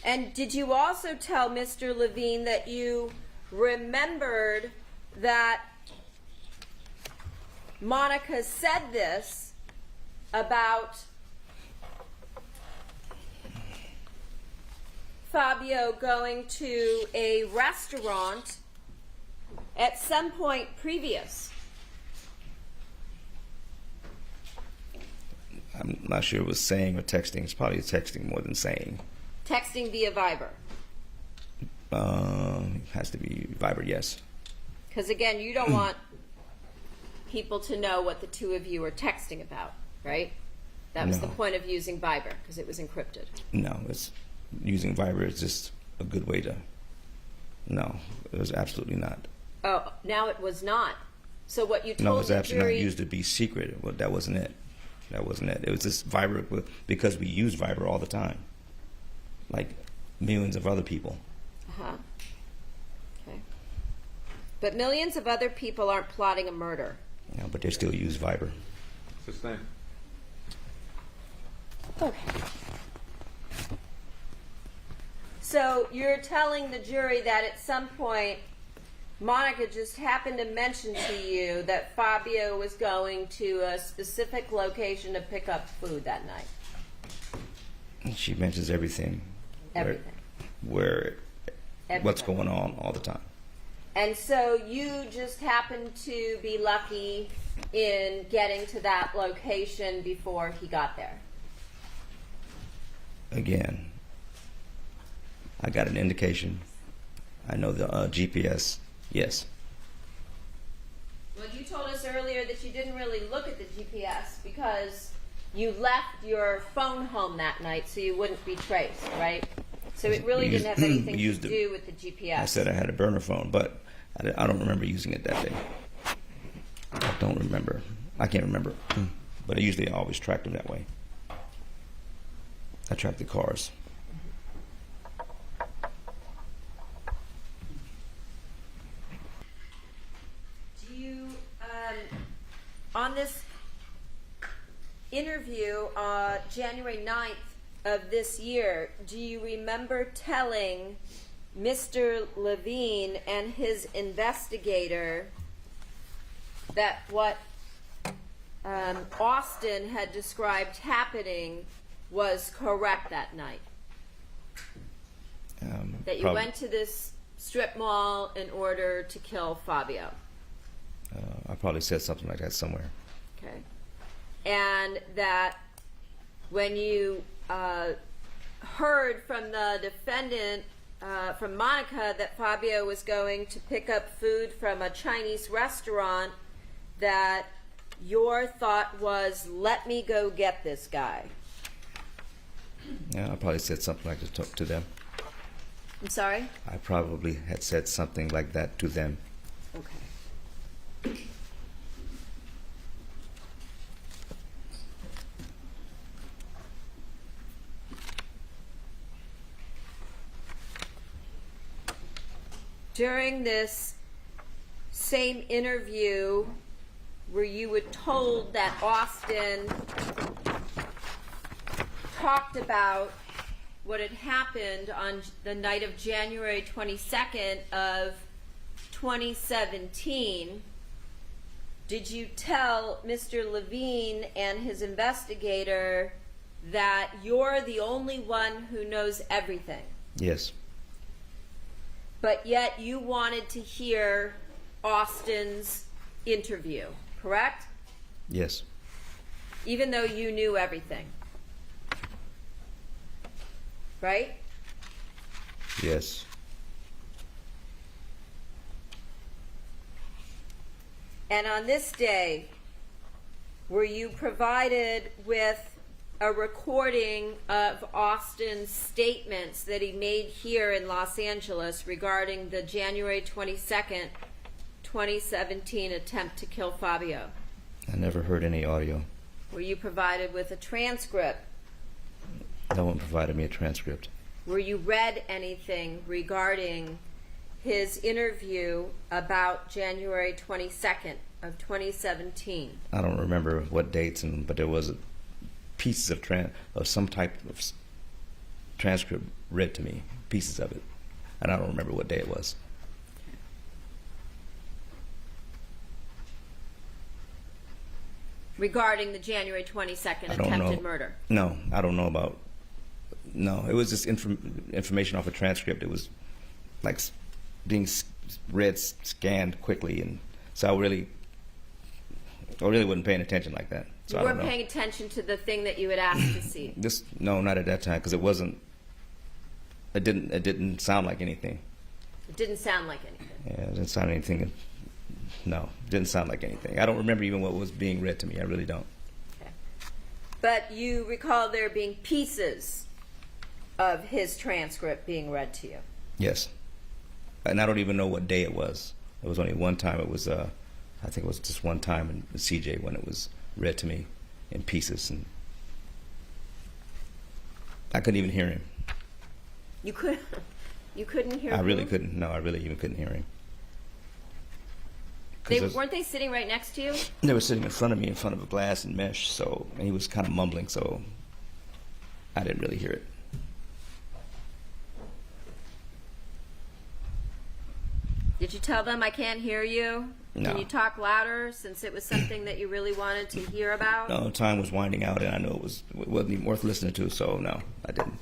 And did you also tell Mr. Levine that you remembered that Monica said this about Fabio going to a restaurant at some point previous? I'm not sure it was saying or texting. It's probably texting more than saying. Texting via Viber. Has to be Viber, yes. Because again, you don't want people to know what the two of you are texting about, right? That was No. the point of using Viber, because it was encrypted. No, it's using Viber is just a good way to. No, it was absolutely not. Oh, now it was not. So what you told No, it was the absolutely jury, not used to be secret. Well, that wasn't it. That wasn't it. It was just Viber because we use Viber all the time, like millions of other people. uh-huh. Okay. But millions of other people aren't plotting a murder. Yeah, but they still use Viber. It's the same. Okay. So you're telling the jury that at some point Monica just happened to mention to you that Fabio was going to a specific location to pick up food that night. She mentions everything. Everything. Where what's Everything. going on all the time. And so you just happened to be lucky in getting to that location before he got there. Again, I got an indication. I know the GPS. Yes. Well, you told us earlier that you didn't really look at the GPS because you left your phone home that night so you wouldn't be traced, right? So it really didn't have anything to do with the GPS. I said I had a burner phone, but I don't remember using it that day. I don't remember. I can't remember. But I usually always track them that way. I track the cars. Do you, on this interview, January 9th of this year, do you remember telling Mr. Levine and his investigator that what Austin had described happening was correct that night? That you went to this strip mall in order to kill Fabio? I probably said something like that somewhere. Okay. And that when you heard from the defendant, from Monica, that Fabio was going to pick up food from a Chinese restaurant, that your thought was, let me go get this guy. Yeah, I probably said something like that to them. I'm sorry? I probably had said something like that to them. Okay. During this same interview where you were told that Austin talked about what had happened on the night of January 22nd of 2017, did you tell Mr. Levine and his investigator that you're the only one who knows everything? Yes. But yet you wanted to hear Austin's interview, correct? Yes. Even though you knew everything. Right? Yes. And on this day, were you provided with a recording of Austin's statements that he made here in Los Angeles regarding the January 22nd, 2017 attempt to kill Fabio? I never heard any audio. Were you provided with a transcript? No one provided me a transcript. Were you read anything regarding his interview about January 22nd of 2017? I don't remember what dates, but there was pieces of some type of transcript read to me, pieces of it, and I don't remember what day it was. Regarding the January 22nd I don't attempted know. murder. No, I don't know about. No, it was just information off a transcript. It was like being read, scanned quickly, and so I really wasn't paying attention like that. So You I weren't don't know. paying attention to the thing that you had asked to see. No, not at that time, because it wasn't. It didn't sound like anything. It didn't sound like anything. Yeah, it didn't sound anything. No, it didn't sound like anything. I don't remember even what was being read to me. I really don't. Okay. But you recall there being pieces of his transcript being read to you. Yes, and I don't even know what day it was. It was only one time. It was I think it was just one time in CJ when it was read to me in pieces, and I couldn't even hear him. You couldn't hear I really who? couldn't. No, I really even couldn't hear him. Weren't they sitting right next to you? They were sitting in front of me, in front of a glass and mesh. So, and he was kind of mumbling, so I didn't really hear it. Did you tell them I can't hear you? No. Can you talk louder, since it was something that you really wanted to hear about? No, time was winding out, and I knew it wasn't even worth listening to. So, no, I didn't.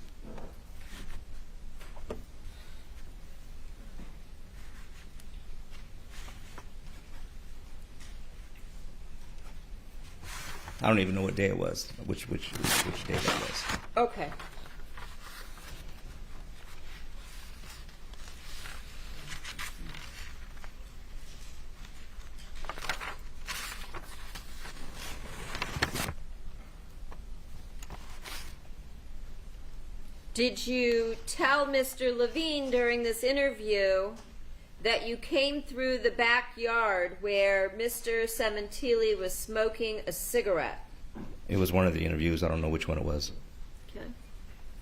I don't even know what day it was, which day that was. Okay. Did you tell Mr. Levine during this interview that you came through the backyard where Mr. Cementili was smoking a cigarette? It was one of the interviews. I don't know which one it was. Okay.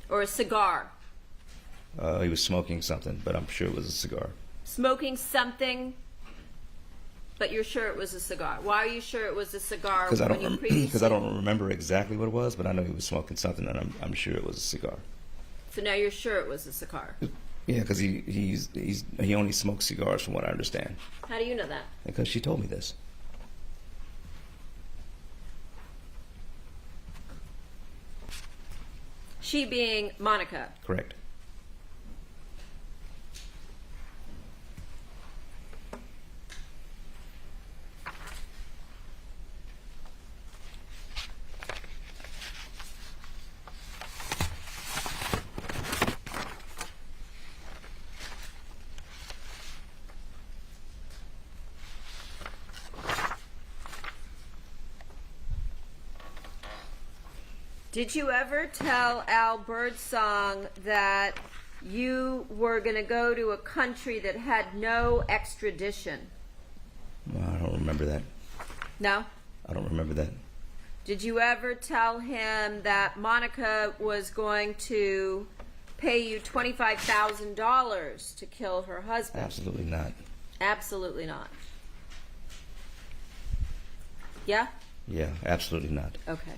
Or a cigar? He was smoking something, but I'm sure it was a cigar. Smoking something, but you're sure it was a cigar. Why are you sure it was a cigar? Because I when you don't previously... because I don't remember exactly what it was, but I know he was smoking something, and I'm sure it was a cigar. So now you're sure it was a cigar. Yeah, because he only smokes cigars, from what I understand. How do you know that? Because she told me this. She being Monica. Correct. Did you ever tell Al Birdsong that you were going to go to a country that had no extradition? No, I don't remember that. No? I don't remember that. Did you ever tell him that Monica was going to pay you $25,000 to kill her husband? Absolutely not. Absolutely not. Yeah? Yeah, absolutely not. Okay.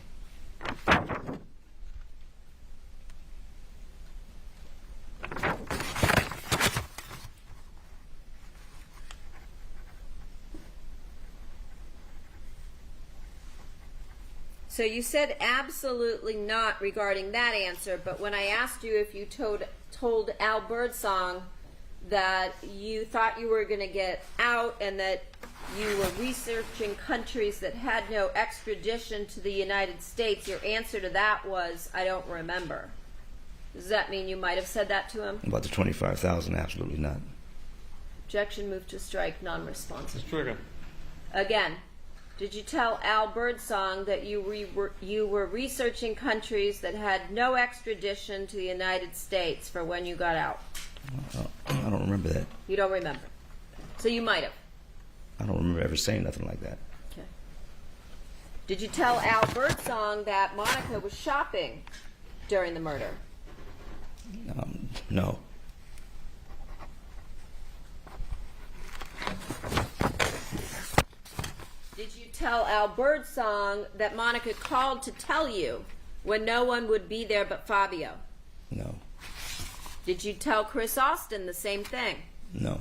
So you said absolutely not regarding that answer, but when I asked you if you told Al Birdsong that you thought you were going to get out and that you were researching countries that had no extradition to the United States, your answer to that was, I don't remember. Does that mean you might have said that to him? About the 25,000, absolutely not. Objection, move to strike, non-responsive. Stricken. Again, did you tell Al Birdsong that you were researching countries that had no extradition to the United States for when you got out? I don't remember that. You don't remember. So you might have. I don't remember ever saying nothing like that. Okay. Did you tell Al Birdsong that Monica was shopping during the murder? No. Did you tell Al Birdsong that Monica called to tell you when no one would be there but Fabio? No. Did you tell Chris Austin the same thing? No.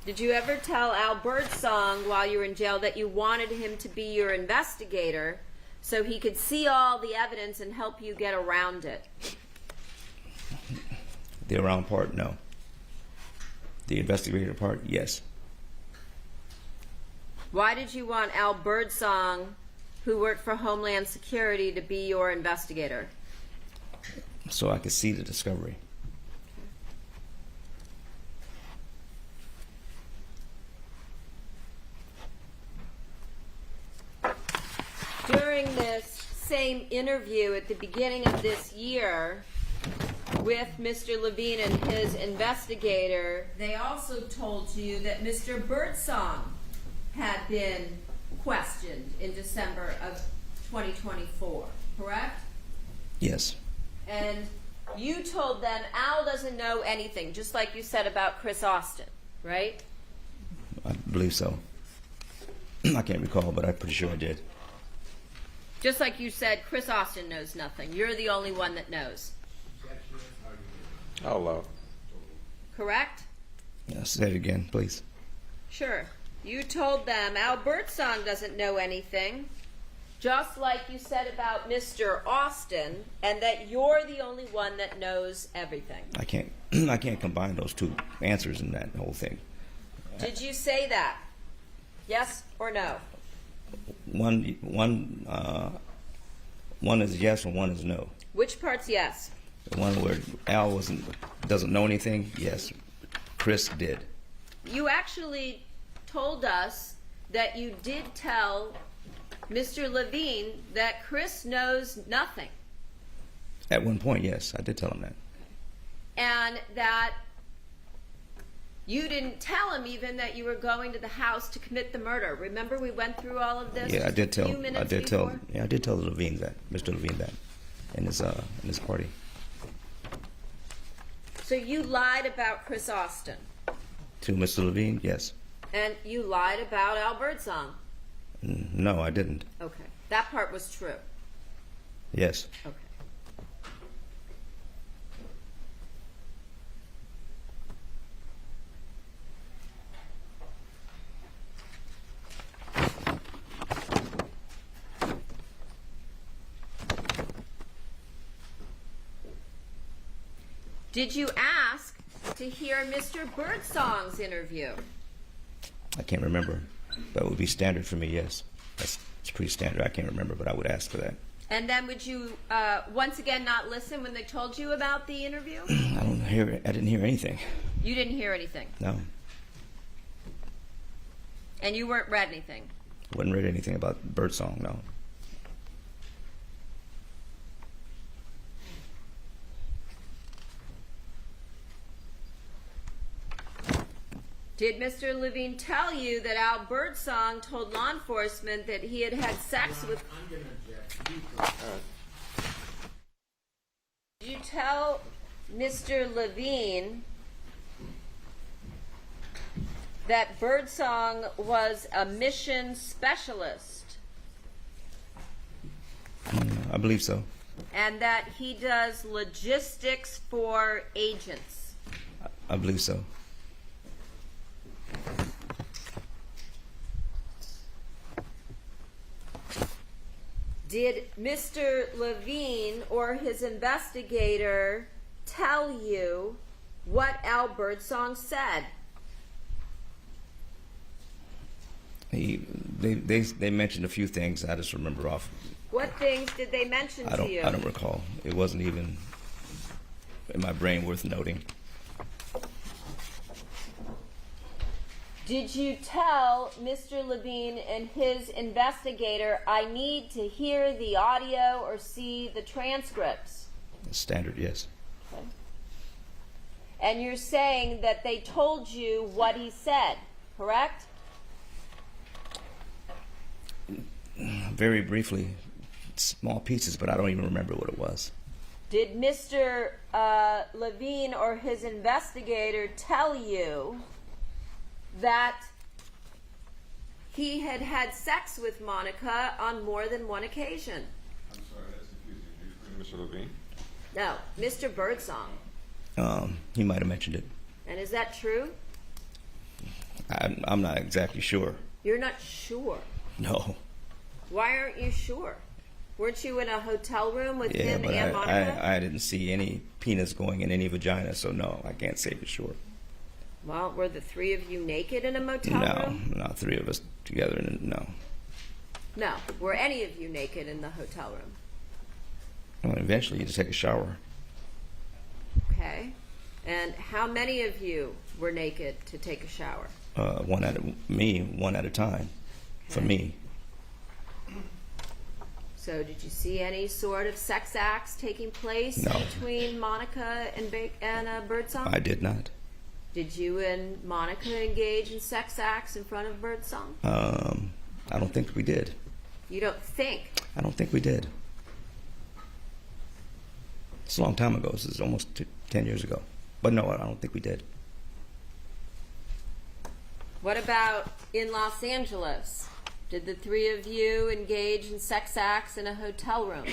Did you ever tell Al Birdsong while you were in jail that you wanted him to be your investigator so he could see all the evidence and help you get around it? The around part, no. The investigator part, yes. Why did you want Al Birdsong, who worked for Homeland Security, to be your investigator? So I could see the discovery. During this same interview at the beginning of this year with Mr. Levine and his investigator, they also told you that Mr. Birdsong had been questioned in December of 2024, correct? Yes. And you told them Al doesn't know anything, just like you said about Chris Austin, right? I believe so. I can't recall, but I'm pretty sure I did. Just like you said, Chris Austin knows nothing. You're the only one that knows. I'll allow it. Correct? Yeah, say it again, please. Sure. You told them Al Birdsong doesn't know anything, just like you said about Mr. Austin, and that you're the only one that knows everything. I can't combine those two answers in that whole thing. Did you say that? Yes or no? One is yes and one is no. Which part's yes? The one where Al doesn't know anything, yes. Chris did. You actually told us that you did tell Mr. Levine that Chris knows nothing. At one point, yes, I did tell him that. And that you didn't tell him even that you were going to the house to commit the murder. Remember we went through all of this? Yeah, I did tell. I did tell Levine that, Mr. Levine that, in his party. So you lied about Chris Austin. To Mr. Levine, yes. And you lied about Al Birdsong. No, I didn't. Okay. That part was true. Yes. Okay. Did you ask to hear Mr. Birdsong's interview? I can't remember. That would be standard for me, yes. It's pretty standard. I can't remember, but I would ask for that. And then would you once again not listen when they told you about the interview? I didn't hear anything. You didn't hear anything. No. And you weren't read anything. I wouldn't read anything about Birdsong, no. Did Mr. Levine tell you that Al Birdsong told law enforcement that he had had sex with... I'm going to object. You go. Did you tell Mr. Levine that Birdsong was a mission specialist I believe so. and that he does logistics for agents? I believe so. Did Mr. Levine or his investigator tell you what Al Birdsong said? They mentioned a few things. I just remember off. What things did they mention to you? I don't recall. It wasn't even in my brain worth noting. Did you tell Mr. Levine and his investigator, I need to hear the audio or see the transcripts? Standard, yes. Okay. And you're saying that they told you what he said, correct? Very briefly, small pieces, but I don't even remember what it was. Did Mr. Levine or his investigator tell you that he had had sex with Monica on more than one occasion. I'm sorry, that's confusing. Mr. Levine? No, Mr. Birdsong. He might have mentioned it. And is that true? I'm not exactly sure. You're not sure. No. Why aren't you sure? Weren't you in a hotel room with Yeah, him but and Monica? I didn't see any penis going in any vagina, so no, I can't say for sure. Well, were the three of you naked in a motel room? No, not three of us together. No. No. Were any of you naked in the hotel room? Well, eventually, you just take a shower. Okay. And how many of you were naked to take a shower? One at a time. For Okay. me, So did you see any sort of sex acts taking place No. between Monica and Birdsong? I did not. Did you and Monica engage in sex acts in front of Birdsong? I don't think we did. You don't think? I don't think we did. It's a long time ago. This is almost 10 years ago. But no, I don't think we did. What about in Los Angeles? Did the three of you engage in sex acts in a hotel room?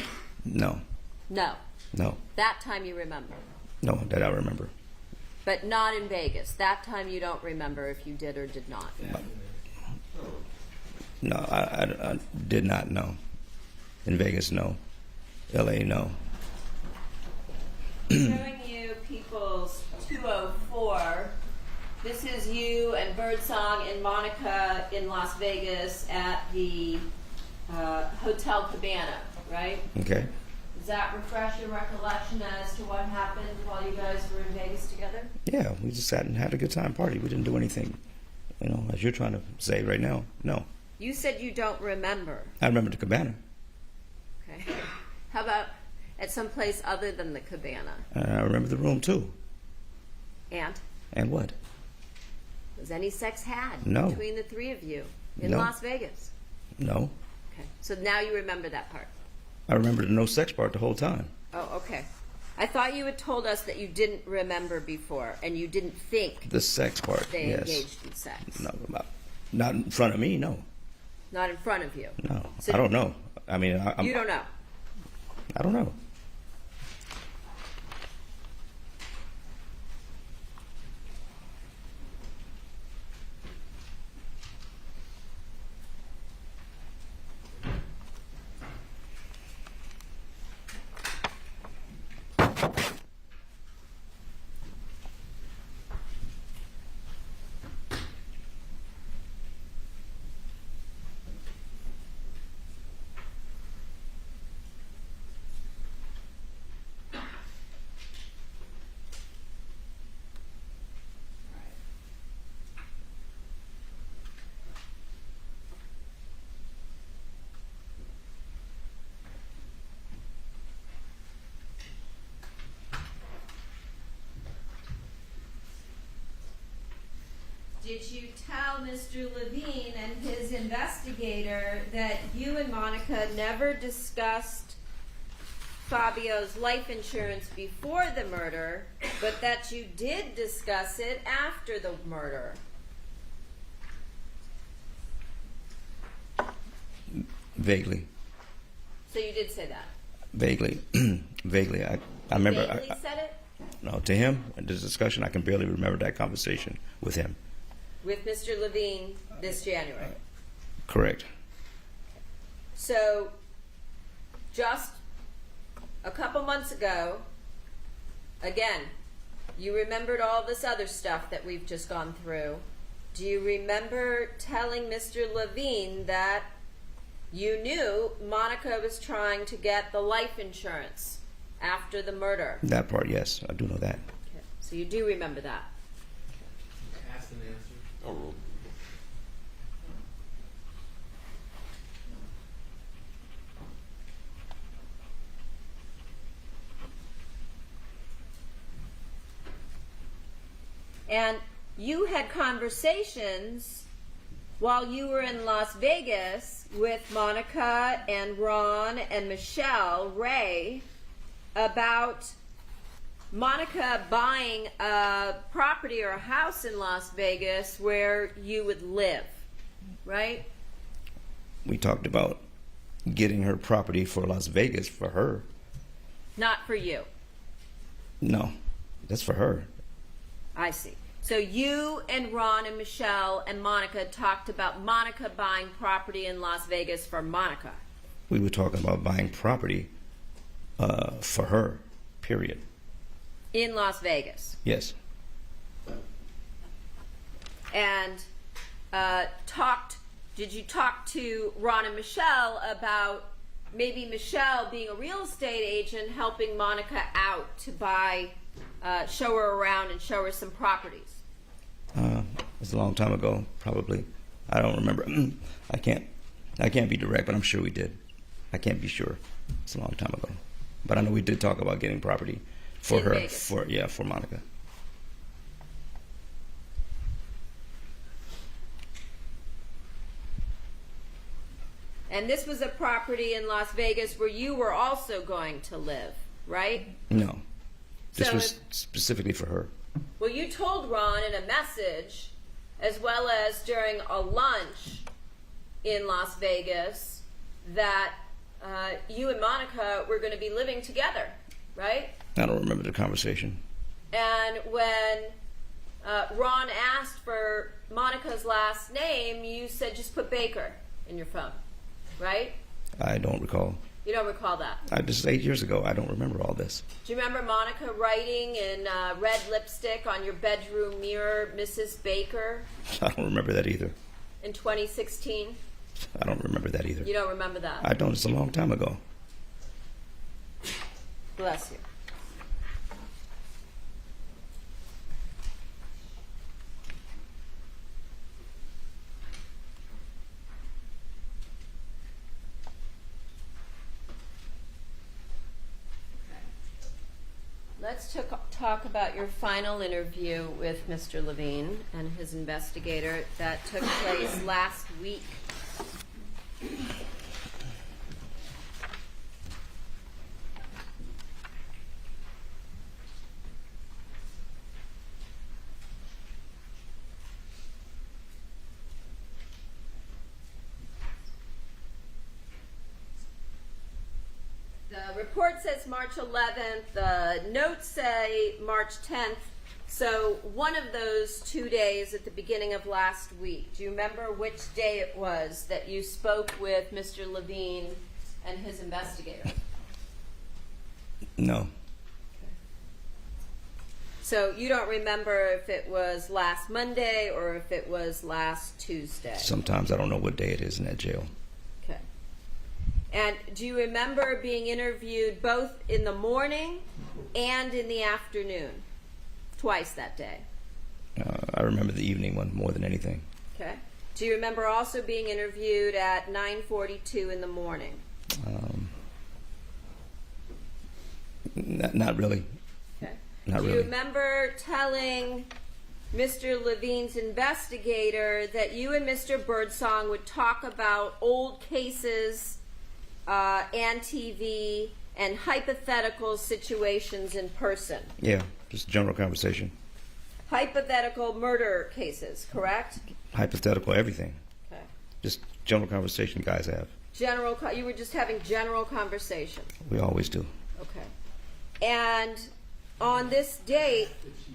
No. No. No. That time you remember. No, that I remember. But not in Vegas. That time you don't remember if you did or did not. No, I did not know. In Vegas, no. LA, no. Showing you people's 204. This is you and Birdsong and Monica in Las Vegas at the Hotel Cabana, right? Okay. Does that refresh your recollection as to what happened while you guys were in Vegas together? Yeah, we just sat and had a good time party. We didn't do anything, as you're trying to say right now. No. You said you don't remember. I remember the cabana. Okay. How about at some place other than the Cabana? I remember the room, too. And And what? was any sex had No. between the three of you in No. Las Vegas? No. Okay. So now you remember that part. I remember the no sex part the whole time. Oh, okay. I thought you had told us that you didn't remember before and you didn't think The sex part, they yes. engaged in sex. No, not in front of me, no. Not in front of you. No. So I don't know. I mean, You don't know. I don't know. Did you tell Mr. Levine and his investigator that you and Monica never discussed Fabio's life insurance before the murder, but that you did discuss it after the murder? Vaguely. So you did say that? Vaguely. Vaguely. I remember. Vaguely said it? No, to him, in this discussion, I can barely remember that conversation with him. With Mr. Levine this January. Correct. So, just a couple months ago, again, you remembered all this other stuff that we've just gone through. Do you remember telling Mr. Levine that you knew Monica was trying to get the life insurance after the murder? That part, yes. I do know that. Okay. So you do remember that. Ask and answer. Oh, And you had conversations while you were in Las Vegas with Monica and Ron and Michelle Ray about Monica buying a property or a house in Las Vegas where you would live. right? We talked about getting her property for Las Vegas for her. Not for you. No, that's for her. I see. So you and Ron and Michelle and Monica talked about Monica buying property in Las Vegas for Monica. We were talking about buying property for her, period. In Las Vegas. Yes. And did you talk to Ron and Michelle about maybe Michelle being a real estate agent helping Monica out to buy, show her around and show her some properties? It's a long time ago, probably. I don't remember. I can't be direct, but I'm sure we did. I can't be sure. It's a long time ago. But I know we did talk about getting property for In her, Vegas. for Monica. And this was a property in Las Vegas where you were also going to live, right? No. This So was specifically for her. Well, you told Ron in a message, as well as during a lunch in Las Vegas, that you and Monica were going to be living together, right? I don't remember the conversation. And when Ron asked for Monica's last name, you said just put Baker in your phone, right? I don't recall. You don't recall that? This is 8 years ago. I don't remember all this. Do you remember Monica writing in red lipstick on your bedroom mirror, Mrs. Baker, I don't remember that either. in 2016? I don't remember that either. You don't remember that? I don't. It's a long time ago. Bless you. Let's talk about your final interview with Mr. Levine and his investigator that took place last week. The report says March 11th, the notes say March 10th, so one of those 2 days at the beginning of last week. Do you remember which day it was that you spoke with Mr. Levine and his investigator? No. So you don't remember if it was last Monday or if it was last Tuesday? Sometimes I don't know what day it is in that jail. Okay. And do you remember being interviewed both in the morning and in the afternoon? Twice that day. I remember the evening one more than anything. Okay. Do you remember also being interviewed at 9:42 in the morning? Not really. Okay. Not Do really. you remember telling Mr. Levine's investigator that you and Mr. Birdsong would talk about old cases, and TV, and hypothetical situations in person? Yeah, just general conversation. Hypothetical murder cases, correct? Hypothetical everything. Okay. Just general conversation guys have. You were just having general conversation. We always do. Okay. And on this date, Did she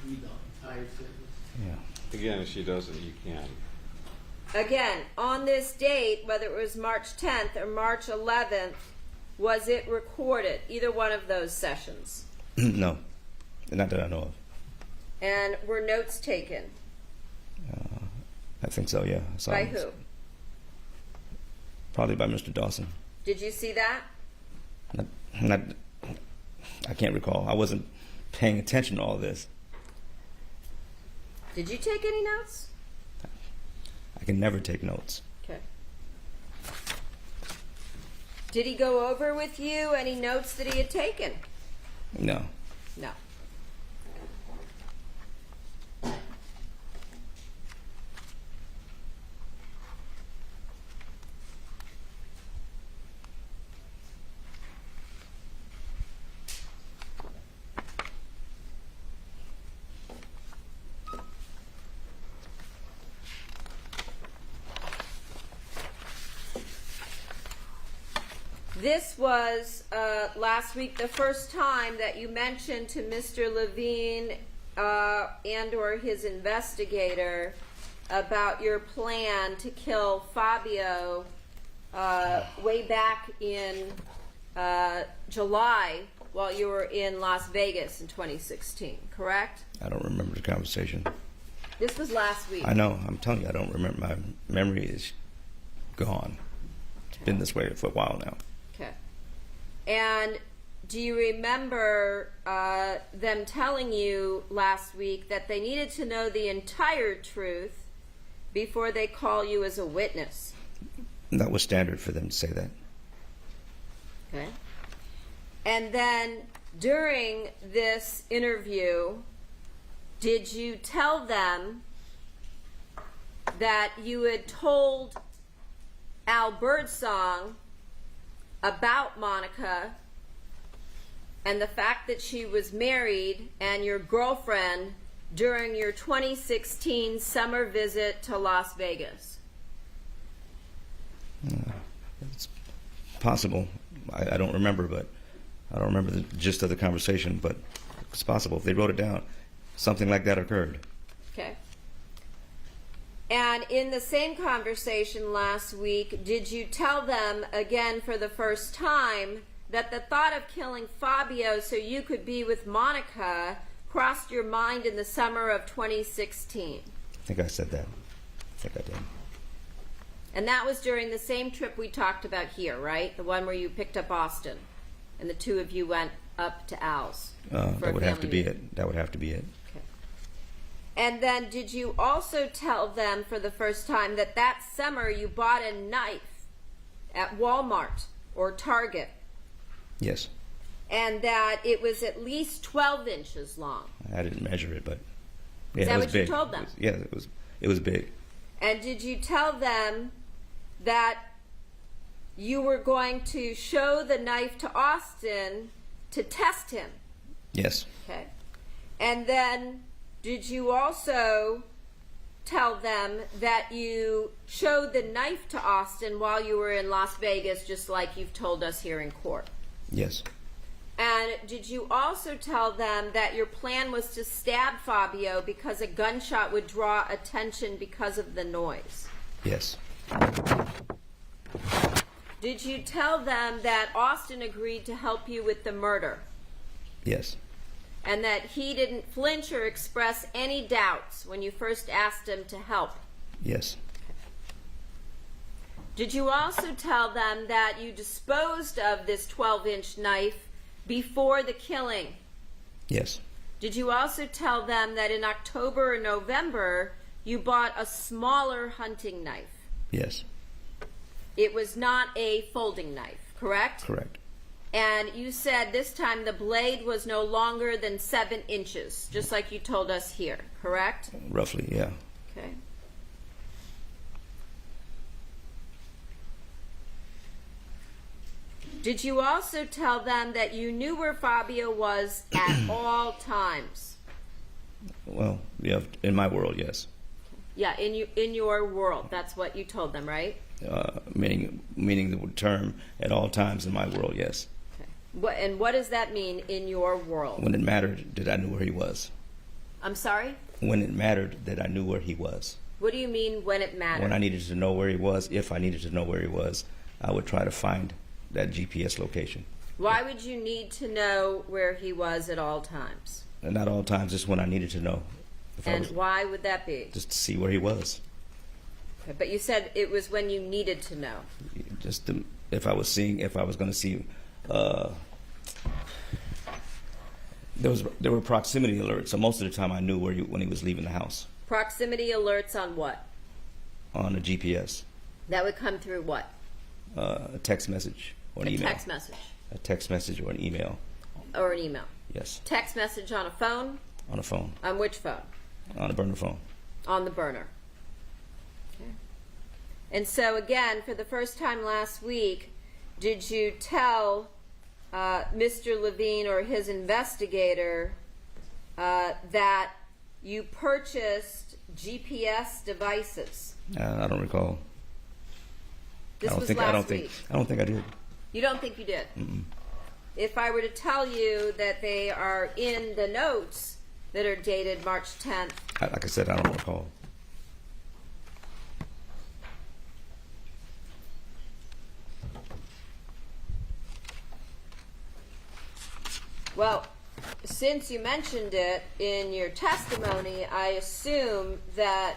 read the entire sentence? Yeah. Again, if she doesn't, you can. again, on this date, whether it was March 10th or March 11th, was it recorded, either one of those sessions? No. Not that I know of. And were notes taken? I think so, yeah. By who? Probably by Mr. Dawson. Did you see that? I can't recall. I wasn't paying attention to all this. Did you take any notes? I can never take notes. Okay. Did he go over with you any notes that he had taken? No. No. this was last week the first time that you mentioned to Mr. Levine and or his investigator about your plan to kill Fabio way back in July while you were in Las Vegas in 2016, correct? I don't remember the conversation. This was last week. I know. I'm telling you, I don't remember. My memory is gone. It's been this way for a while now. Okay. And do you remember them telling you last week that they needed to know the entire truth before they call you as a witness? That was standard for them to say that. Okay. And then during this interview, did you tell them that you had told Al Birdsong about Monica and the fact that she was married and your girlfriend during your 2016 summer visit to Las Vegas? It's possible. I don't remember, but I don't remember the gist of the conversation, but it's possible. If they wrote it down, something like that occurred. Okay. And in the same conversation last week, did you tell them again for the first time that the thought of killing Fabio so you could be with Monica crossed your mind in the summer of 2016? I think I said that. I think I did. And that was during the same trip we talked about here, right? The one where you picked up Austin and the two of you went up to Al's. That would have to be it. That would have to be it. Okay. And then did you also tell them for the first time that that summer you bought a knife at Walmart or Target? Yes. And that it was at least 12 inches long? I didn't measure it, but yeah, Is that it was what big. you told them? It was big. And did you tell them that you were going to show the knife to Austin to test him? Yes. Okay. And then did you also tell them that you showed the knife to Austin while you were in Las Vegas, just like you've told us here in court? Yes. And did you also tell them that your plan was to stab Fabio because a gunshot would draw attention because of the noise? Yes. Did you tell them that Austin agreed to help you with the murder? Yes. And that he didn't flinch or express any doubts when you first asked him to help? Yes. Did you also tell them that you disposed of this 12-inch knife before the killing? Yes. Did you also tell them that in October or November you bought a smaller hunting knife? Yes. It was not a folding knife, correct? Correct. And you said this time the blade was no longer than 7 inches, just like you told us here, correct? Roughly, yeah. Okay. Did you also tell them that you knew where Fabio was at all times? Well, yeah, in my world, yes. Yeah, in your world. That's what you told them, right? Meaning the term at all times in my world, yes. Okay. What does that mean in your world? When it mattered that I knew where he was. I'm sorry? When it mattered that I knew where he was. What do you mean when it mattered? When I needed to know where he was, if I needed to know where he was, I would try to find that GPS location. Why would you need to know where he was at all times? And not all times, just when I needed to know. And why would that be? Just to see where he was. Okay, but you said it was when you needed to know. Just to, if I was going to see, there were proximity alerts. So most of the time, I knew when he was leaving the house. Proximity alerts on what? On the GPS. That would come through what? A text message or an email. A text message. A text message or an email. Or an email. Yes. Text message on a phone? On a phone. On which phone? On a burner phone. On the burner. Okay. And so again, for the first time last week, did you tell Mr. Levine or his investigator that you purchased GPS devices? I don't recall. This was last week. I don't think I did. You don't think you did? Mm-mm. If I were to tell you that they are in the notes that are dated March 10th, Like I said, I don't recall. well, since you mentioned it in your testimony, I assume that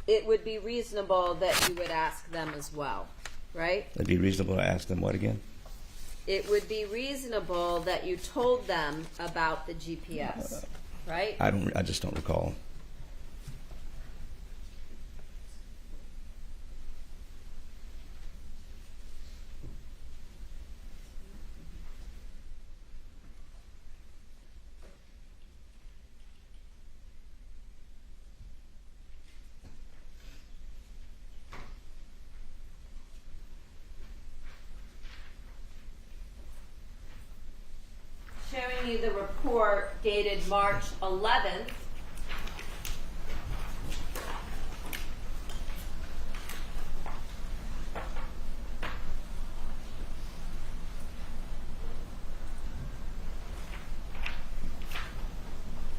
it would be reasonable that you would ask them as well, right? It'd be reasonable to ask them what again? It would be reasonable that you told them about the GPS, right? I just don't recall. Showing you the report dated March 11th.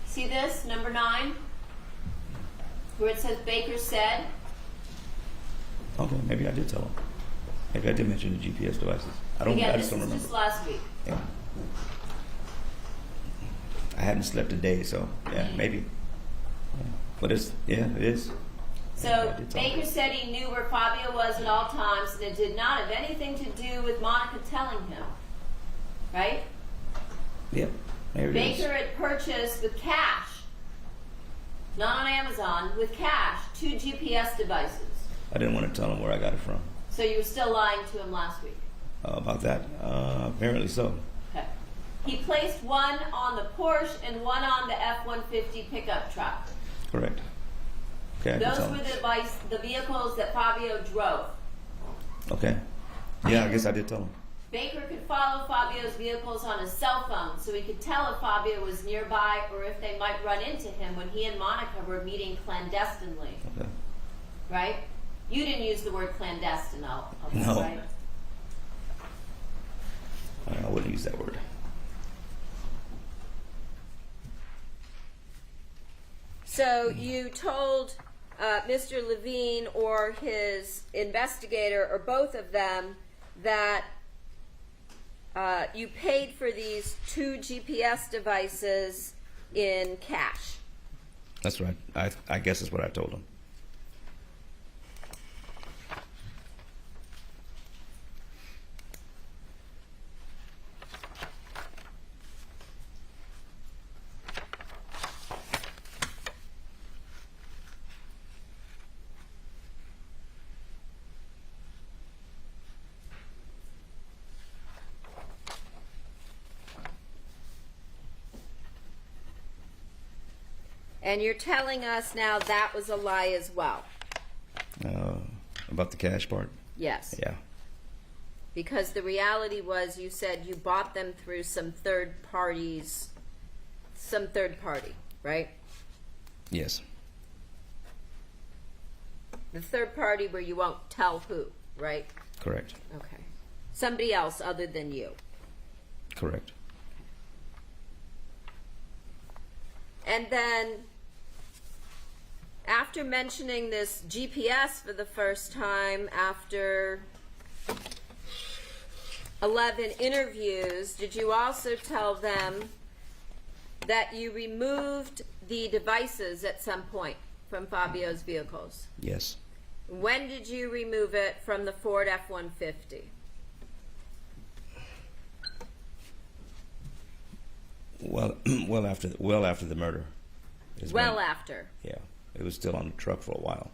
See this, number 9, where it says Baker said? Okay, maybe I did tell them. Maybe I did mention the GPS devices. I Again, just this don't is remember. just last week. Yeah. I hadn't slept a day, so yeah, maybe. Yeah. But it is. So Yeah, I did tell Baker them. said he knew where Fabio was at all times, and it did not have anything to do with Monica telling him, right? Yep, there it is. Baker had purchased with cash, not on Amazon, with cash, 2 GPS devices. I didn't want to tell him where I got it from. So you were still lying to him last week. About that, apparently so. Okay. He placed one on the Porsche and one on the F-150 pickup truck. Correct. Okay, I can Those tell were him. the vehicles that Fabio drove. Okay. Yeah, I guess I did tell him. Baker could follow Fabio's vehicles on his cell phone, so he could tell if Fabio was nearby or if they might run into him when he and Monica were meeting clandestinely. Okay. Right? You didn't use the word clandestine, I'll bet, No. right? I wouldn't use that word. So you told Mr. Levine or his investigator or both of them that you paid for these 2 GPS devices in cash. That's right. I guess that's what I told him. And you're telling us now that was a lie as well. About the cash part? Yes. Yeah. Because the reality was you said you bought them through some third party, right? Yes. The third party where you won't tell who, right? Correct. Okay. Somebody else other than you. Correct. And then, after mentioning this GPS for the first time, after 11 interviews, did you also tell them that you removed the devices at some point from Fabio's vehicles? Yes. When did you remove it from the Ford F-150? Well after the murder. is Well when- after. Yeah. It was still on the truck for a while.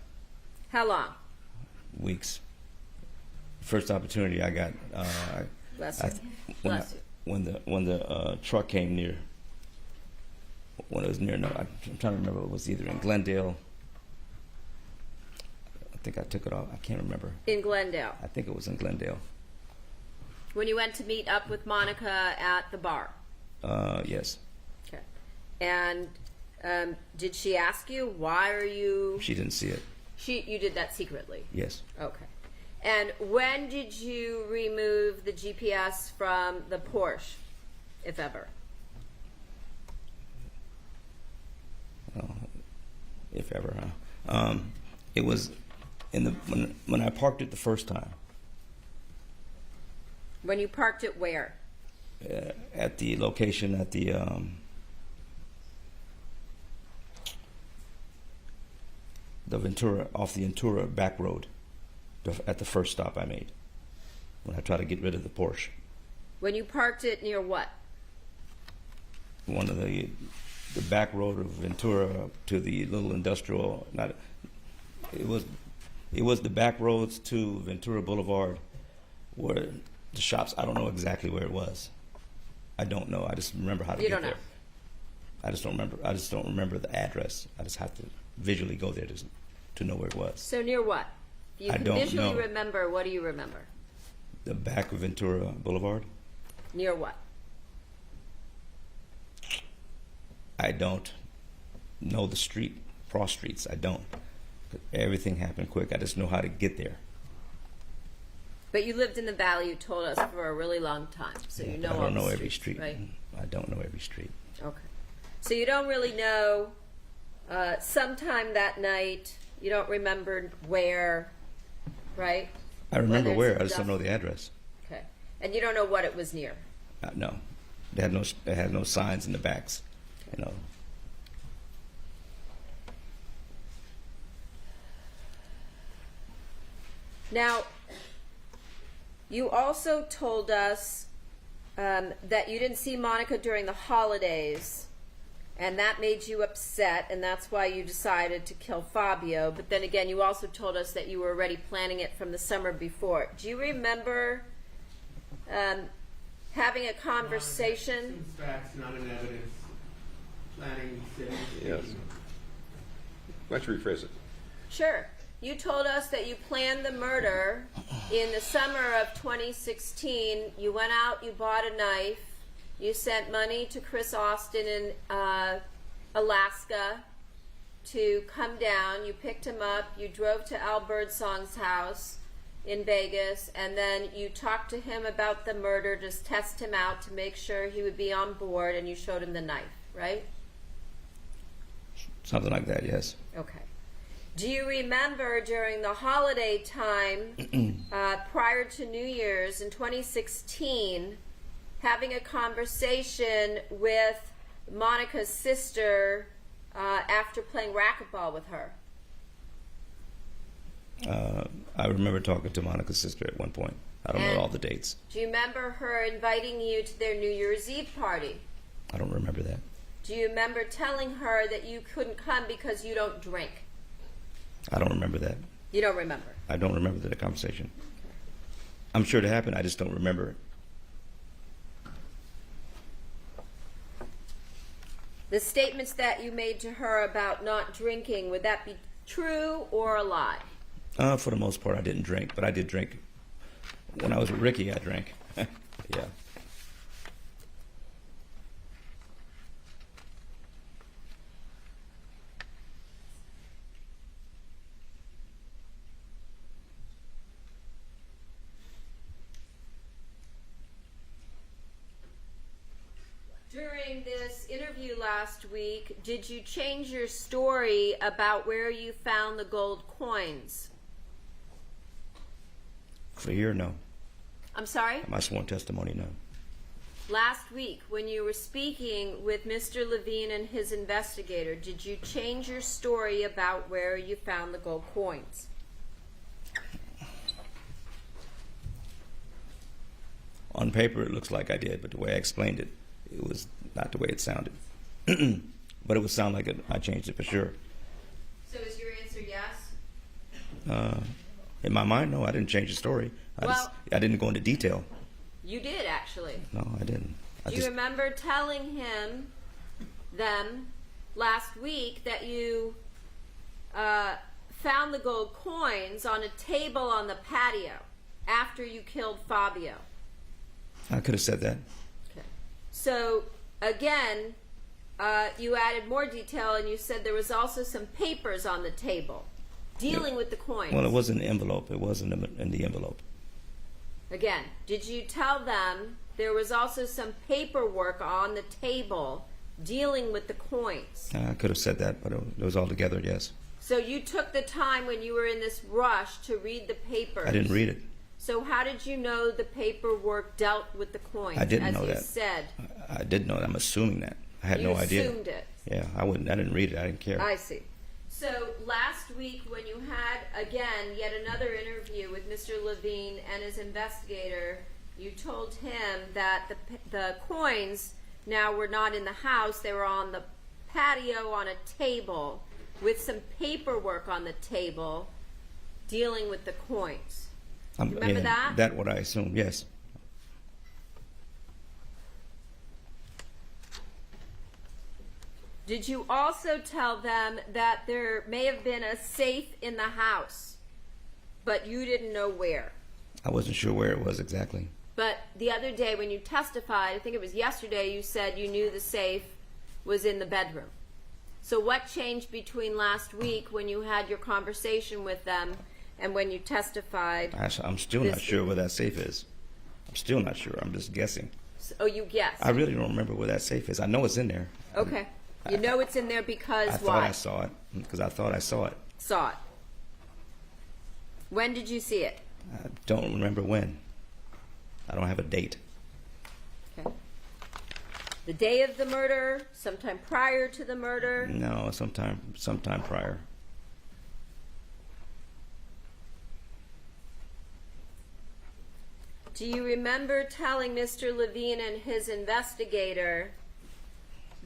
How long? Weeks. First opportunity I got. Bless I you. th- Bless you. when the truck came near. When it was near, no, I'm trying to remember. It was either in Glendale. I think I took it off. I can't remember. In Glendale. I think it was in Glendale. When you went to meet up with Monica at the bar. Yes. Okay. And did she ask you why are you? She didn't see it. You did that secretly. Yes. Okay. And when did you remove the GPS from the Porsche, if ever? If ever, huh? It was in the when I parked it the first time. When you parked it where? At the location at the Ventura, off the Ventura back road, at the first stop I made when I tried to get rid of the Porsche. When you parked it near what? One of the back road of Ventura to the little industrial. It was the back roads to Ventura Boulevard, where the shops. I don't know exactly where it was. I don't know. I just remember how to get there. I just don't remember. I just don't remember the address. I just have to visually go there to know where it was. So near what? If you I can don't visually know. remember, what do you remember? The back of Ventura Boulevard. Near what? I don't know the street, cross streets. I don't. Everything happened quick. I just know how to get there. But you lived in the valley, you told us, for a really long time, so you know I all don't the know streets, every street. right? I don't know every street. Okay. So you don't really know, sometime that night, you don't remember where, right? I remember Whether where. it's I just don't know the address. Okay. And you don't know what it was near? No, they had no signs in the backs. You know. Now, you also told us that you didn't see Monica during the holidays, and that made you upset, and that's why you decided to kill Fabio. But then again, you also told us that you were already planning it from the summer before. Do you remember having a conversation? Some facts, not an evidence. Planning, setting. Yes. Why don't you rephrase it? Sure. You told us that you planned the murder in the summer of 2016. You went out, you bought a knife, you sent money to Chris Austin in Alaska to come down. You picked him up, you drove to Al Birdsong's house in Vegas, and then you talked to him about the murder, just test him out to make sure he would be on board, and you showed him the knife, right? Something like that, yes. Okay. Do you remember during the holiday time prior to New Year's in 2016 having a conversation with Monica's sister after playing racquetball with her? I remember talking to Monica's sister at one point. I don't know all the dates. Do you remember her inviting you to their New Year's Eve party? I don't remember that. Do you remember telling her that you couldn't come because you don't drink? I don't remember that. You don't remember? I don't remember that conversation. I'm sure it happened. I just don't remember it. The statements that you made to her about not drinking, would that be true or a lie? For the most part, I didn't drink, but I did drink. When I was with Ricky, I drank. Yeah. During this interview last week, did you change your story about where you found the gold coins? For here, no. I'm sorry? My sworn testimony, no. Last week, when you were speaking with Mr. Levine and his investigator, did you change your story about where you found the gold coins? On paper, it looks like I did, but the way I explained it, it was not the way it sounded. But it would sound like I changed it for sure. So is your answer yes? In my mind, no, I didn't change the story. I didn't go into detail. You did, actually. No, I didn't. Do you remember telling them last week that you found the gold coins on a table on the patio after you killed Fabio? I could have said that. Okay. So, again, you added more detail and you said there was also some papers on the table. dealing with the coins. Well, it was in the envelope. It wasn't in the envelope. Again, did you tell them there was also some paperwork on the table dealing with the coins? I could have said that, but it was all together, yes. So you took the time when you were in this rush to read the papers. I didn't read it. So how did you know the paperwork dealt with the coins? I didn't know as you that. said. I didn't know that. I'm assuming that. I had no idea. You assumed it. Yeah, I didn't read it. I didn't care. I see. So last week when you had, again, yet another interview with Mr. Levine and his investigator, you told him that the coins now were not in the house. They were on the patio on a table with some paperwork on the table dealing with the coins. Remember that? That's what I assumed, yes. Did you also tell them that there may have been a safe in the house, but you didn't know where? I wasn't sure where it was exactly. But the other day when you testified, I think it was yesterday, you said you knew the safe was in the bedroom. So what changed between last week when you had your conversation with them and when you testified? I'm still not sure where that safe is. I'm still not sure. I'm just guessing. Oh, you guessed. I really don't remember where that safe is. I know it's in there. Okay. You know it's in there because I why? thought I saw it, because I thought I saw it. Saw it. When did you see it? I don't remember when. I don't have a date. Okay. The day of the murder, sometime prior to the murder? No, sometime prior. Do you remember telling Mr. Levine and his investigator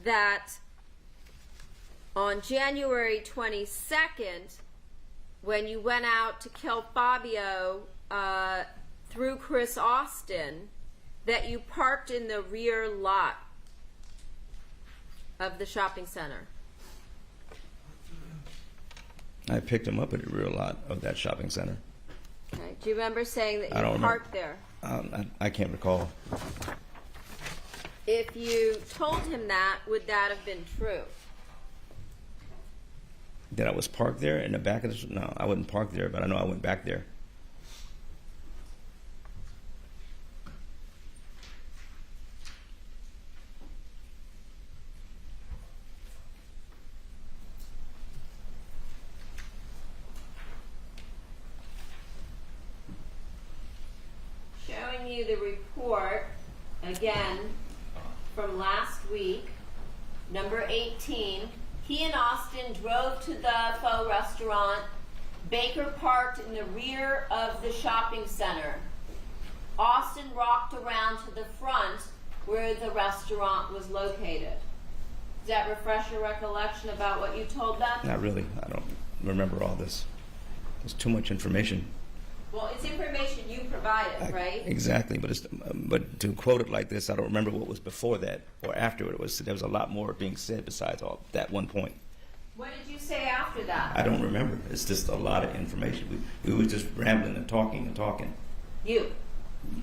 that on January 22nd, when you went out to kill Fabio through Chris Austin, that you parked in the rear lot of the shopping center? I picked him up at the rear lot of that shopping center. Okay. Do you remember saying that I don't you remember. parked there? I can't recall. If you told him that, would that have been true? That I was parked there in the back of the... No, I wasn't parked there, but I know I went back there. Showing you the report, again, from last week, number 18. He and Austin drove to the pho restaurant. Baker parked in the rear of the shopping center. Austin walked around to the front where the restaurant was located. Does that refresh your recollection about what you told them? Not really. I don't remember all this. There's too much information. Well, it's information you provided, right? Exactly, but to quote it like this, I don't remember what was before that or after it. There was a lot more being said besides all that one point. What did you say after that? I don't remember. It's just a lot of information. We were just rambling and talking and talking. You?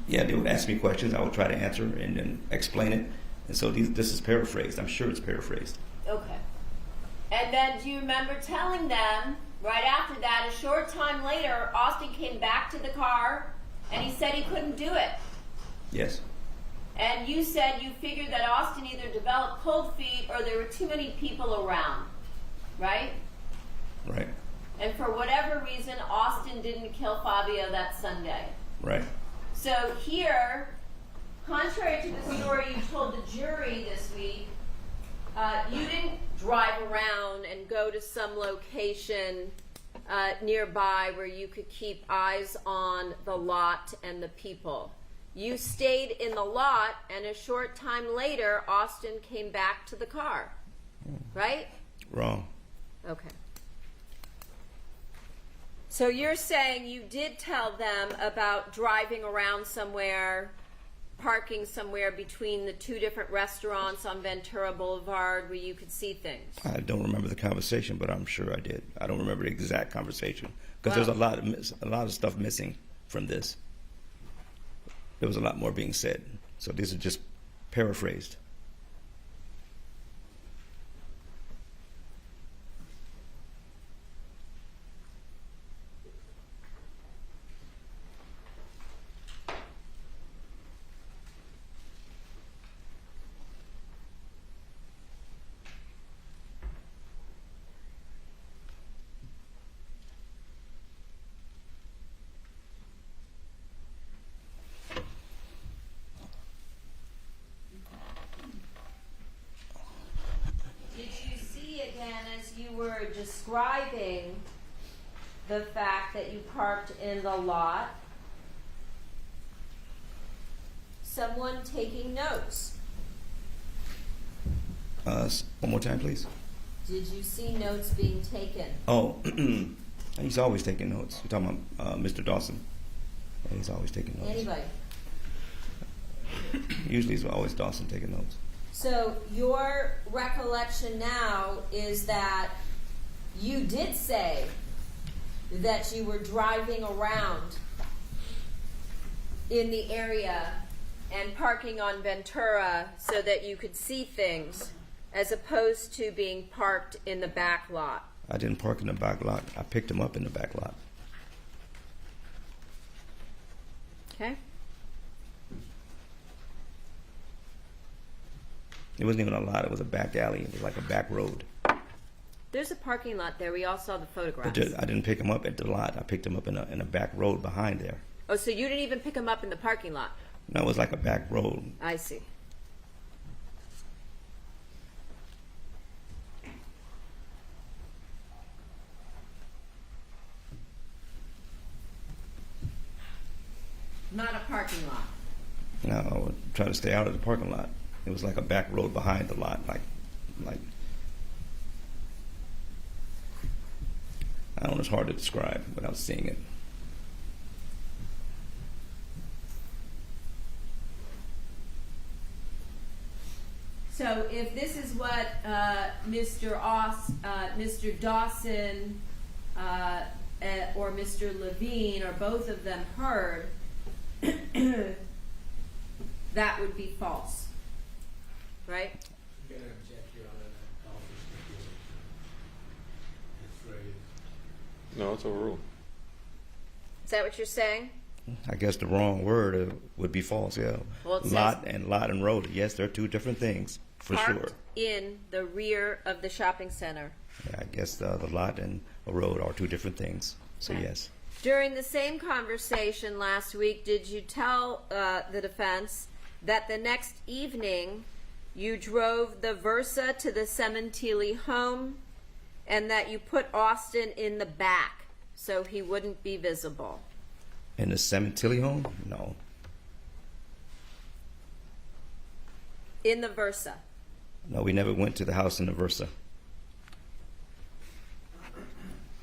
Yeah, they would ask me questions. I would try to answer and then explain it. And so this is paraphrased. I'm sure it's paraphrased. Okay. And then do you remember telling them, right after that, a short time later, Austin came back to the car and he said he couldn't do it? Yes. And you said you figured that Austin either developed cold feet or there were too many people around, right? Right. And for whatever reason, Austin didn't kill Fabio that Sunday. Right. So here, contrary to the story you told the jury this week, you didn't drive around and go to some location nearby where you could keep eyes on the lot and the people. You stayed in the lot, and a short time later, Austin came back to the car, right? Wrong. Okay. So you're saying you did tell them about driving around somewhere, parking somewhere between the two different restaurants on Ventura Boulevard where you could see things? I don't remember the conversation, but I'm sure I did. I don't remember the exact conversation because there's a lot of stuff missing from this. There was a lot more being said, so these are just paraphrased. describing the fact that you parked in the lot. Someone taking notes. One more time, please. Did you see notes being taken? Oh, he's always taking notes. You're talking about Mr. Dawson. Yeah, he's always taking notes. Anybody? Usually it's always Dawson taking notes. So your recollection now is that you did say that you were driving around in the area and parking on Ventura so that you could see things, as opposed to being parked in the back lot. I didn't park in the back lot. I picked him up in the back lot. Okay. It wasn't even a lot. It was a back alley. It was like a back road. There's a parking lot there. We all saw the photographs. But I didn't pick him up at the lot. I picked him up in a back road behind there. Oh, so you didn't even pick him up in the parking lot? No, it was like a back road. I see. Not a parking lot. No, I would try to stay out of the parking lot. It was like a back road behind the lot, like I don't know, it's hard to describe without seeing it. So if this is what Mr. Dawson or Mr. Levine or both of them heard, that would be false, right? I'm gonna object, Your Honor, that call for speculation. It's phrase. No, it's overruled. Is that what you're saying? I guess the wrong word would be false, yeah. Well, it says- lot and road. Yes, they're two different things, for Parked sure. in the rear of the shopping center. Yeah, I guess the lot and a road are two different things. So Okay. yes. During the same conversation last week, did you tell the defense that the next evening you drove the Versa to the Cementili home and that you put Austin in the back so he wouldn't be visible? In the Cementili home? No. In the Versa. No, we never went to the house in the Versa.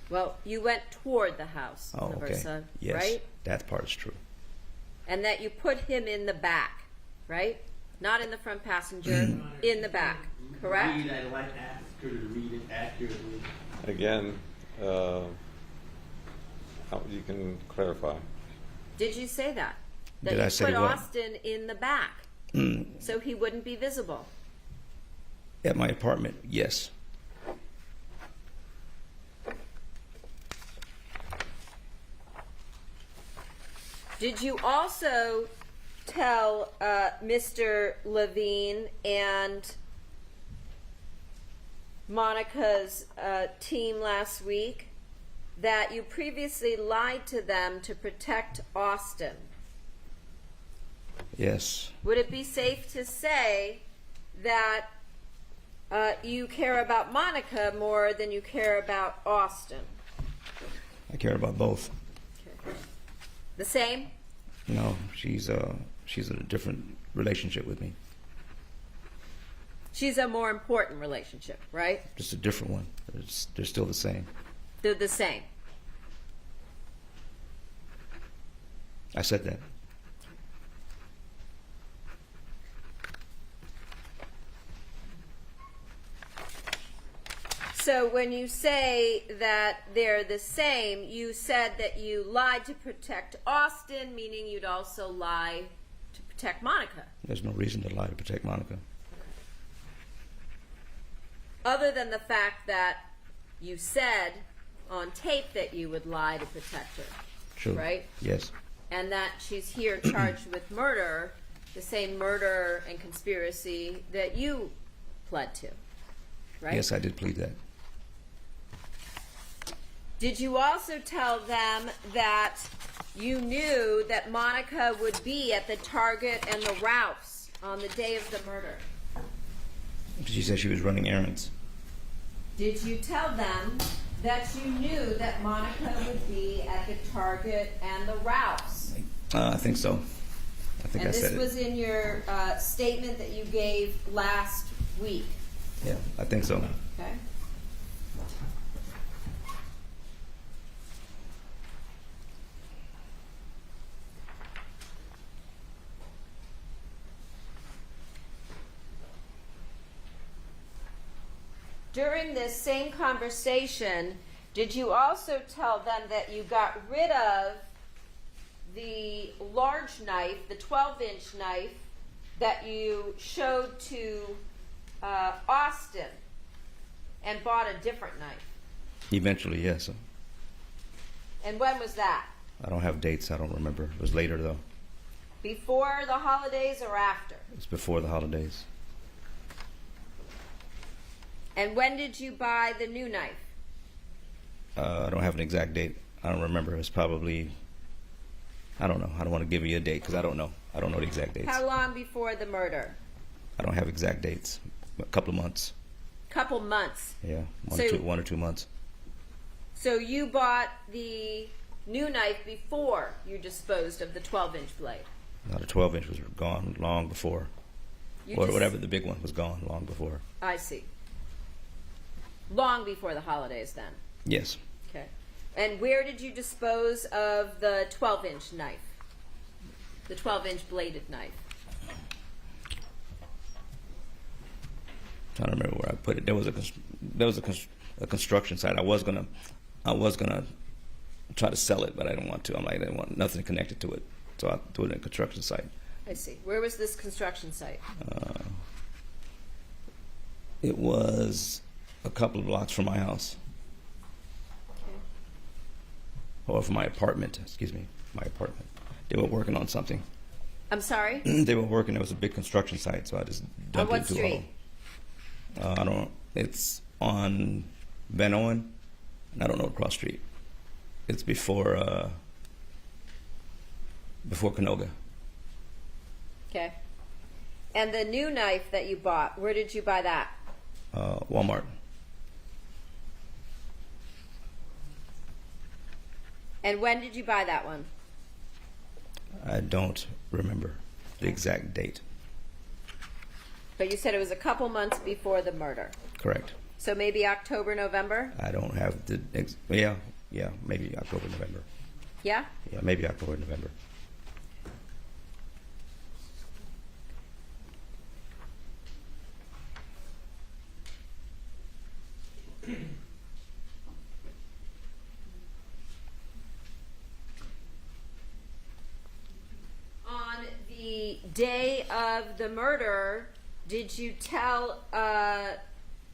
Well, you went toward the house Oh, in the okay. Versa, Yes, right? that part is true. And that you put him in the back, right? Not in the front passenger, in the back, correct? Read, I'd like to ask her to read it accurately. Again, you can clarify. Did you say that? That Did you I say put what? Austin in the back so he wouldn't be visible? At my apartment, yes. Did you also tell Mr. Levine and Monica's team last week that you previously lied to them to protect Austin? Yes. Would it be safe to say that you care about Monica more than you care about Austin? I care about both. Okay. The same? No, she's in a different relationship with me. She's a more important relationship, right? Just a different one. They're still the same. They're the same. I said that. So when you say that they're the same, you said that you lied to protect Austin, meaning you'd also lie to protect Monica. There's no reason to lie to protect Monica. Other than the fact that you said on tape that you would lie to protect her. True. Right? Yes. And that she's here charged with murder, the same murder and conspiracy that you pled to. Right? Yes, I did plead that. Did you also tell them that you knew that Monica would be at the Target and the Ralphs on the day of the murder? She said she was running errands. did you tell them that you knew that Monica would be at the Target and the Ralph's? I think so. I think And I this said it. was in your statement that you gave last week, Yeah, I think so. okay? During this same conversation, did you also tell them that you got rid of the large knife, the 12-inch knife, that you showed to Austin and bought a different knife? Eventually, yes. And when was that? I don't have dates. I don't remember. It was later, though. Before the holidays or after? It was before the holidays. And when did you buy the new knife? I don't have an exact date. I don't remember. It was probably, I don't know. I don't want to give you a date because I don't know. I don't know the exact dates. How long before the murder? I don't have exact dates. A couple of months. Couple months. Yeah, So- 1 or 2 months. So you bought the new knife before you disposed of the 12-inch blade? Now the 12-inch was gone long before. You Or just- whatever the big one was gone long before. I see. Long before the holidays then? Yes. Okay. And where did you dispose of the 12-inch knife? The 12-inch bladed knife? Trying to remember where I put it. There was a construction site. I was gonna try to sell it, but I didn't want to. I'm like, I didn't want nothing connected to it, so I threw it in a construction site. I see. Where was this construction site? It was a couple of blocks from my house, or from my apartment. Excuse me, my apartment. They were working on something. I'm sorry? They were working. There was a big construction site, so I just dumped what it into street? a hole. I don't. It's on Van Owen, and I don't know the cross street. It's before Canoga. Okay. And the new knife that you bought, where did you buy that? Walmart. And when did you buy that one? I don't remember the exact date. But you said it was a couple months before the murder. Correct. So maybe October, November? I don't have the yeah, maybe October, November. Yeah? Yeah, maybe October, November. On the day of the murder, did you tell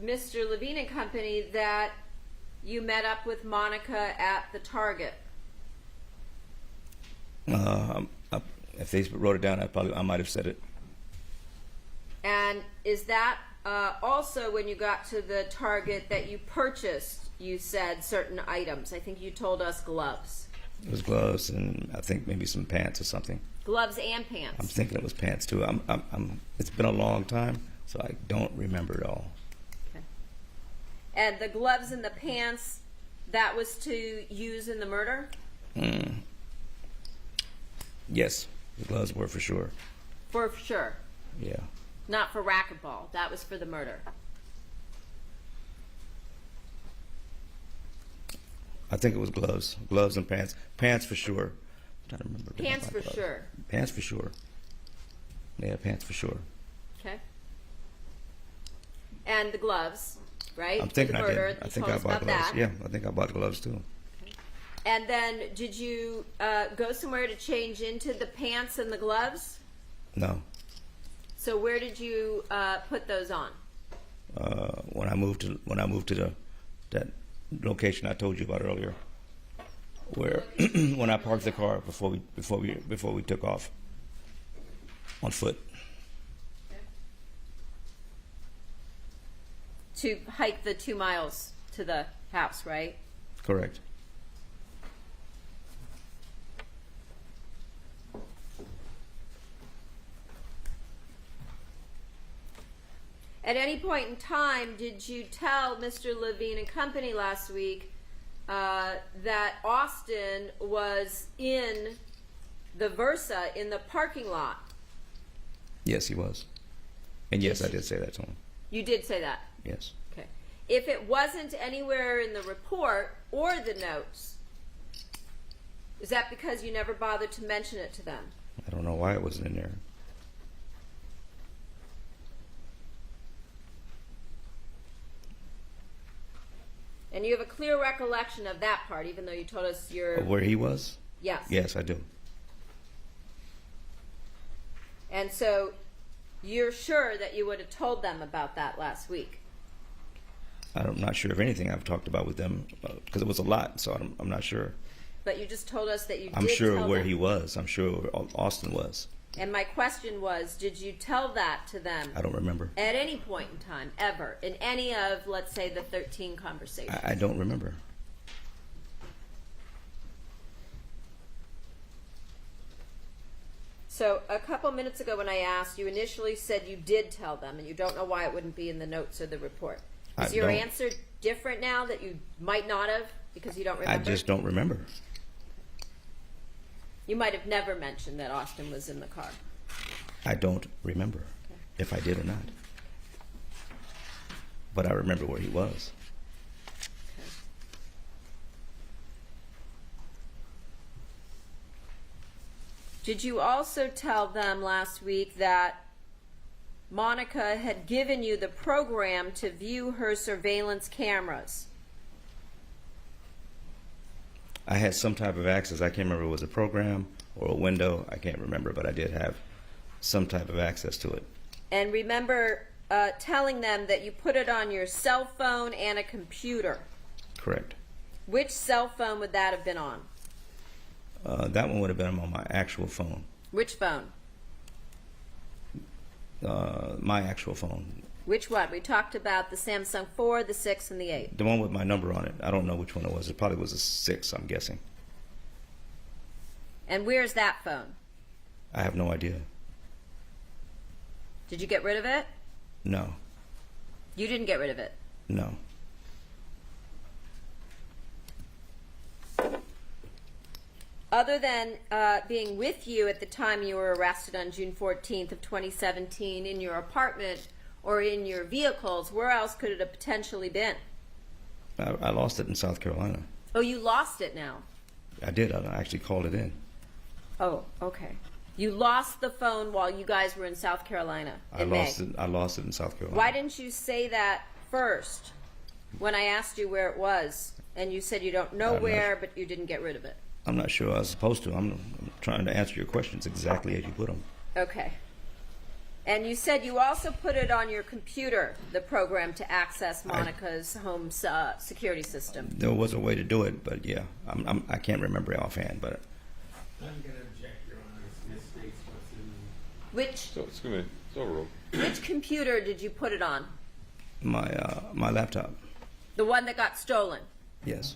Mr. Levine and Company that you met up with Monica at the Target? If they wrote it down, I might have said it. And is that also when you got to the Target that you purchased, you said, certain items? I think you told us gloves. It was gloves and I think maybe some pants or something. Gloves and pants. I'm thinking it was pants too. It's been a long time, so I don't remember it all. Okay. And the gloves and the pants, that was to use in the murder? Yes, the gloves were for sure. For sure. Yeah. Not for racquetball. That was for the murder. I think it was gloves and pants. Pants for sure. I'm trying to remember. Pants for Gloves. sure. Pants for sure. Yeah, pants for sure. Okay. And the gloves, right? I'm thinking for the I murder. did. I You think told I us bought about gloves. that. Yeah, I think I bought gloves too. And then did you go somewhere to change into the pants and the gloves? No. So where did you put those on? When I moved to that location I told you about earlier, where when I parked the car before we took off on foot. To hike the 2 miles to the house, right? Correct. At any point in time, did you tell Mr. Levine and company last week that Austin was in the Versa in the parking lot? Yes, he was. And yes, I did say that to him. You did say that? Yes. Okay. If it wasn't anywhere in the report or the notes, is that because you never bothered to mention it to them? I don't know why it wasn't in there. And you have a clear recollection of that part, even though you told us you're... Of where he was? Yes. Yes, I do. And so you're sure that you would have told them about that last week? I'm not sure of anything I've talked about with them because it was a lot, so I'm not sure. But you just told us that you did I'm sure tell where them. he was. I'm sure where Austin was. And my question was, did you tell that to them I don't remember. at any point in time, ever, in any of, let's say, the 13 conversations? I don't remember. So a couple minutes ago when I asked, you initially said you did tell them, and you don't know why it wouldn't be in the notes or the report. Is I your don't. answer different now that you might not have because you don't I remember? just don't remember. You might have never mentioned that Austin was in the car. I don't remember if I did or not. But I remember where he was. Did you also tell them last week that Monica had given you the program to view her surveillance cameras? I had some type of access. I can't remember if it was a program or a window. I can't remember, but I did have some type of access to it. And remember telling them that you put it on your cell phone and a computer. Correct. Which cell phone would that have been on? That one would have been on my actual phone. Which phone? My actual phone. Which one? We talked about the Samsung 4, the 6, and the 8. The one with my number on it. I don't know which one it was. It probably was a 6, I'm guessing. And where's that phone? I have no idea. Did you get rid of it? No. You didn't get rid of it. No. Other than being with you at the time you were arrested on June 14th of 2017 in your apartment or in your vehicles, where else could it have potentially been? I lost it in South Carolina. Oh, you lost it now. I did. I actually called it in. Oh, okay. You lost the phone while you guys were in South Carolina in May. I lost it in South Carolina. Why didn't you say that first when I asked you where it was? And you said you don't know where, but you didn't get rid of it. I'm not sure I was supposed to. I'm trying to answer your questions exactly as you put them. Okay. And you said you also put it on your computer, the program to access Monica's home security system. There was a way to do it, but yeah, I can't remember offhand. But I'm going to object, Your Honor. This misstates what's in Which So, excuse me, it's overruled. which computer did you put it on? my laptop. The one that got stolen. Yes.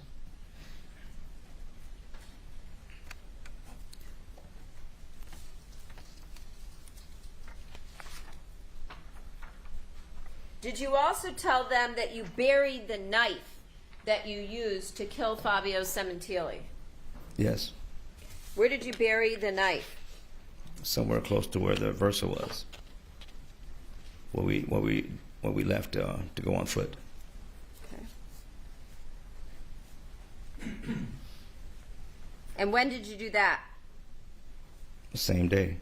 Did you also tell them that you buried the knife that you used to kill Fabio Cementilli? Yes. Where did you bury the knife? Somewhere close to where the Versa was. Where we left to go on foot. Okay. And when did you do that? The same day.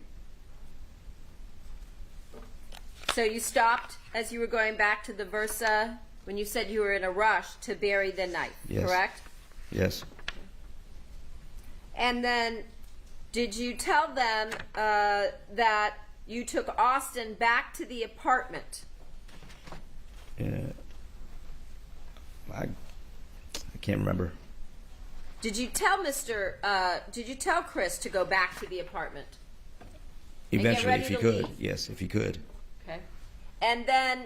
So you stopped as you were going back to the Versa when you said you were in a rush to bury the knife, Yes. correct? Yes. And then did you tell them that you took Austin back to the apartment? Yeah. I can't remember. Did you tell did you tell Chris to go back to the apartment? And get Eventually, ready if he to could. leave? Yes, if he could. Okay. And then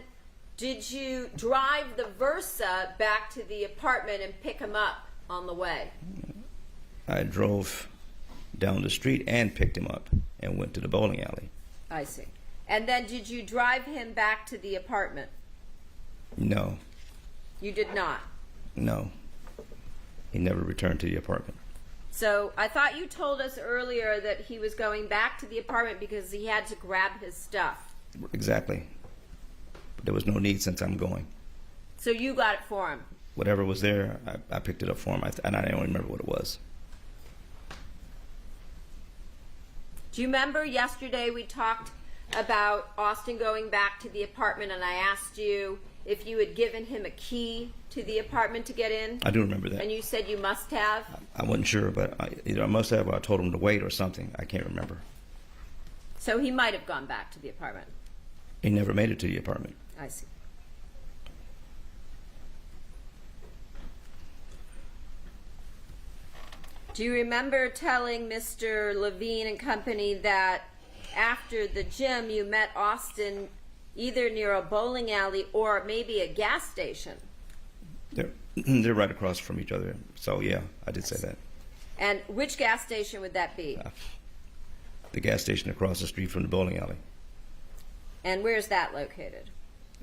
did you drive the Versa back to the apartment and pick him up on the way? I drove down the street and picked him up and went to the bowling alley. I see. And then did you drive him back to the apartment? No, You did not. no. He never returned to the apartment. So I thought you told us earlier that he was going back to the apartment because he had to grab his stuff. Exactly. But there was no need since I'm going. So you got it for him. Whatever was there, I picked it up for him, and I don't remember what it was. Do you remember yesterday we talked about Austin going back to the apartment, and I asked you if you had given him a key to the apartment to get in? I do remember that. And you said you must have? I wasn't sure, but either I must have or I told him to wait or something. I can't remember. So he might have gone back to the apartment. He never made it to the apartment. I see. Do you remember telling Mr. Levine and company that after the gym you met Austin either near a bowling alley or maybe a gas station? They're right across from each other. So, yeah, I did say that. And which gas station would that be? The gas station across the street from the bowling alley. And where's that located?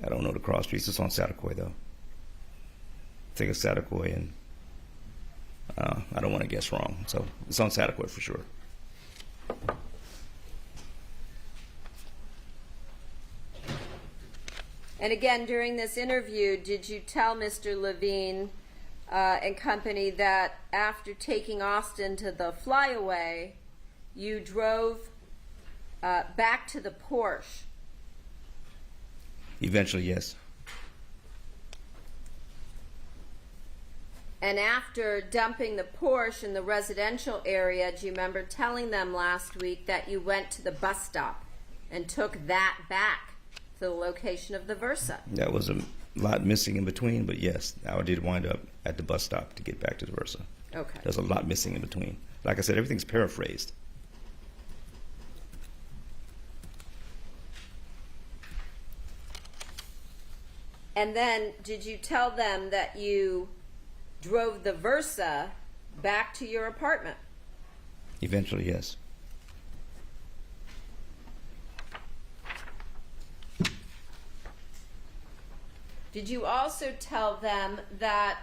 I don't know the cross streets. It's on Satakoy, though. I think it's Satakoy, and I don't want to guess wrong. So it's on Satakoy for sure. And again, during this interview, did you tell Mr. Levine and company that after taking Austin to the flyaway, you drove back to the Porsche? Eventually, yes. And after dumping the Porsche in the residential area, do you remember telling them last week that you went to the bus stop and took that back to the location of the Versa? That was a lot missing in between, but yes, I did wind up at the bus stop to get back to the Versa. Okay. There's a lot missing in between. Like I said, everything's paraphrased. And then did you tell them that you drove the Versa back to your apartment? Eventually, yes. Did you also tell them that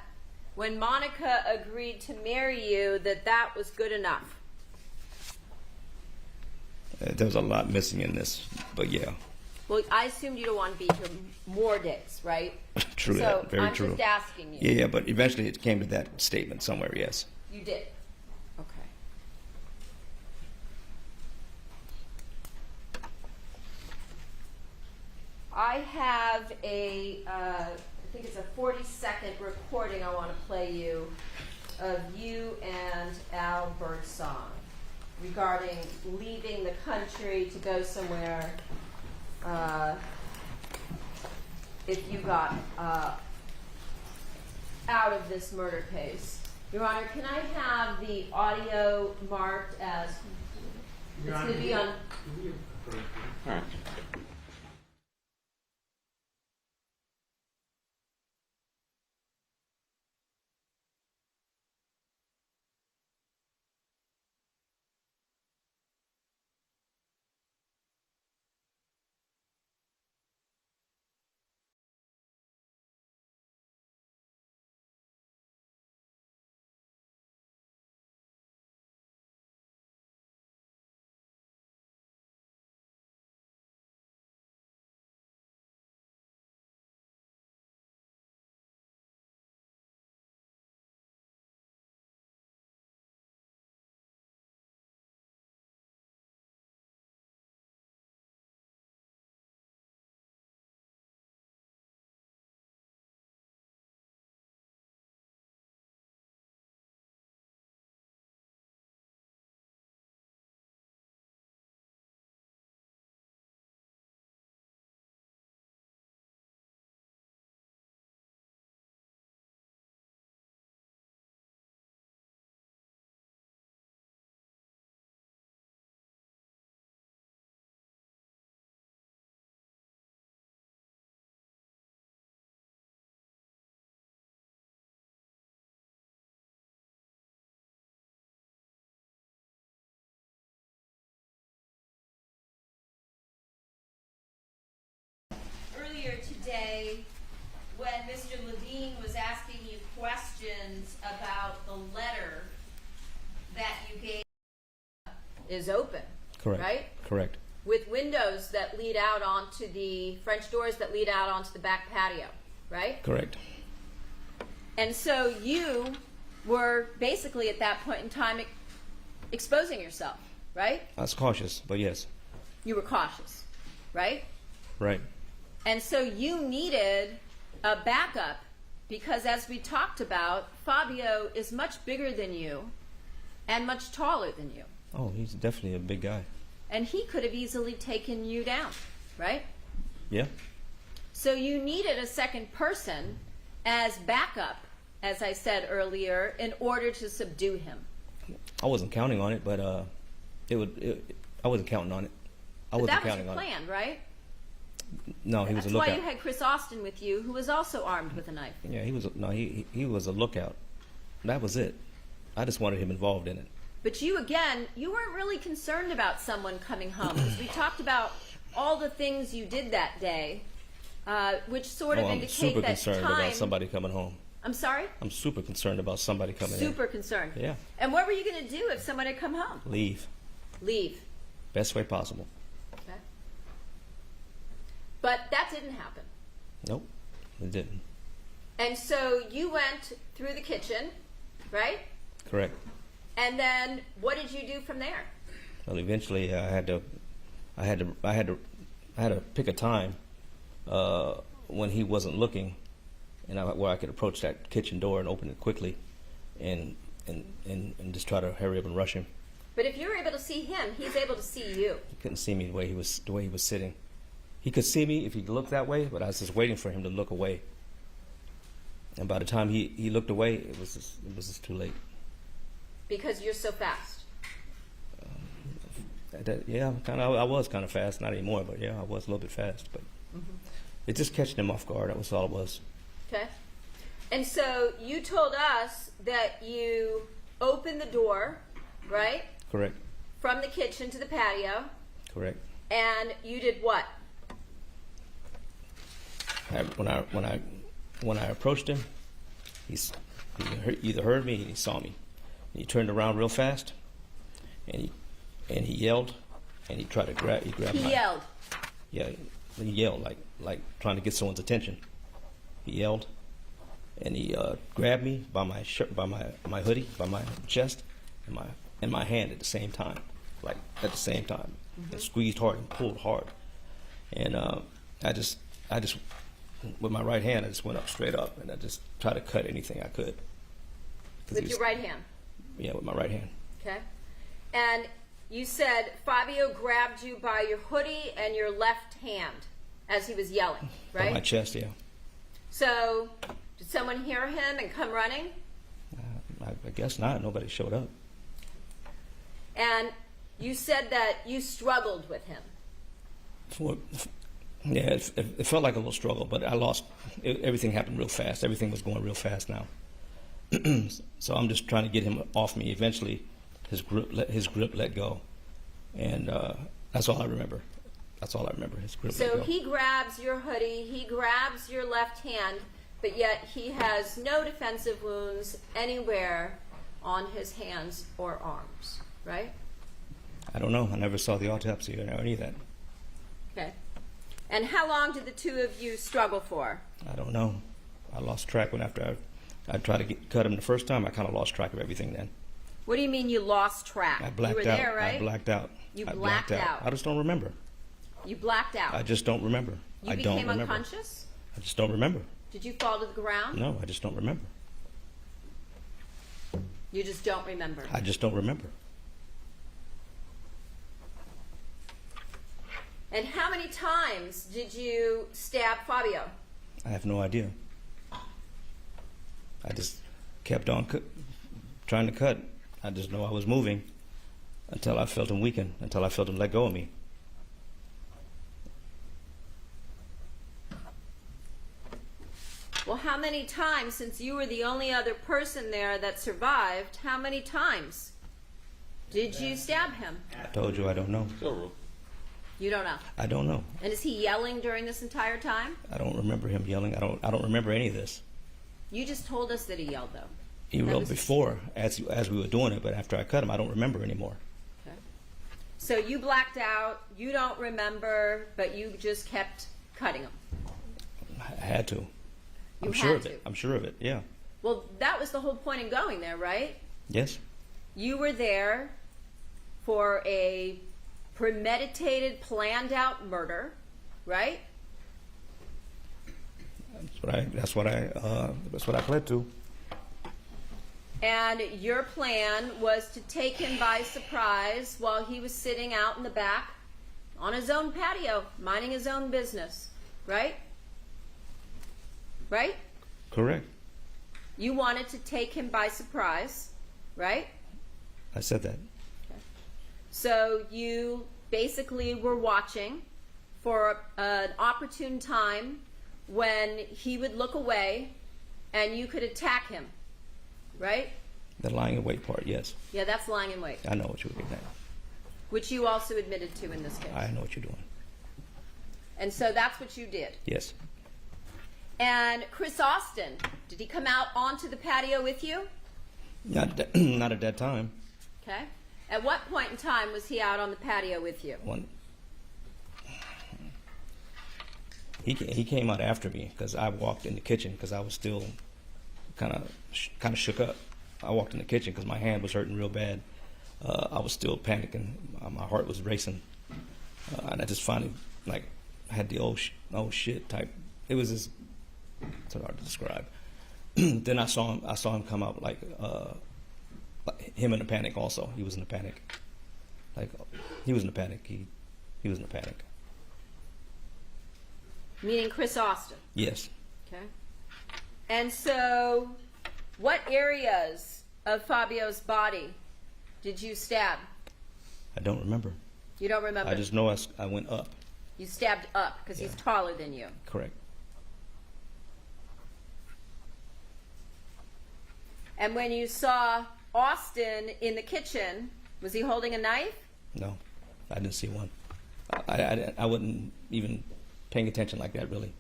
when Monica agreed to marry you, that that was good enough? There was a lot missing in this, but yeah. Well, I assumed you don't want to be here more days, right? True so that. Very I'm true. just asking you. Yeah, but eventually it came to that statement somewhere, yes. You did. Okay. I have I think it's a 40-second recording I want to play you of you and Al Birdsong regarding leaving the country to go somewhere if you got out of this murder case. Your Honor, can I have the audio marked as it's going to be on? All right. day when Mr. Levine was asking you questions about the letter that you gave is open, Correct. right? Correct. With windows that lead out onto the French doors that lead out onto the back patio, right? Correct. And so you were basically at that point in time exposing yourself, right? I was cautious, but yes. You were cautious, right? Right. And so you needed a backup because, as we talked about, Fabio is much bigger than you and much taller than you. Oh, he's definitely a big guy. And he could have easily taken you down, right? Yeah. So you needed a second person as backup, as I said earlier, in order to subdue him. I wasn't counting on it, but I wasn't counting on it. I But wasn't that was counting your on it. plan, right? No, he was That's a why lookout. you had Chris Austin with you, who was also armed with a knife. Yeah, he was a lookout. That was it. I just wanted him involved in it. But you, again, you weren't really concerned about someone coming home. Because we talked about all the things you did that day, which sort of I'm indicate super that concerned time... about somebody coming home. I'm sorry? I'm super concerned about somebody coming in. Super concerned. Yeah. And what were you going to do if someone had come home? Leave. Leave. Best way possible. Okay. But that didn't happen. Nope, it didn't. And so you went through the kitchen, right? Correct. And then what did you do from there? Well, eventually I had to pick a time when he wasn't looking, and where I could approach that kitchen door and open it quickly, and just try to hurry up and rush him. But if you're able to see him, he's able to see you. He couldn't see me the way he was sitting. He could see me if he looked that way, but I was just waiting for him to look away. And by the time he looked away, it was just too late. Because you're so fast. Yeah, I was kind of fast, not anymore, but yeah, I was a little bit fast. But it just catching him off guard. That was all it was. Okay. And so you told us that you opened the door, right? Correct. From the kitchen to the patio. Correct. And you did what? When I approached him, he either heard me or he saw me. And he turned around real fast, and he yelled, and he tried to grab. He yelled. Yeah, he yelled like trying to get someone's attention. He yelled, and he grabbed me by my shirt, by my hoodie, by my chest, and my hand at the same time, and squeezed hard and pulled hard, and I just with my right hand I just went up straight up, and I just tried to cut anything I could. With your right hand? Yeah, with my right hand. Okay. And you said Fabio grabbed you by your hoodie and your left hand as he was yelling, right? By my chest, yeah. So, did someone hear him and come running? I guess not. Nobody showed up. And you said that you struggled with him. Yeah, it felt like a little struggle, but I lost. Everything happened real fast. Everything was going real fast now. So I'm just trying to get him off me. Eventually, his grip let go, and that's all I remember. That's all I remember. His grip let So go. he grabs your hoodie, he grabs your left hand, but yet he has no defensive wounds anywhere on his hands or arms, right? I don't know. I never saw the autopsy or any of that. Okay. And how long did the two of you struggle for? I don't know. I lost track when after I tried to cut him the first time. I kind of lost track of everything then. What do you mean you lost track? I blacked you were out. there, right? I blacked out. You I blacked out. I just don't remember. You blacked out. I just don't remember. You I became don't remember. unconscious? I just don't remember. Did you fall to the ground? No, I just don't remember. You just don't remember. I just don't remember. And how many times did you stab Fabio? I have no idea. I just kept on trying to cut. I just know I was moving until I felt him weaken, until I felt him let go of me. Well, how many times, since you were the only other person there that survived, how many times did you stab him? I told you I don't know. Still rule. You don't know. I don't know. And is he yelling during this entire time? I don't remember him yelling. I don't remember any of this. You just told us that he yelled, though. He That yelled was- before as we were doing it, but after I cut him, I don't remember anymore. Okay. So you blacked out, you don't remember, but you just kept cutting him. I had to. You I'm sure had of it. to. I'm sure of it. Yeah. Well, that was the whole point in going there, right? Yes. You were there for a premeditated, planned out murder, right? That's what I pled to. And your plan was to take him by surprise while he was sitting out in the back on his own patio, minding his own business, right? Right? Correct. You wanted to take him by surprise, right? I said that. So you basically were watching for an opportune time when he would look away and you could attack him, right? The lying in wait part, yes. Yeah, that's lying in wait, I know what you're doing now. which you also admitted to in this case. I know what you're doing. And so that's what you did. Yes. And Chris Austin, did he come out onto the patio with you? Not at that time. Okay. At what point in time was he out on the patio with you? He came out after me because I walked in the kitchen because I was still kind of shook up. I walked in the kitchen because my hand was hurting real bad. I was still panicking. My heart was racing, and I just finally had the oh shit type. It was just it's hard to describe. Then I saw him come out like him in a panic. Also, he was in a panic. He was in a panic. He was in a panic. Meaning Chris Austin. Yes. Okay. And so, what areas of Fabio's body did you stab? I don't remember. You don't remember? I just know I went up. You stabbed up because he's Yeah. taller than you. Correct. And when you saw Austin in the kitchen, was he holding a knife? No, I didn't see one. I wasn't even paying attention like that, really.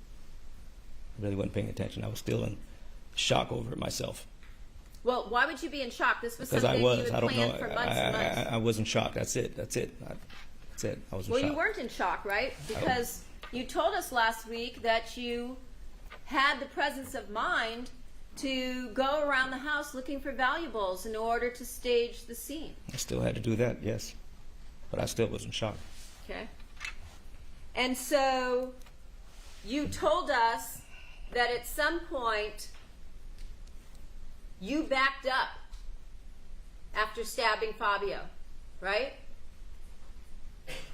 I really wasn't paying attention. I was still in shock over it myself. Well, why would you be in shock? This was Because something I was. you I had don't know. planned for months and months. I was in shock. That's it. That's it. I was in Well, shock. you weren't in shock, right? Because you told us last week that you had the presence of mind to go around the house looking for valuables in order to stage the scene. I still had to do that, yes. But I still was in shock. Okay. And so you told us that at some point you backed up after stabbing Fabio, right?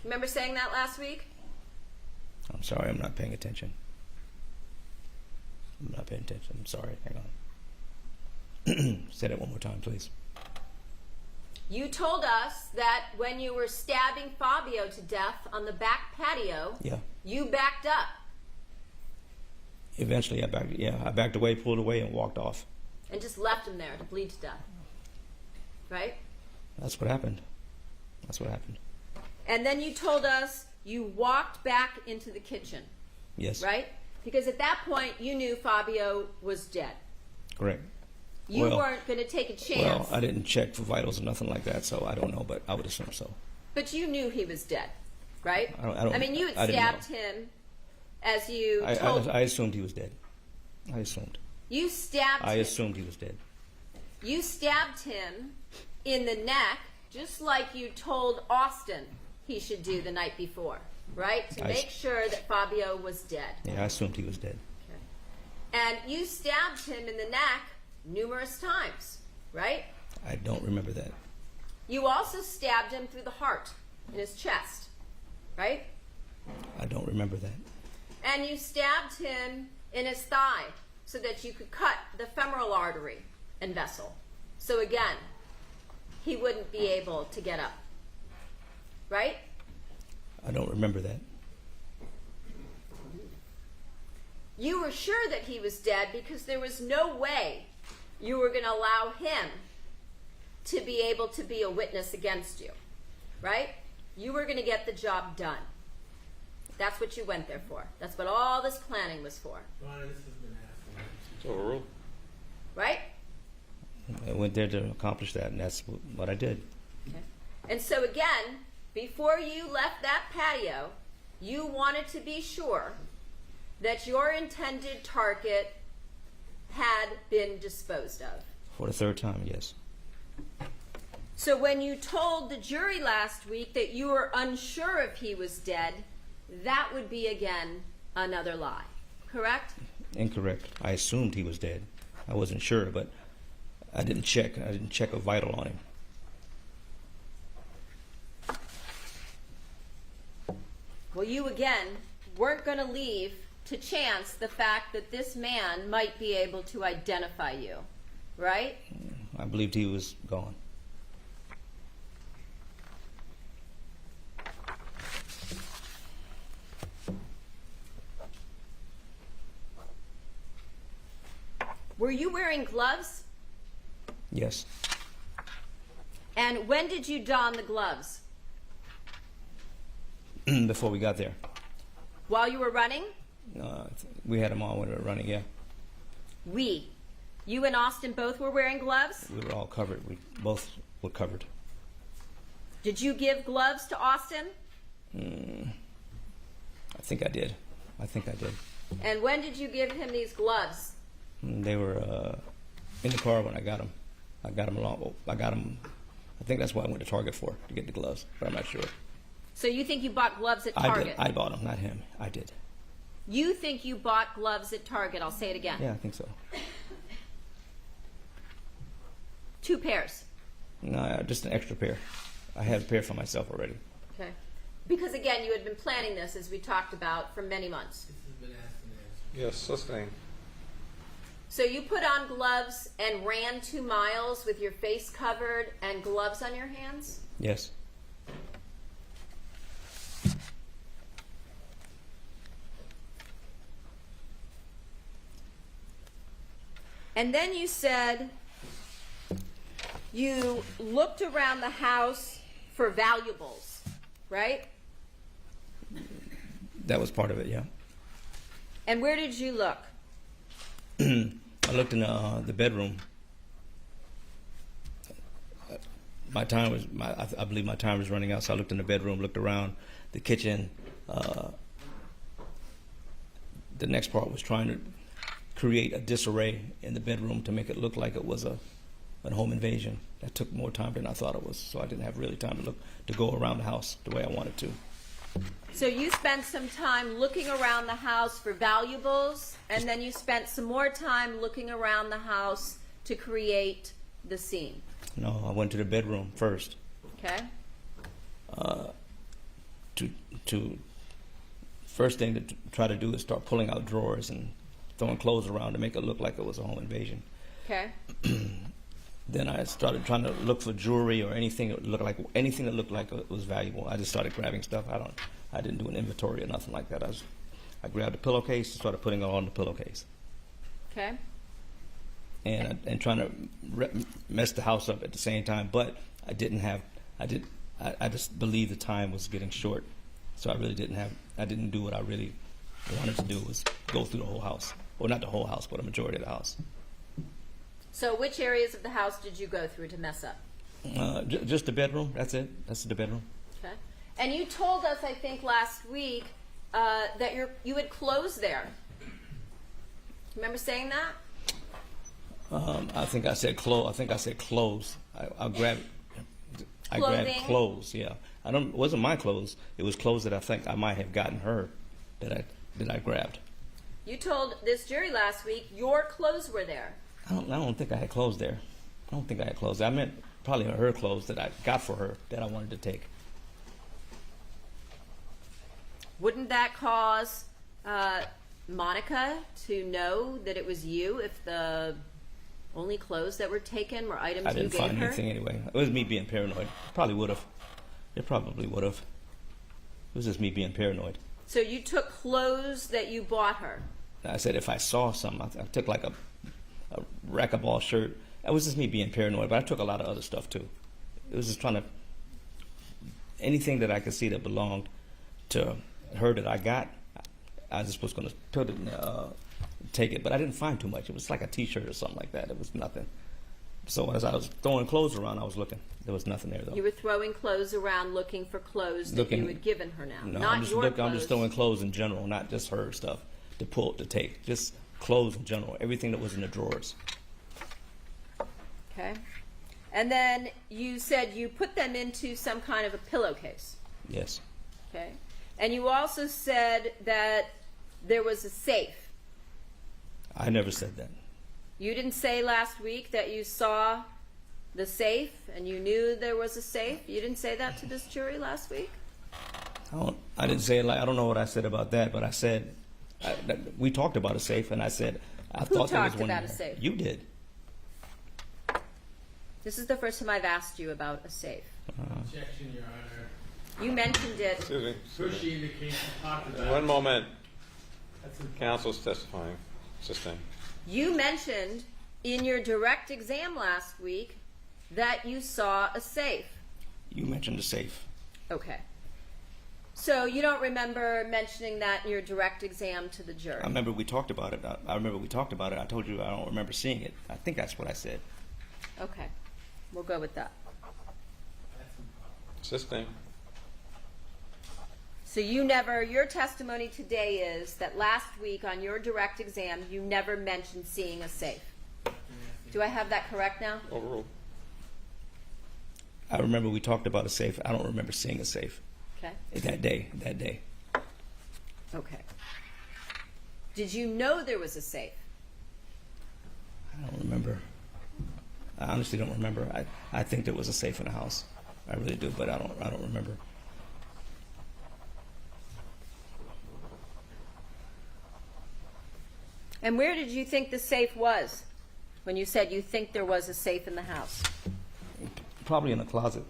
Remember saying that last week? I'm sorry, I'm not paying attention. I'm not paying attention. I'm sorry. Hang on. Say that one more time, please. You told us that when you were stabbing Fabio to death on the back patio, Yeah. you backed up. Eventually, I backed away, pulled away, and walked off. And just left him there to bleed to death. Right? That's what happened. That's what happened. And then you told us you walked back into the kitchen. Yes. Right? Because at that point you knew Fabio was dead. Correct. You Well- weren't going to take a chance. Well, I didn't check for vitals or nothing like that, so I don't know, but I would assume so. But you knew he was dead. Right? I don't- mean, you had I didn't stabbed him as you told. I assumed he was dead. I assumed. You stabbed I him. assumed he was dead. You stabbed him in the neck, just like you told Austin he should do the night before, right? To make sure that Fabio was dead. Yeah, I assumed he was dead. And you stabbed him in the neck numerous times, right? I don't remember that. You also stabbed him through the heart, in his chest, right? I don't remember that. And you stabbed him in his thigh so that you could cut the femoral artery and vessel. So again, he wouldn't be able to get up, right? I don't remember that. You were sure that he was dead because there was no way you were going to allow him to be able to be a witness against you, right? You were going to get the job done. That's what you went there for. That's what all this planning was for. Your Honor, this has been asked. It's overruled. Right? I went there to accomplish that, and that's what I did. Okay. And so again, before you left that patio, you wanted to be sure that your intended target had been disposed of. For the third time, yes. So when you told the jury last week that you were unsure if he was dead, that would be again another lie, correct? Incorrect. I assumed he was dead. I wasn't sure, but I didn't check. I didn't check a vital on him. Well, you again weren't going to leave to chance the fact that this man might be able to identify you, right? I believed he was gone. Were you wearing gloves? Yes. And when did you don the gloves? Before we got there. While you were running? We had them on when we were running, yeah. You and Austin both were wearing gloves? We were all covered. We both were covered. Did you give gloves to Austin? I think I did. And when did you give him these gloves? They were in the car when I got them. I got them. I think that's what I went to Target for, to get the gloves, but I'm not sure. So you think you bought gloves at Target? I bought them, not him. I did. You think you bought gloves at Target? I'll say it again. Yeah, I think so. 2 pairs. No, just an extra pair. I had a pair for myself already. Okay. Because again, you had been planning this, as we talked about, for many months. This has been asked and answered. Yes, sustained. So you put on gloves and ran 2 miles with your face covered and gloves on your hands? Yes. And then you said you looked around the house for valuables, right? That was part of it, yeah. And where did you look? I looked in the bedroom. I believe my time was running out, so I looked in the bedroom, looked around the kitchen. The next part was trying to create a disarray in the bedroom to make it look like it was a home invasion. That took more time than I thought it was, so I didn't have really time to go around the house the way I wanted to. So you spent some time looking around the house for valuables, and then you spent some more time looking around the house to create the scene. No, I went to the bedroom first. Okay. First thing to try to do is start pulling out drawers and throwing clothes around to make it look like it was a home invasion. Okay. Then I started trying to look for jewelry or anything that looked like it was valuable. I just started grabbing stuff. I didn't do an inventory or nothing like that. I grabbed a pillowcase and started putting it on the pillowcase. Okay. And trying to mess the house up at the same time, but I just believed the time was getting short, so I didn't do what I really wanted to do, was go through the whole house. Well, not the whole house, but a majority of the house. So which areas of the house did you go through to mess up? Just the bedroom, that's it. That's the bedroom. Okay. And you told us, I think, last week that you had clothes there. Remember saying that? I think I said clothes. I grabbed clothes. Yeah, it wasn't my clothes. It was clothes that I think I might have gotten her that I grabbed. You told this jury last week your clothes were there. I don't think I had clothes there. I don't think I had clothes. I meant probably her clothes that I got for her that I wanted to take. Wouldn't that cause Monica to know that it was you if the only clothes that were taken were items you gave her? I didn't find anything anyway. It was me being paranoid. Probably would have. It probably would have. It was just me being paranoid. So you took clothes that you bought her. I said if I saw some, I took like a racquetball shirt. That was just me being paranoid, but I took a lot of other stuff too. It was just trying to, anything that I could see that belonged to her that I got, I just was going to put it in, take it, but I didn't find too much. It was like a T-shirt or something like that. It was nothing. So as I was throwing clothes around, I was looking. There was nothing there, though. You were throwing clothes around looking for clothes that you had given her now. No, Not I'm just your clothes. I'm just throwing clothes in general, not just her stuff to pull, to take. Just clothes in general, everything that was in the drawers. Okay. And then you said you put them into some kind of a pillowcase. Yes. Okay. And you also said that there was a safe. I never said that. You didn't say last week that you saw the safe and you knew there was a safe? You didn't say that to this jury last week? I didn't say it like, I don't know what I said about that, but I said, we talked about a safe, and I said, I Who thought there was talked one about in a there. safe? You did. This is the first time I've asked you about a safe. Objection, Your Honor. You mentioned it. Excuse me. First she indicates she talked about One moment. That's important. Counsel's testifying. Sustained. You mentioned in your direct exam last week that you saw a safe. You mentioned the safe. Okay. So you don't remember mentioning that in your direct exam to the jury? I remember we talked about it. I remember we talked about it. I told you I don't remember seeing it. I think that's what I said. Okay. We'll go with that. Sustained. So you never, your testimony today is that last week on your direct exam, you never mentioned seeing a safe. Do I have that correct now? Overruled. I remember we talked about a safe. I don't remember seeing a safe Okay. that day. Okay. Did you know there was a safe? I don't remember. I honestly don't remember. I think there was a safe in the house. I really do, but I don't remember. And where did you think the safe was when you said you think there was a safe in the house? Probably in the closet.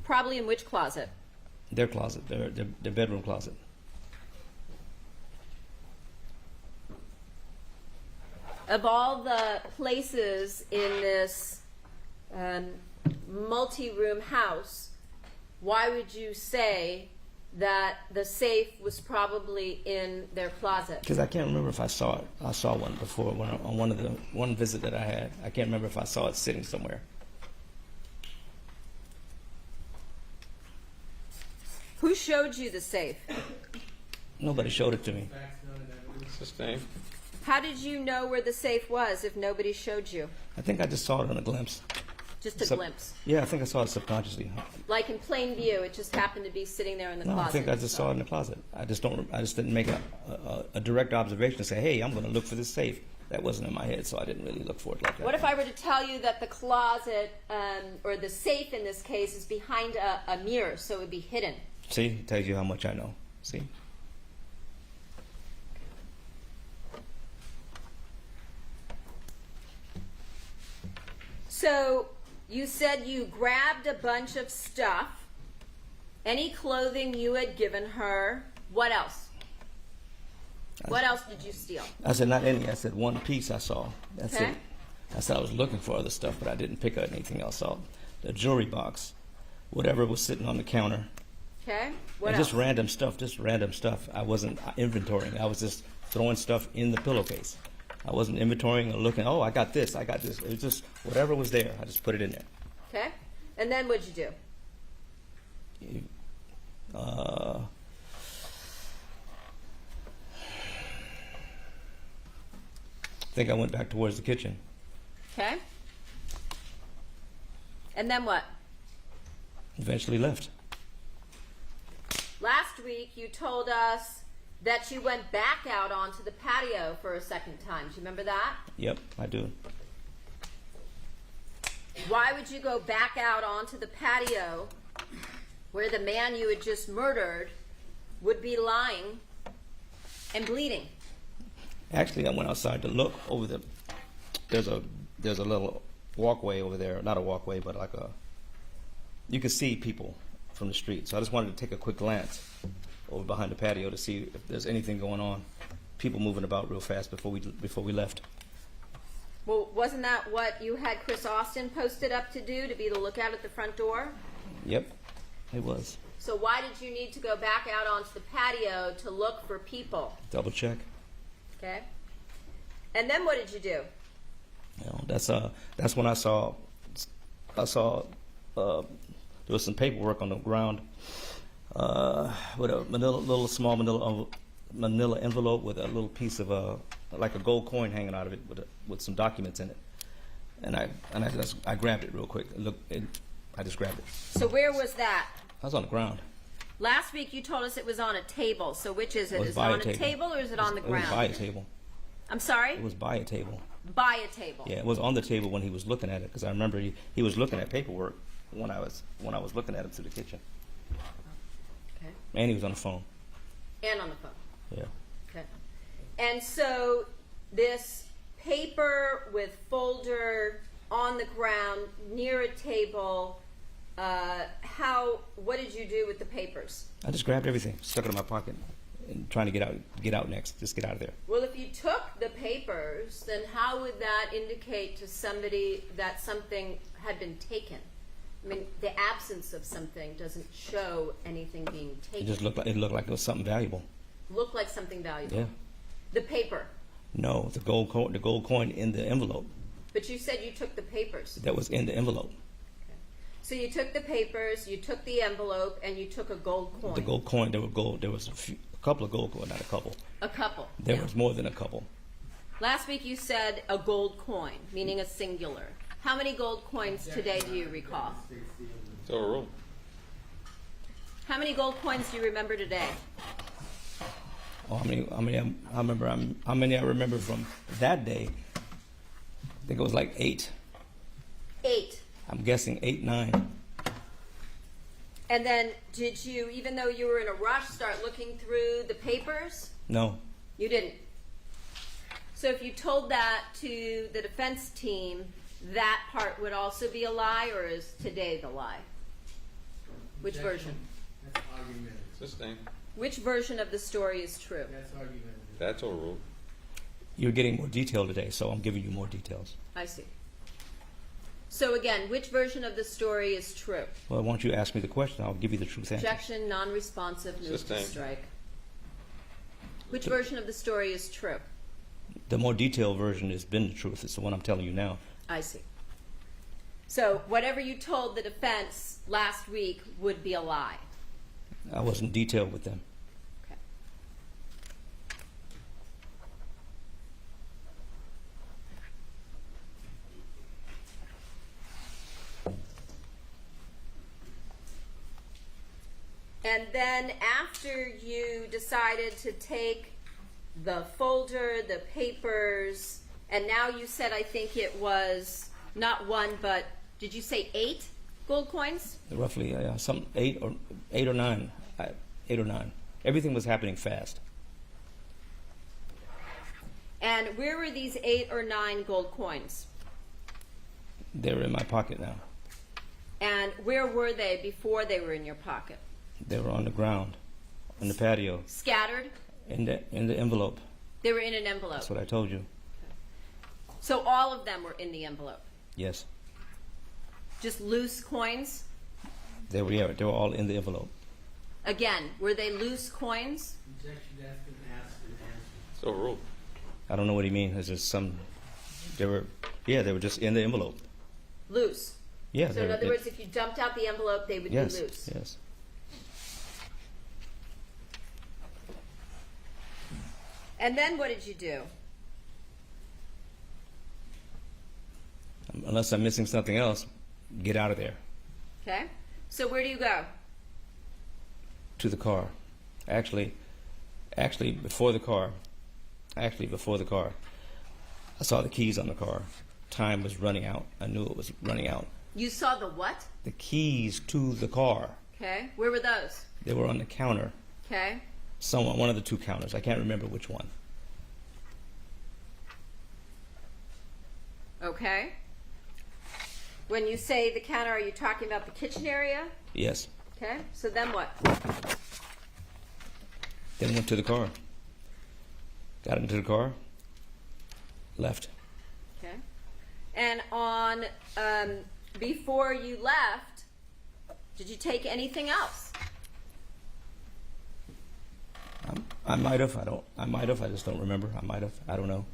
Probably in which closet? Their closet, their bedroom closet. Of all the places in this multi-room house, why would you say that the safe was probably in their closet? Because I can't remember if I saw it. I saw one before on one visit that I had. I can't remember if I saw it sitting somewhere. Who showed you the safe? Nobody showed it to me. Facts, none, and evidence. Sustained. How did you know where the safe was if nobody showed you? I think I just saw it on a glimpse. Just a glimpse. Yeah, I think I saw it subconsciously. Like in plain view, it just happened to be sitting there in the No, closet. I think I just saw it in the closet. I just didn't make a direct observation and say, hey, I'm going to look for this safe. That wasn't in my head, so I didn't really look for it like that. What if I were to tell you that the closet, or the safe in this case, is behind a mirror, so it would be hidden? See, it tells you how much I know. See? So you said you grabbed a bunch of stuff, any clothing you had given her. What else? What else did you steal? I said not any. I said one piece I saw. That's Okay. it. I said I was looking for other stuff, but I didn't pick up anything else. I saw the jewelry box, whatever was sitting on the counter. Okay. What And else? just random stuff. I wasn't inventorying. I was just throwing stuff in the pillowcase. I wasn't inventorying or looking, oh, I got this. It was just whatever was there. I just put it in there. Okay. And then what'd you do? I think I went back towards the kitchen. Okay. And then what? Eventually left. Last week you told us that you went back out onto the patio for a second time. Do you remember that? Yep, I do. Why would you go back out onto the patio where the man you had just murdered would be lying and bleeding? Actually, I went outside to look over the. There's a little walkway over there. Not a walkway, but like a. You could see people from the street. So I just wanted to take a quick glance over behind the patio to see if there's anything going on. People moving about real fast before we left. Well, wasn't that what you had Chris Austin posted up to do, to be the lookout at the front door? Yep, it was. So why did you need to go back out onto the patio to look for people? Double check. Okay. And then what did you do? You know, that's when I saw there was some paperwork on the ground with a small manila envelope with a little piece of like a gold coin hanging out of it with some documents in it, and I grabbed it real quick. I just grabbed it. So where was that? I was on the ground. Last week you told us it was on a table. So which is it? It was Is it by on a a table. table or is it on the ground? It was by a table. I'm sorry? It was by a table. By a table. Yeah, it was on the table when he was looking at it, because I remember he was looking at paperwork when I was looking at him through the kitchen, Okay. and he was on the phone. And on the phone. Yeah. Okay. And so this paper with folder on the ground near a table, what did you do with the papers? I just grabbed everything, stuck it in my pocket, and trying to get out next. Just get out of there. Well, if you took the papers, then how would that indicate to somebody that something had been taken? I mean, the absence of something doesn't show anything being It taken. just looked like it was something valuable. Looked like something valuable. Yeah. The paper. No, the gold coin in the envelope But you said you took the papers. that was in the envelope. So you took the papers, you took the envelope, and you took a gold coin. The gold coin, there was a couple of gold coins, not a couple. A couple. There Yeah. was more than a couple. Last week you said a gold coin, meaning a singular. How many gold coins today do you recall? It's overruled. How many gold coins do you remember today? Oh, how many I remember from that day? I think it was like 8. 8. I'm guessing 8, 9. And then did you, even though you were in a rush, start looking through the papers? No, You didn't. So if you told that to the defense team, that part would also be a lie, or is today the lie? Which version? That's argumentative. Sustained. Which version of the story is true? That's argumentative. That's overruled. you're getting more detail today, so I'm giving you more details. I see. So again, which version of the story is true? Well, why don't you ask me the question? I'll give you the truth answer. Objection, non-responsive, move to Sustained. strike. Which version of the story is true? The more detailed version has been the truth. It's the one I'm telling you now. I see. So whatever you told the defense last week would be a lie. I wasn't detailed with them. Okay. And then after you decided to take the folder, the papers, and now you said, I think it was not one, but did you say 8 gold coins? Roughly, some 8 or 9. 8 or 9. Everything was happening fast. And where were these 8 or 9 gold coins? They were in my pocket now. And where were they before they were in your pocket? They were on the ground, on the patio, Scattered? in the envelope. They were in an envelope. That's what I told you. So all of them were in the envelope. Yes, Just loose coins? they were. Yeah, they were all in the envelope. Again, were they loose coins? Objection, that's been asked and answered. It's overruled. I don't know what he means. There's just some. They were. Yeah, they were just in the envelope. Loose. Yeah. So they in were- other words, if you dumped out the envelope, they would yes, be loose. yes. And then what did you do? Unless I'm missing something else, get out of there. Okay? So where do you go? To the car. Actually, before the car. I saw the keys on the car. Time was running out. I knew it was running out. You saw the what? The keys to the car. Okay. Where were those? They were on the counter. Okay. One of the 2 counters. I can't remember which one. Okay. When you say the counter, are you talking about the kitchen area? Yes. Okay. So then what? Then went to the car. Got into the car. Left. Okay. And on before you left, did you take anything else? I might have. I might have. I just don't remember. I might have. I don't know.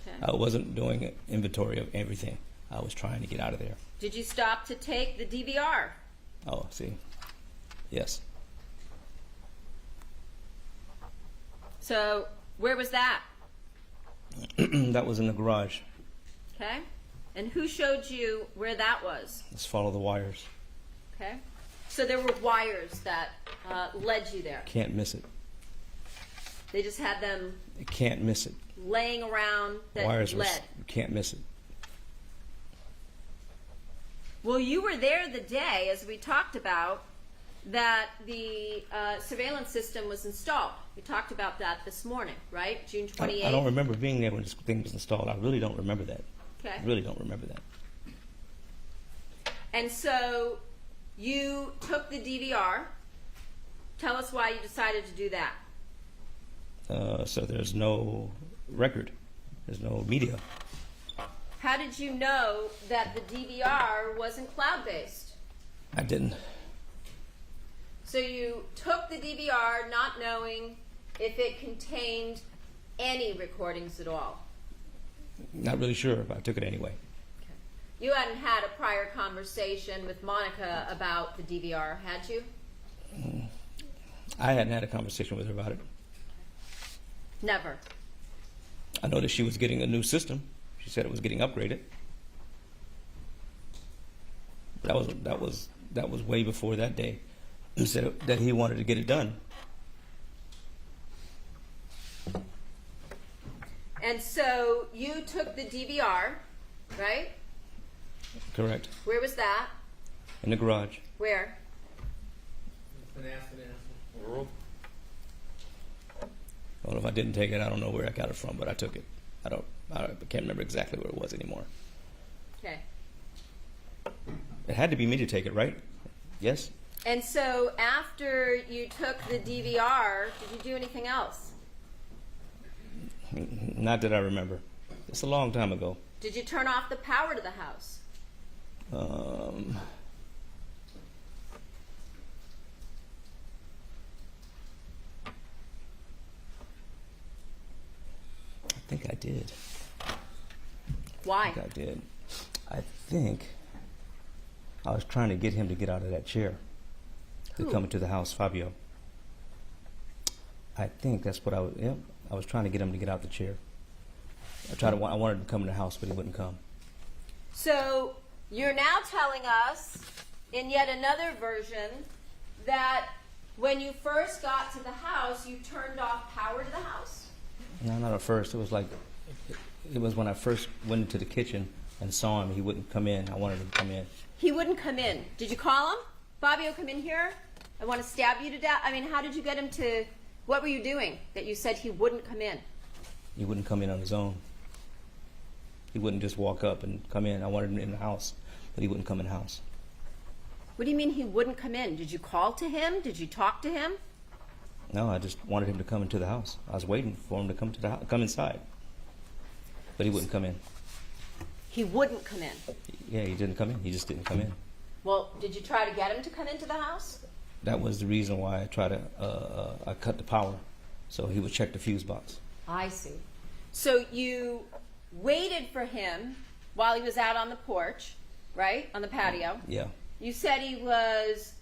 Okay. I wasn't doing an inventory of everything. I was trying to get out of there. Did you stop to take the DVR? Oh, see. Yes. So where was that? That was in the garage. Okay. And who showed you where that was? Let's follow the wires. Okay. So there were wires that led you there. Can't miss it. They just had them You can't miss it. laying around that Wires led. you can't miss it. Well, you were there the day, as we talked about, that the surveillance system was installed. We talked about that this morning, right? June 28th. I don't remember being there when this thing was installed. I really don't remember that. Okay. I really don't remember that. And so you took the DVR. Tell us why you decided to do that. So there's no record. There's no media. How did you know that the DVR wasn't cloud-based? I didn't. So you took the DVR not knowing if it contained any recordings at all. Not really sure, but I took it anyway. You hadn't had a prior conversation with Monica about the DVR, had you? I hadn't had a conversation with her about it. Never. I know that she was getting a new system. She said it was getting upgraded. That was way before that day. He said that he wanted to get it done. And so you took the DVR, right? Correct. Where was that? In the garage. Where? World? Well, if I didn't take it, I don't know where I got it from, but I took it. I can't remember exactly where it was anymore. Okay. It had to be me to take it, right? Yes? And so after you took the DVR, did you do anything else? Not that I remember. It's a long time ago. Did you turn off the power to the house? I think I did. Why? I think I did. I think I was trying to get him to get out of that chair to Who? come into the house, Fabio. I think that's what I was. Yeah, I was trying to get him to get out the chair. I wanted him to come in the house, but he wouldn't come. So you're now telling us, in yet another version, that when you first got to the house, you turned off power to the house? No, not at first. It was when I first went into the kitchen and saw him. He wouldn't come in. I wanted him to come in. He wouldn't come in. Did you call him? Fabio, come in here. I want to stab you to death. I mean, how did you get him to... What were you doing that you said he wouldn't come in? He wouldn't come in on his own. He wouldn't just walk up and come in. I wanted him in the house, but he wouldn't come in the house. What do you mean he wouldn't come in? Did you call to him? Did you talk to him? No, I just wanted him to come into the house. I was waiting for him to come to the house, come inside, but he wouldn't come in. He wouldn't come in. Yeah, he didn't come in. He just didn't come in. Well, did you try to get him to come into the house? That was the reason why I tried to I cut the power, so he would check the fuse box. I see. So you waited for him while he was out on the porch, right? On the patio. Yeah. You said he was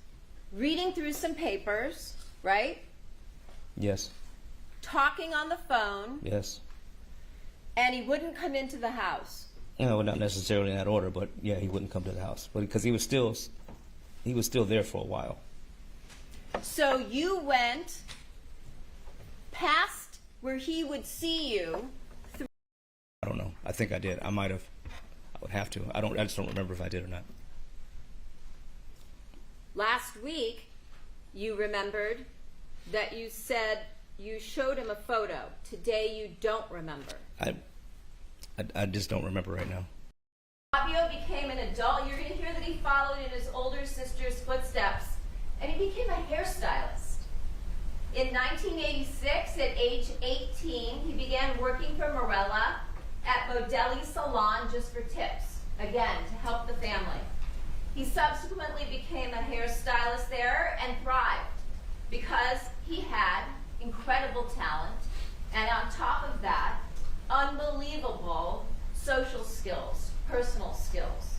reading through some papers, right? Yes. Talking on the phone, Yes. and he wouldn't come into the house. No, not necessarily in that order, but yeah, he wouldn't come to the house, but because he was still there for a while. So you went past where he would see you. I don't know. I think I did. I might have. I would have to. I just don't remember if I did or not. Last week, you remembered that you said you showed him a photo. Today, you don't remember. I just don't remember right now. Fabio became an adult. You're going to hear that he followed in his older sister's footsteps, and he became a hairstylist. In 1986, at age 18, he began working for Morella at Modelli Salon just for tips, again, to help the family. He subsequently became a hairstylist there and thrived because he had incredible talent, and on top of that, unbelievable social skills, personal skills.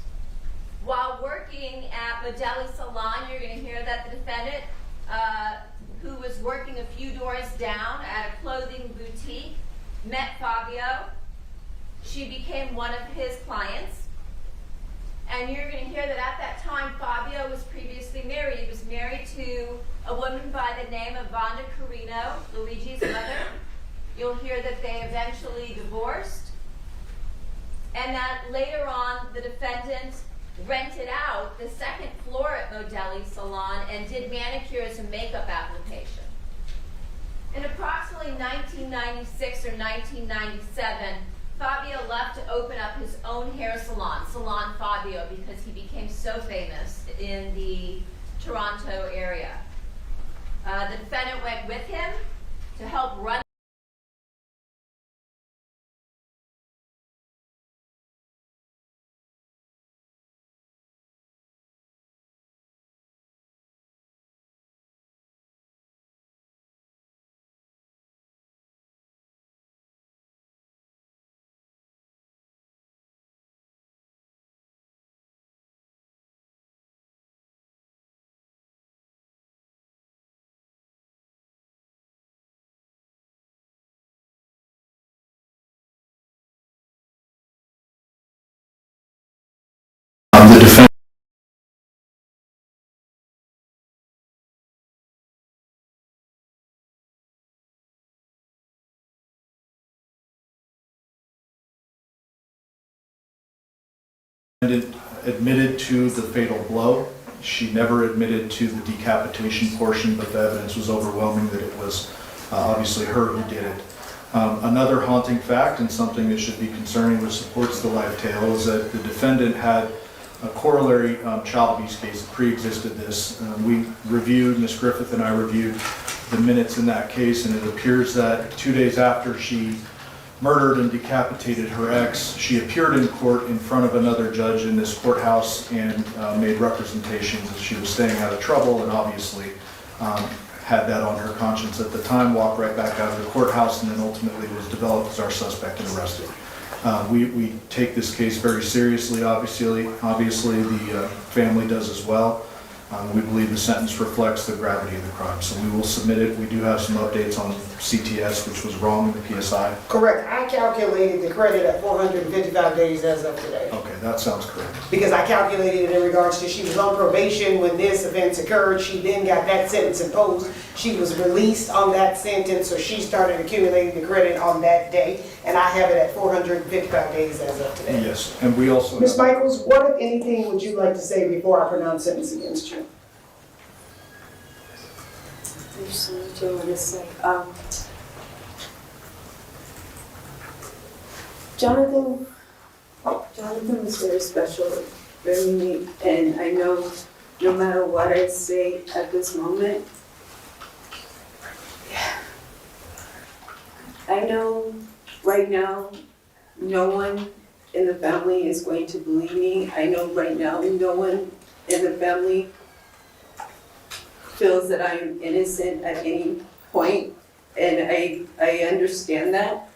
While working at Modelli Salon, you're going to hear that the defendant, who was working a few doors down at a clothing boutique, met Fabio. She became one of his clients. And you're going to hear that at that time, Fabio was previously married. He was married to a woman by the name of Vonda Carino, Luigi's mother. You'll hear that they eventually divorced. And that later on, the defendant rented out the second floor at Modelli Salon and did manicures and makeup application. In approximately 1996 or 1997, Fabio left to open up his own hair salon, Salon Fabio, because he became so famous in the Toronto area. The defendant went with him to help run The defense admitted to the fatal blow. She never admitted to the decapitation portion, but the evidence was overwhelming that it was obviously her who did it. Another haunting fact, and something that should be concerning, which supports the life tale, is that the defendant had a corollary child abuse case that pre-existed this. We reviewed, Ms. Griffith and I reviewed the minutes in that case, and it appears that 2 days after she murdered and decapitated her ex, she appeared in court in front of another judge in this courthouse and made representations that she was staying out of trouble, and obviously had that on her conscience at the time, walked right back out of the courthouse, and then ultimately was developed as our suspect and arrested. We take this case very seriously, obviously the family does as well. We believe the sentence reflects the gravity of the crime, so we will submit it. We do have some updates on CTS, which was wrong in the PSI. Correct. I calculated the credit at 455 days as of today. Okay, that sounds correct. Because I calculated it in regards to she was on probation when this offense occurred. She then got that sentence imposed. She was released on that sentence, so she started accumulating the credit on that day. And I have it at 455 days as of today. Yes, and we also... Ms. Michaels, what, if anything, would you like to say before I pronounce sentence against you? There's so much I want to say. Jonathan was very special, very unique, and I know no matter what I say at this moment, I know right now no one in the family is going to believe me. I know right now no one in the family feels that I'm innocent at any point, and I understand that,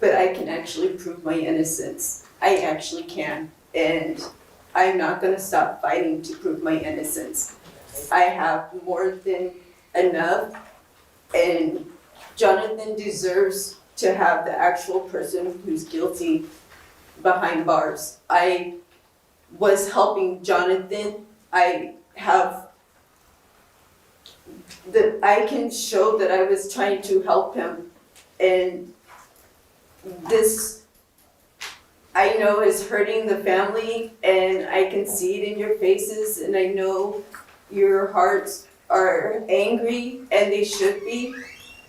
but I can actually prove my innocence. I actually can, and I'm not gonna stop fighting to prove my innocence. I have more than enough, and Jonathan deserves to have the actual person who's guilty behind bars. I was helping Jonathan. I can show that I was trying to help him, and this I know is hurting the family, and I can see it in your faces, and I know your hearts are angry, and they should be,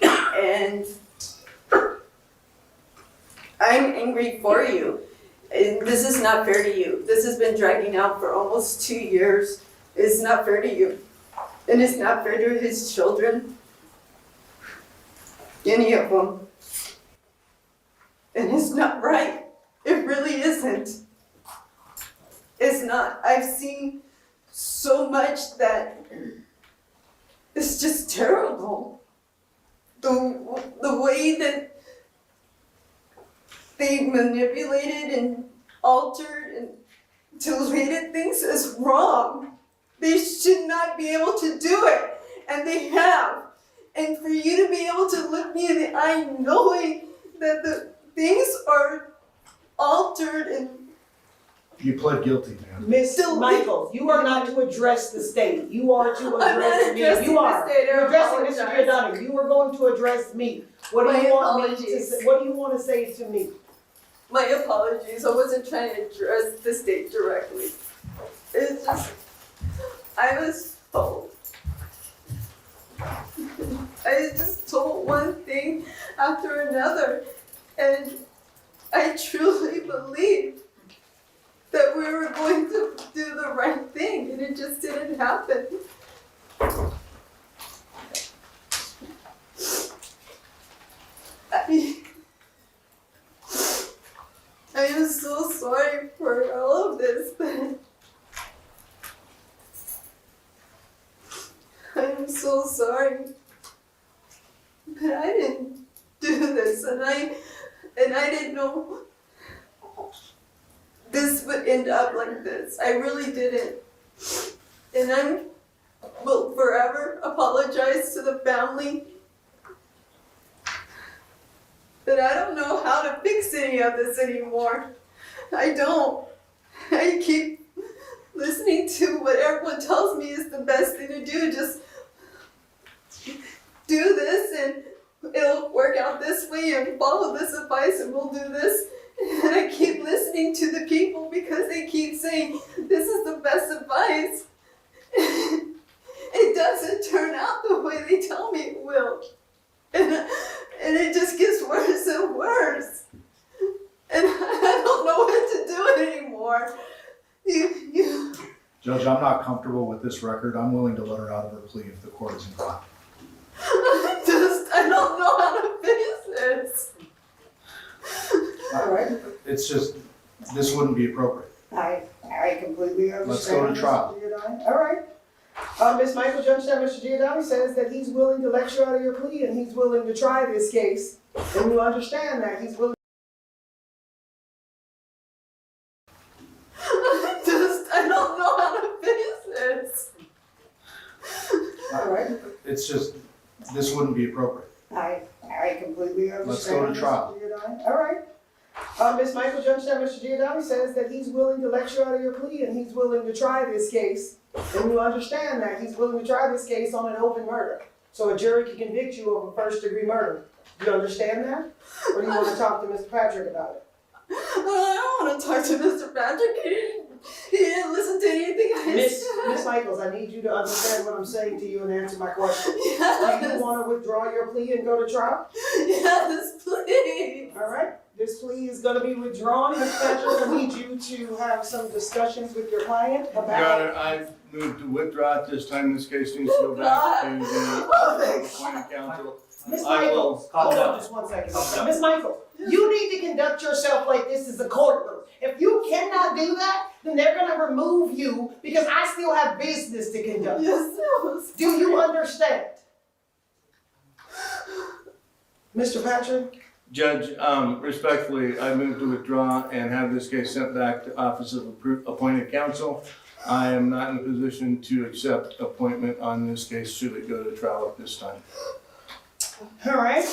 and I'm angry for you. And this is not fair to you. This has been dragging out for almost 2 years. It's not fair to you. And it's not fair to his children, any of them. And it's not right. It really isn't. It's not. I've seen so much that it's just terrible. the way that they manipulated and altered and deleted things is wrong. They should not be able to do it, and they have. And for you to be able to look me in the eye knowing that the things are altered and You pled guilty, man. Miss Michaels, you are not to address the state. You are to I'm not address me. addressing You are. the state. I You're addressing Mr. apologize. Giordano. You are going to address me. What do My you want me to apologies. say? What do you want to say to me? my apologies. I wasn't trying to address the state directly. It's just, I was told. I was just told one thing after another, and I truly believed that we were going to do the right thing, and it just didn't happen. I am so sorry for all of this, but I am so sorry. But I didn't do this, and I didn't know this would end up like this. I really didn't. And I will forever apologize to the family. But I don't know how to fix any of this anymore. I don't. I keep listening to what everyone tells me is the best thing to do. Just do this and it'll work out this way, and follow this advice and we'll do this. And I keep listening to the people because they keep saying this is the best advice. It doesn't turn out the way they tell me it will. And it just gets worse and worse. And I don't know what to do anymore. Judge, I'm not comfortable with this record. I'm willing to let her out of her plea if the court is inclined. I don't know how to fix this. All right. It's just, this wouldn't be appropriate. I completely understand. Let's go to trial. Mr. Giordano. All right. Ms. Michael, Judge Mr. Giordano says that he's willing to let you out of your plea and he's willing to try this case. And you understand that he's willing. I don't know how to fix this. All right. It's just, this wouldn't be appropriate. I completely understand. Let's go to trial. Mr. Giordano. All right. Ms. Michael, Judge Mr. Giordano says that he's willing to let you out of your plea and he's willing to try this case. And you understand that he's willing to try this case on an open murder. So a jury can convict you of a first-degree murder. Do you understand that? Or do you want to talk to Mr. Patrick about it? I don't want to talk to Mr. Patrick. He didn't listen to anything I Miss said. Michaels, I need you to understand what I'm saying to you and answer my question. Yes. Do you want to withdraw your plea and go to trial? Yes, please. All right. This plea is going to be withdrawn. Mr. Patrick, I need you to have some discussions with your client about... Your Honor, I move to withdraw at this time. This case needs to go back to the appointed counsel. Miss I will- Michaels, hold on just one second. Miss Michaels, you need to conduct yourself like this is a courtroom. If you cannot do that, then they're going to remove you because I still have business to conduct. Yes, I was. Do you understand? Mr. Patrick? Judge, respectfully, I move to withdraw and have this case sent back to Office of Appointed Counsel. I am not in a position to accept appointment on this case should it go to trial at this time. All right.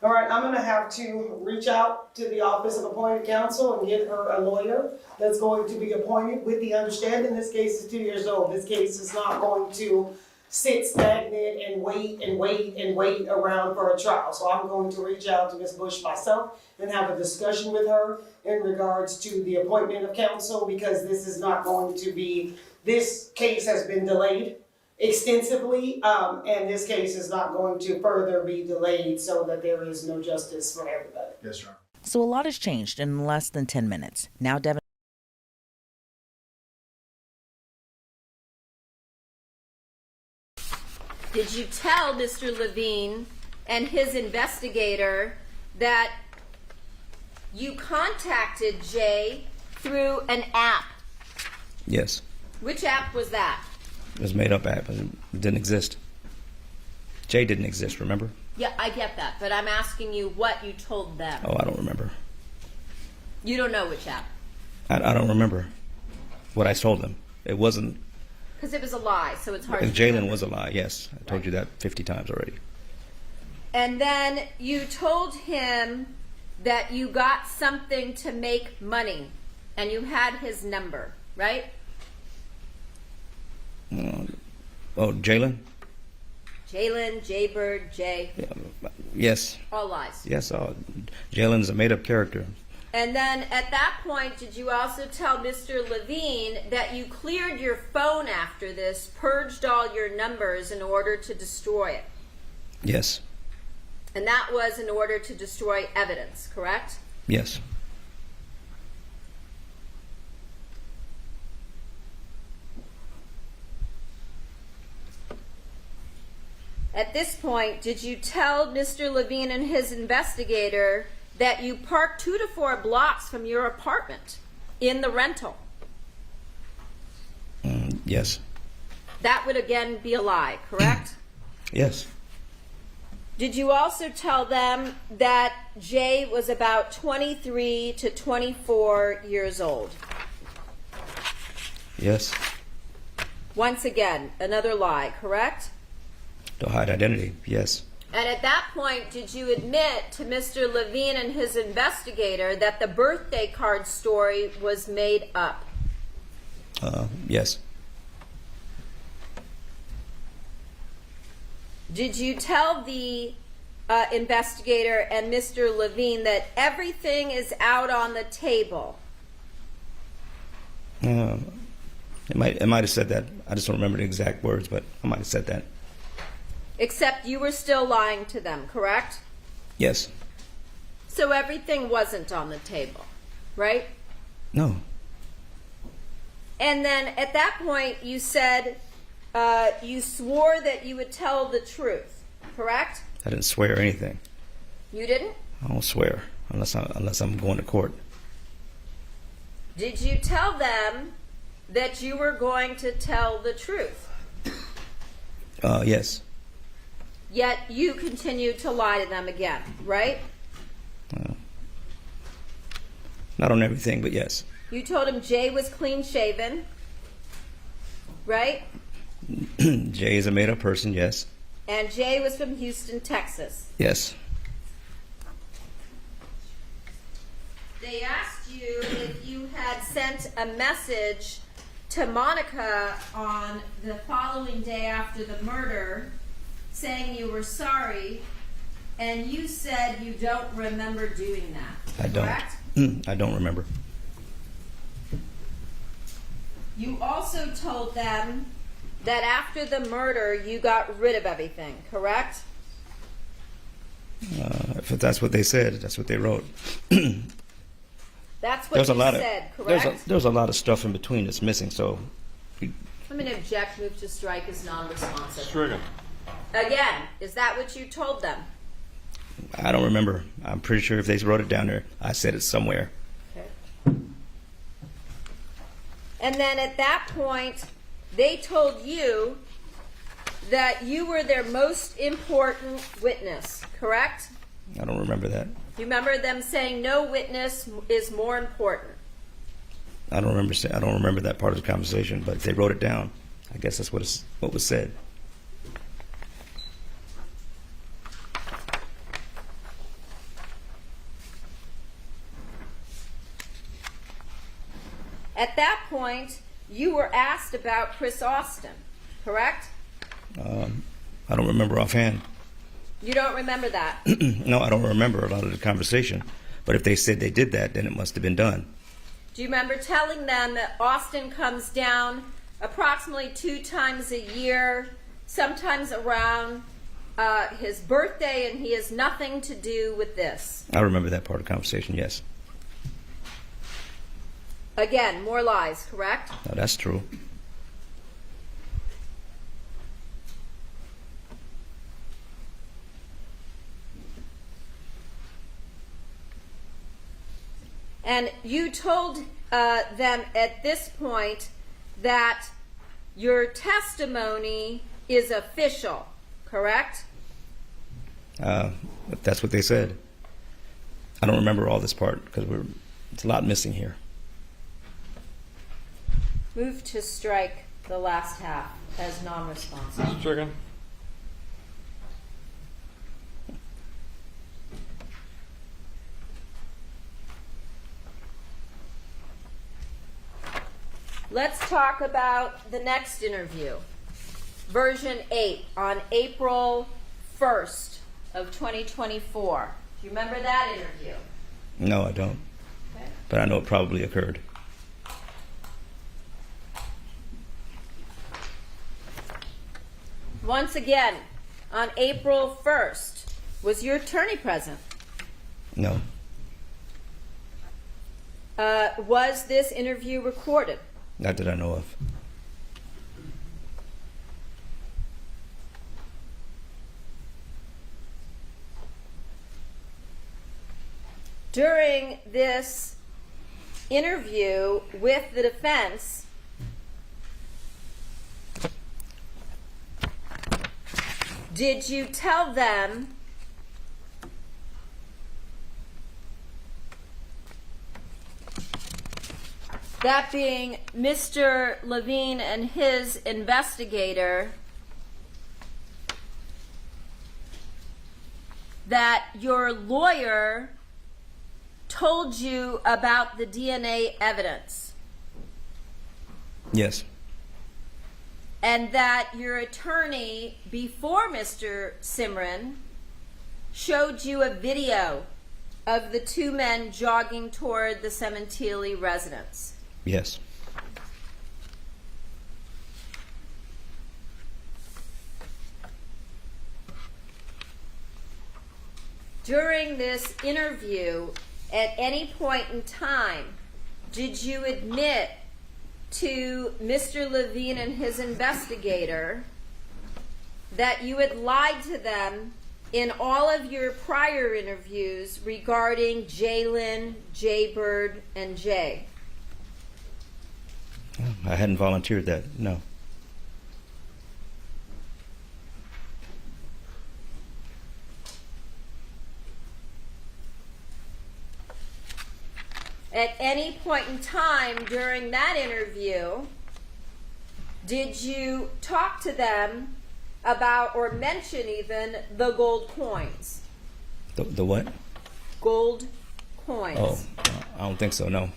All right, I'm going to have to reach out to the Office of Appointed Counsel and get her a lawyer that's going to be appointed with the understanding this case is 2 years old. This case is not going to sit stagnant and wait around for a trial. So I'm going to reach out to Ms. Bush myself and have a discussion with her in regards to the appointment of counsel because this is not going to be, this case has been delayed extensively, and this case is not going to further be delayed so that there is no justice for everybody. Yes, sir. So a lot has changed in less than 10 minutes. Now Devin Did you tell Mr. Levine and his investigator that you contacted Jay through an app? Yes. Which app was that? It was made up app. It didn't exist. Jay didn't exist, remember? Yeah, I get that, but I'm asking you what you told them. Oh, I don't remember. You don't know which app. I don't remember what I told them. It wasn't. Because it was a lie, so it's hard to Jalen remember. was a lie, yes. I told you that 50 times already. And then you told him that you got something to make money, and you had his number, right? Oh, Jalen? Jalen, Jaybird, Jay, Yes. all lies. Yes, Jalen's a made-up character. And then at that point, did you also tell Mr. Levine that you cleared your phone after this, purged all your numbers in order to destroy it? Yes. And that was in order to destroy evidence, correct? Yes. At this point, did you tell Mr. Levine and his investigator that you parked 2 to 4 blocks from your apartment in the rental? Yes. That would again be a lie, correct? Yes. Did you also tell them that Jay was about 23 to 24 years old? Yes. Once again, another lie, correct? To hide identity, yes. And at that point, did you admit to Mr. Levine and his investigator that the birthday card story was made up? Yes. Did you tell the investigator and Mr. Levine that everything is out on the table? It might have said that. I just don't remember the exact words, but I might have said that. Except you were still lying to them, correct? Yes. So everything wasn't on the table, right? No. And then at that point, you said you swore that you would tell the truth, correct? I didn't swear anything. You didn't? I don't swear unless I'm going to court. Did you tell them that you were going to tell the truth? Yes. Yet you continued to lie to them again, right? Not on everything, but yes. You told him Jay was clean shaven, right? Jay is a made-up person, yes. And Jay was from Houston, Texas. Yes. They asked you if you had sent a message to Monica on the following day after the murder saying you were sorry, and you said you don't remember doing that. I don't. Correct? I don't remember. You also told them that after the murder you got rid of everything, correct? If that's what they said, that's what they wrote. That's what you said, correct? There's a lot of stuff in between that's missing, so... I'm going to object, move to strike is non-responsive. Stricken. Again, is that what you told them? I don't remember. I'm pretty sure if they wrote it down there, I said it somewhere. Okay. And then at that point, they told you that you were their most important witness, correct? I don't remember that. You remember them saying no witness is more important? I don't remember that part of the conversation, but if they wrote it down, I guess that's what was said. At that point, you were asked about Chris Austin, correct? I don't remember offhand. You don't remember that? No, I don't remember a lot of the conversation. But if they said they did that, then it must have been done. Do you remember telling them that Austin comes down approximately 2 times a year, sometimes around his birthday, and he has nothing to do with this? I remember that part of the conversation, yes. Again, more lies, correct? No, that's true. And you told them at this point that your testimony is official, correct? If that's what they said. I don't remember all this part because it's a lot missing here. Move to strike the last half as non-responsive. Stricken. Let's talk about the next interview. Version 8 on April 1st of 2024. Do you remember that interview? No, I don't. Okay. But I know it probably occurred. Once again, on April 1st, was your attorney present? No. Was this interview recorded? Not that I know of. During this interview with the defense, did you tell them that being Mr. Levine and his investigator, that your lawyer told you about the DNA evidence? Yes. And that your attorney, before Mr. Simran, showed you a video of the two men jogging toward the Cementili residence? Yes. During this interview, at any point in time, did you admit to Mr. Levine and his investigator that you had lied to them in all of your prior interviews regarding Jalen, Jaybird, and Jay? I hadn't volunteered that, no. At any point in time during that interview, did you talk to them about, or mention even, the gold coins? The what? Gold coins. Oh, I don't think so, no.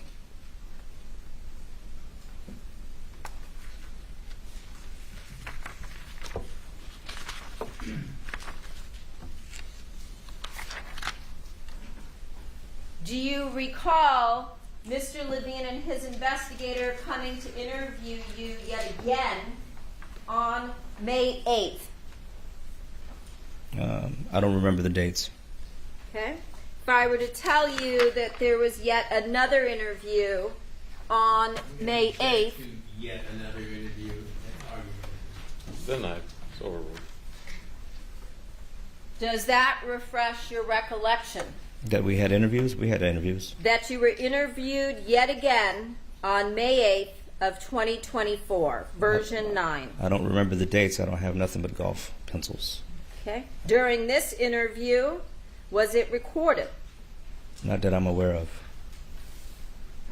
Do you recall Mr. Levine and his investigator coming to interview you yet again on May 8th? I don't remember the dates. Okay. If I were to tell you that there was yet another interview on May 8th, Yet another interview and argument. Then it's over with. does that refresh your recollection? That we had interviews? We had interviews. That you were interviewed yet again on May 8th of 2024, version 9. I don't remember the dates. I don't have nothing but golf pencils. Okay. During this interview, was it recorded? Not that I'm aware of.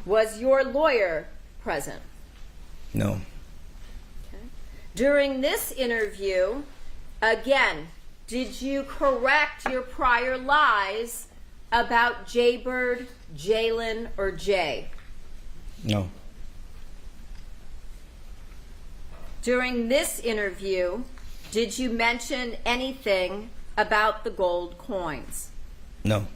Was your lawyer present? No. Okay. During this interview, again, did you correct your prior lies about Jaybird, Jalen, or Jay? No. During this interview, did you mention anything about the gold coins? No.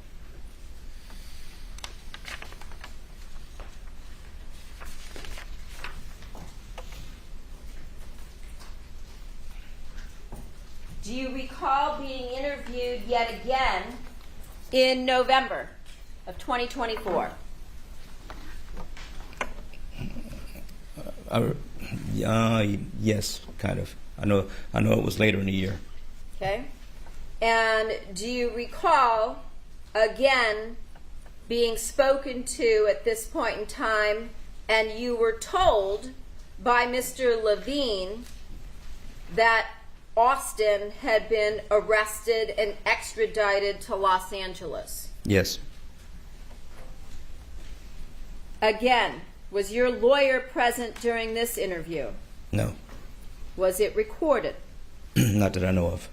Do you recall being interviewed yet again in November of 2024? Yes, kind of. I know it was later in the year. Okay. And do you recall, again, being spoken to at this point in time, and you were told by Mr. Levine that Austin had been arrested and extradited to Los Angeles. Yes. Again, was your lawyer present during this interview? No. Was it recorded? Not that I know of.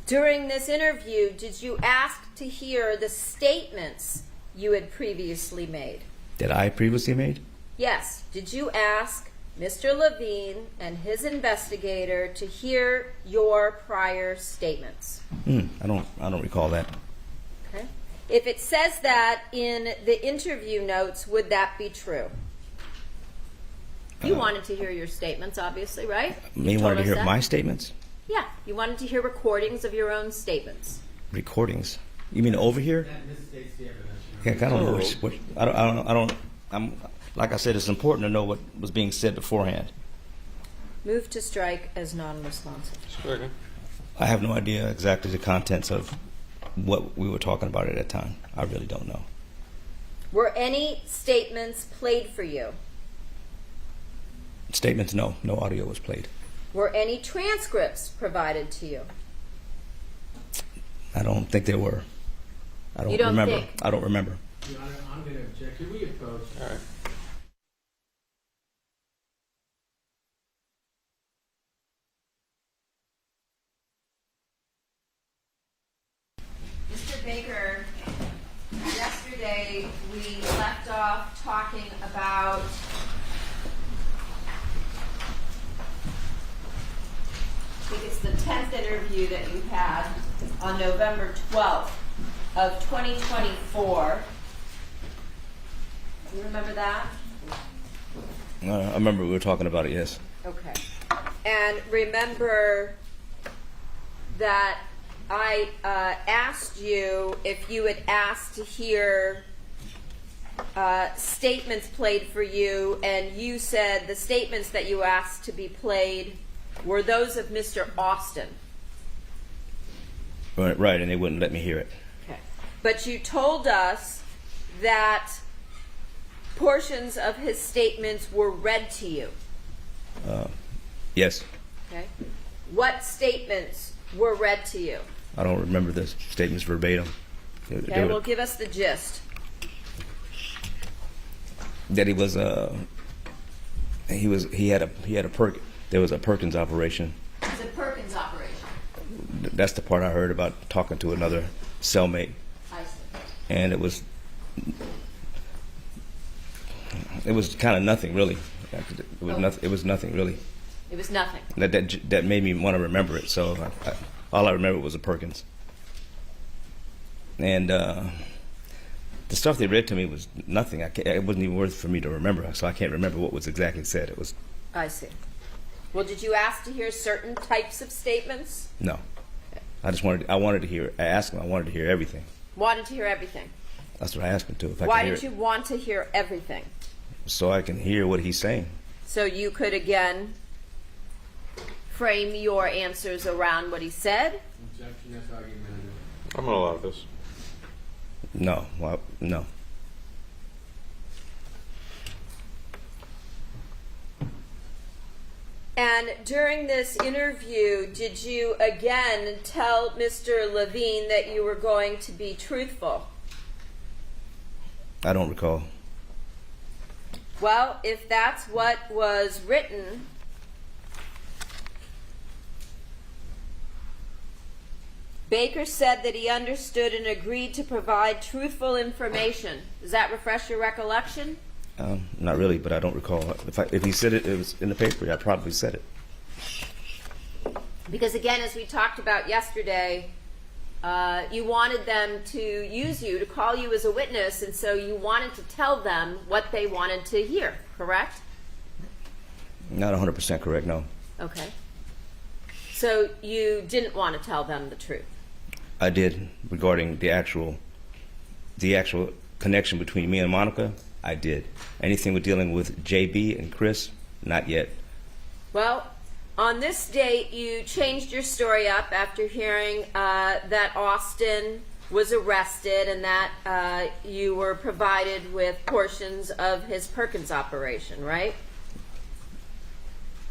During this interview, did you ask to hear the statements you had previously made? That I previously made? Yes. Did you ask Mr. Levine and his investigator to hear your prior statements? I don't recall that. Okay. If it says that in the interview notes, would that be true? You wanted to hear your statements, obviously, right? You wanted to hear my statements? Yeah, you wanted to hear recordings of your own statements. Recordings? You mean over here? That misstates the evidence. Yeah, I don't know. I don't. I'm like I said. It's important to know what was being said beforehand. Move to strike as non-responsive. Second. I have no idea exactly the contents of what we were talking about at that time. I really don't know. Were any statements played for you? Statements? No. No audio was played. Were any transcripts provided to you? I don't think there were. I don't You don't remember. think? I don't remember. Your Honor, I'm going to object. Can we approach? All right. Mr. Baker, yesterday we left off talking about I think it's the 10th interview that you had on November 12th of 2024. You remember that? I remember we were talking about it, yes. Okay. And remember that I asked you if you had asked to hear statements played for you, and you said the statements that you asked to be played were those of Mr. Austin. Right, and they wouldn't let me hear it. Okay. But you told us that portions of his statements were read to you. Yes. Okay. What statements were read to you? I don't remember the statements verbatim. Okay, well, give us the gist. That he had a there was a Perkins operation. It's a Perkins operation. That's the part I heard about talking to another cellmate. I see. And it was kind of nothing really. It was nothing really. It was nothing. That made me want to remember it. So all I remember was a Perkins. And the stuff they read to me was nothing. It wasn't even worth for me to remember. So I can't remember what was exactly said. It was. I see. Well, did you ask to hear certain types of statements? No. Okay. I wanted to hear. I asked him. I wanted to hear everything. Wanted to hear everything. That's what I asked him to. Why did you want to hear everything? So I can hear what he's saying. So you could again frame your answers around what he said? Objection, that's argumentative. I'm going to allow this. No. Well, no. And during this interview, did you again tell Mr. Levine that you were going to be truthful? I don't recall. Well, if that's what was written, Baker said that he understood and agreed to provide truthful information. Does that refresh your recollection? Not really, but I don't recall. If he said it was in the paper, I probably said it. Because again, as we talked about yesterday, you wanted them to use you, to call you as a witness, and so you wanted to tell them what they wanted to hear, correct? Not 100% correct, no. Okay. So you didn't want to tell them the truth? I did, regarding the actual connection between me and Monica. I did. Anything with dealing with JB and Chris, not yet. Well, on this date, you changed your story up after hearing that Austin was arrested and that you were provided with portions of his Perkins operation, right?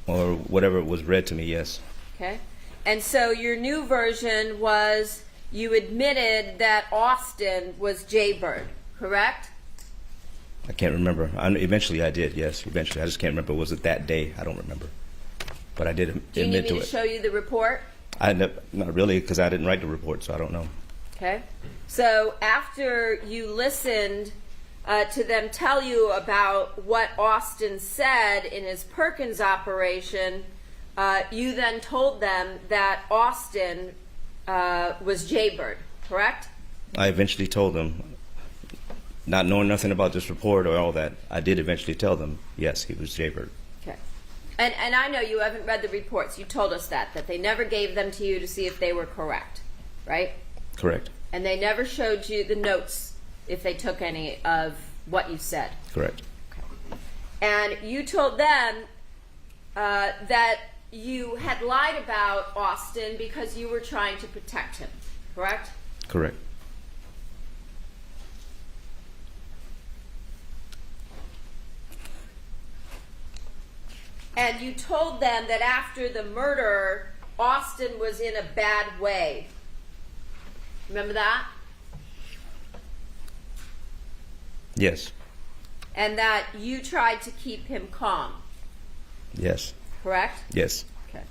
Or whatever was read to me, yes. Okay. And so your new version was you admitted that Austin was Jaybird, correct? I can't remember. Eventually I did, yes. Eventually. I just can't remember. Was it that day? I don't remember. But I did admit to it. Do you need me to show you the report? Not really, because I didn't write the report, so I don't know. Okay. So after you listened to them tell you about what Austin said in his Perkins operation, you then told them that Austin was Jaybird, correct? I eventually told them, not knowing nothing about this report or all that, I did eventually tell them, yes, he was Jaybird. Okay. And I know you haven't read the reports. You told us that they never gave them to you to see if they were correct, right? Correct. And they never showed you the notes if they took any of what you said. Correct. Okay. And you told them that you had lied about Austin because you were trying to protect him, correct? Correct. And you told them that after the murder, Austin was in a bad way. Remember that? Yes. And that you tried to keep him calm. Yes. Correct? Yes. Okay.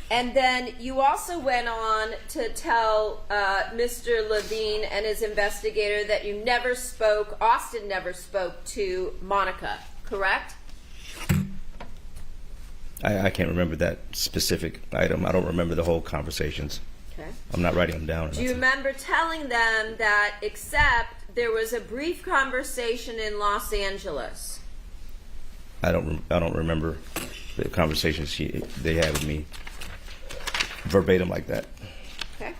And then you also went on to tell Mr. Levine and his investigator that you never spoke, Austin never spoke to Monica, correct? I can't remember that specific item. I don't remember the whole conversations. Okay. I'm not writing them down. Do you remember telling them that except there was a brief conversation in Los Angeles? I don't remember the conversations they had with me verbatim like that. Okay.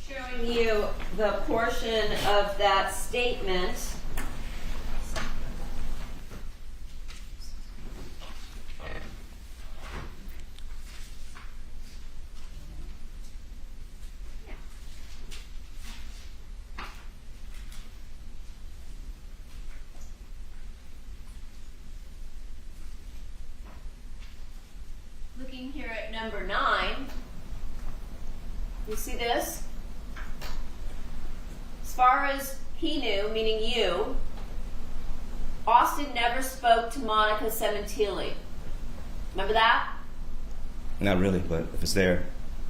Showing you the portion of that statement. Looking here at number 9, you see this? As far as he knew, meaning you, Austin never spoke to Monica Cementilli. Remember that? Not really, but if it's there.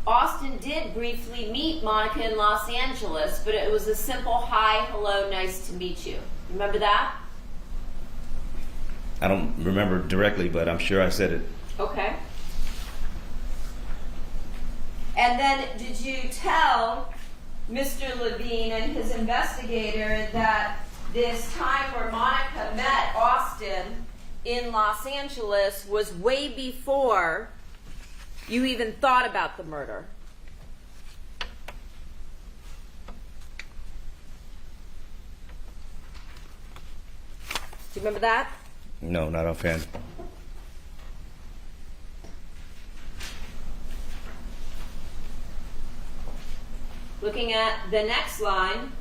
Austin did briefly meet Monica in Los Angeles, but it was a simple hi, hello, nice to meet you. Remember that? I don't remember directly, but I'm sure I said it. Okay. And then did you tell Mr. Levine and his investigator that this time where Monica met Austin in Los Angeles was way before you even thought about the murder? Do you remember that? No, not offhand. Looking at the next line,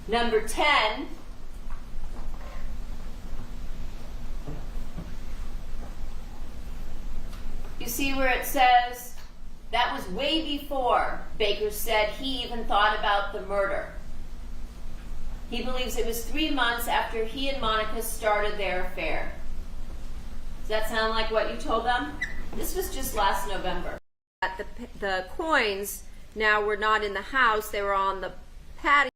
number 10, you see where it says, that was way before Baker said he even thought about the murder. He believes it was 3 months after he and Monica started their affair. Does that sound like what you told them? This was just last November. The coins now were not in the house, they were on the patio.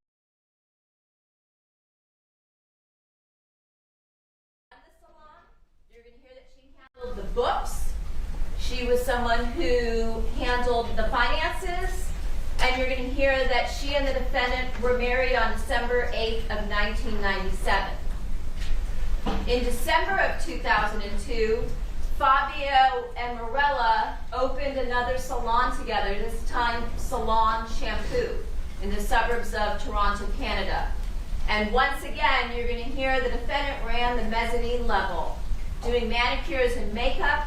You're going to hear that she handled the books. She was someone who handled the finances. And you're going to hear that she and the defendant were married on December 8th of 1997. In December of 2002, Fabio and Morella opened another salon together, this time Salon Shampoo. in the suburbs of Toronto, Canada. And once again, you're going to hear the defendant ran the mezzanine level, doing manicures and makeup,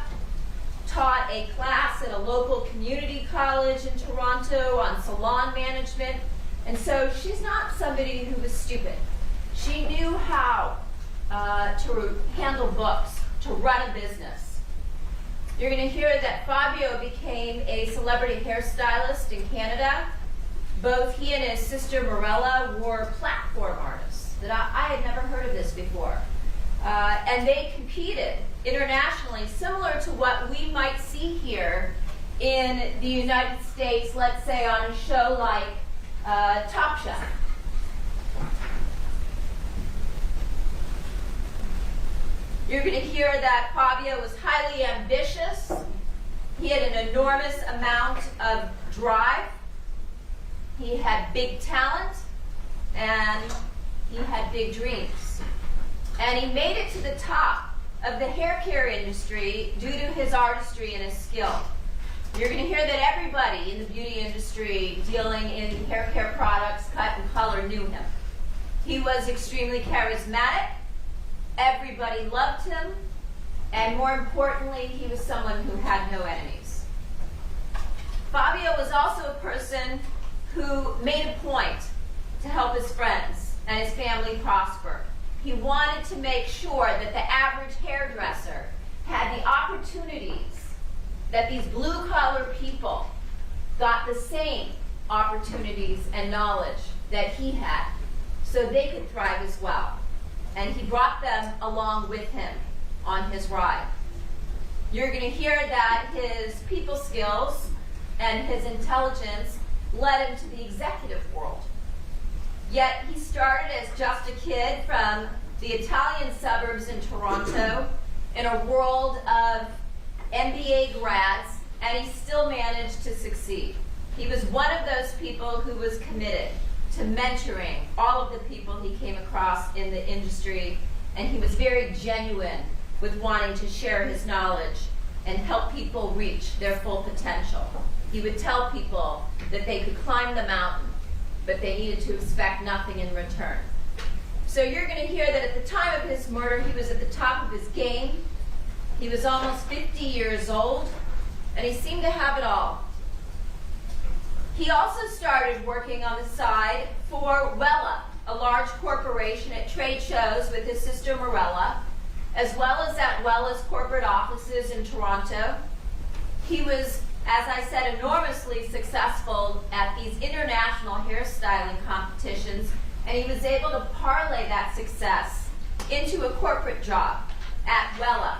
taught a class at a local community college in Toronto on salon management. And so she's not somebody who was stupid. She knew how to handle books, to run a business. You're going to hear that Fabio became a celebrity hairstylist in Canada. Both he and his sister Morella were platform artists. That I had never heard of this before. And they competed internationally, similar to what we might see here in the United States, let's say on a show like Top Chef. You're going to hear that Fabio was highly ambitious. He had an enormous amount of drive. He had big talent, and he had big dreams. And he made it to the top of the hair care industry due to his artistry and his skill. You're going to hear that everybody in the beauty industry dealing in hair care products, cut and color, knew him. He was extremely charismatic. Everybody loved him. And more importantly, he was someone who had no enemies. Fabio was also a person who made a point to help his friends and his family prosper. He wanted to make sure that the average hairdresser had the opportunities that these blue-collar people got the same opportunities and knowledge that he had so they could thrive as well. And he brought them along with him on his ride. You're going to hear that his people skills and his intelligence led him to the executive world. Yet he started as just a kid from the Italian suburbs in Toronto in a world of MBA grads, and he still managed to succeed. He was one of those people who was committed to mentoring all of the people he came across in the industry, and he was very genuine with wanting to share his knowledge and help people reach their full potential. He would tell people that they could climb the mountain, but they needed to expect nothing in return. So you're going to hear that at the time of his murder, he was at the top of his game. He was almost 50 years old, and he seemed to have it all. He also started working on the side for Wella, a large corporation, at trade shows with his sister Morella, as well as at Wella's corporate offices in Toronto. He was, as I said, enormously successful at these international hairstyling competitions, and he was able to parlay that success into a corporate job at Wella,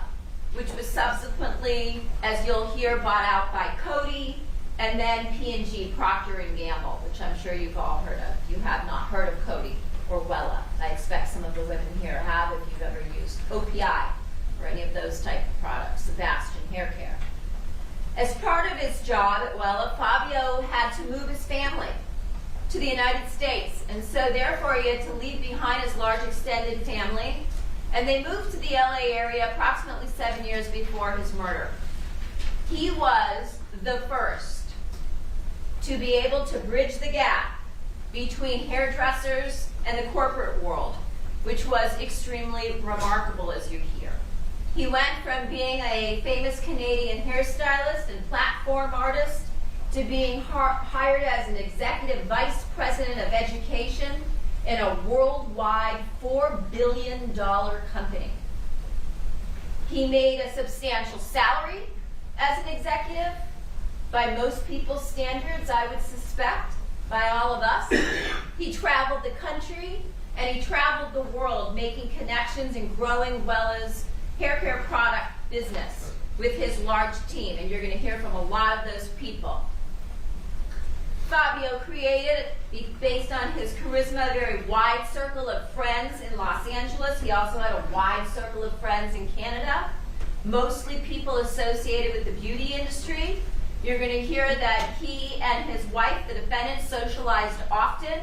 which was subsequently, as you'll hear, bought out by Coty, and then P&G, Procter & Gamble, which I'm sure you've all heard of. If you have not heard of Coty or Wella, I expect some of the women here have if you've ever used OPI or any of those type of products, Sebastian hair care. As part of his job at Wella, Fabio had to move his family to the United States, and so therefore he had to leave behind his large extended family, and they moved to the LA area approximately 7 years before his murder. He was the first to be able to bridge the gap between hairdressers and the corporate world, which was extremely remarkable, as you hear. He went from being a famous Canadian hairstylist and platform artist to being hired as an executive vice president of education in a worldwide $4 billion company. He made a substantial salary as an executive, by most people's standards, I would suspect, by all of us. He traveled the country and he traveled the world, making connections and growing Wella's hair care product business with his large team, and you're going to hear from a lot of those people. Fabio created, based on his charisma, a very wide circle of friends in Los Angeles. He also had a wide circle of friends in Canada, mostly people associated with the beauty industry. You're going to hear that he and his wife, the defendant, socialized often.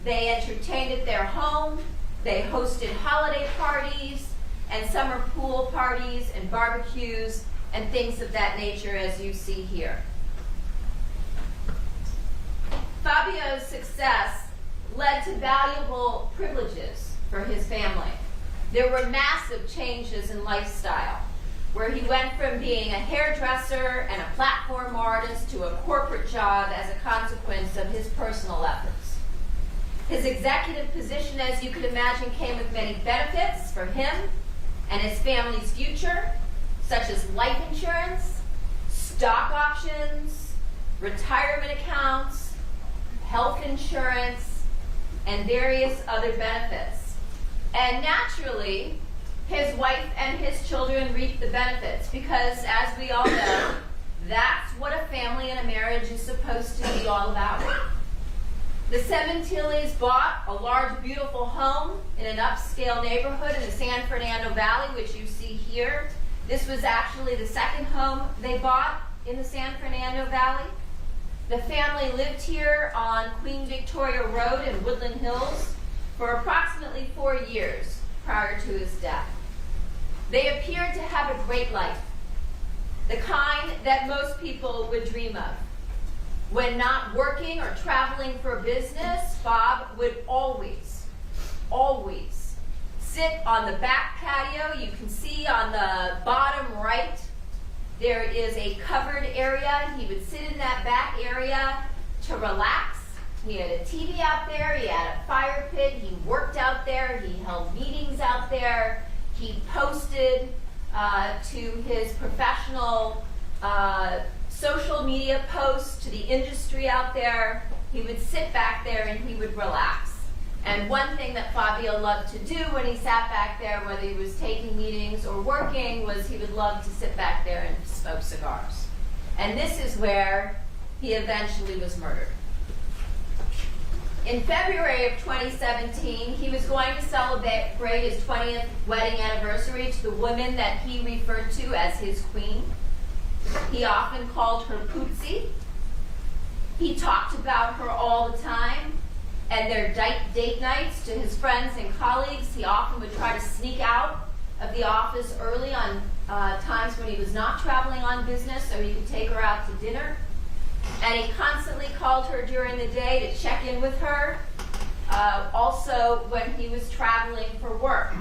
They entertained at their home. They hosted holiday parties and summer pool parties and barbecues and things of that nature, as you see here. Fabio's success led to valuable privileges for his family. There were massive changes in lifestyle, where he went from being a hairdresser and a platform artist to a corporate job as a consequence of his personal efforts. His executive position, as you could imagine, came with many benefits for him and his family's future, such as life insurance, stock options, retirement accounts, health insurance, and various other benefits. And naturally, his wife and his children reaped the benefits because, as we all know, that's what a family and a marriage is supposed to be all about. The Sementilles bought a large, beautiful home in an upscale neighborhood in the San Fernando Valley, which you see here. This was actually the second home they bought in the San Fernando Valley. The family lived here on Queen Victoria Road in Woodland Hills for approximately 4 years prior to his death. They appeared to have a great life, the kind that most people would dream of. When not working or traveling for business, Bob would always sit on the back patio. You can see on the bottom right, there is a covered area. He would sit in that back area to relax. He had a TV out there, he had a fire pit, he worked out there, he held meetings out there, he posted to his professional social media posts to the industry out there. He would sit back there and he would relax. And one thing that Fabio loved to do when he sat back there, whether he was taking meetings or working, was he would love to sit back there and smoke cigars. And this is where he eventually was murdered. In February of 2017, he was going to celebrate his 20th wedding anniversary to the woman that he referred to as his queen. He often called her Pootsie. He talked about her all the time, and their date nights to his friends and colleagues. He often would try to sneak out of the office early on times when he was not traveling on business so he could take her out to dinner. And he constantly called her during the day to check in with her, also when he was traveling for work.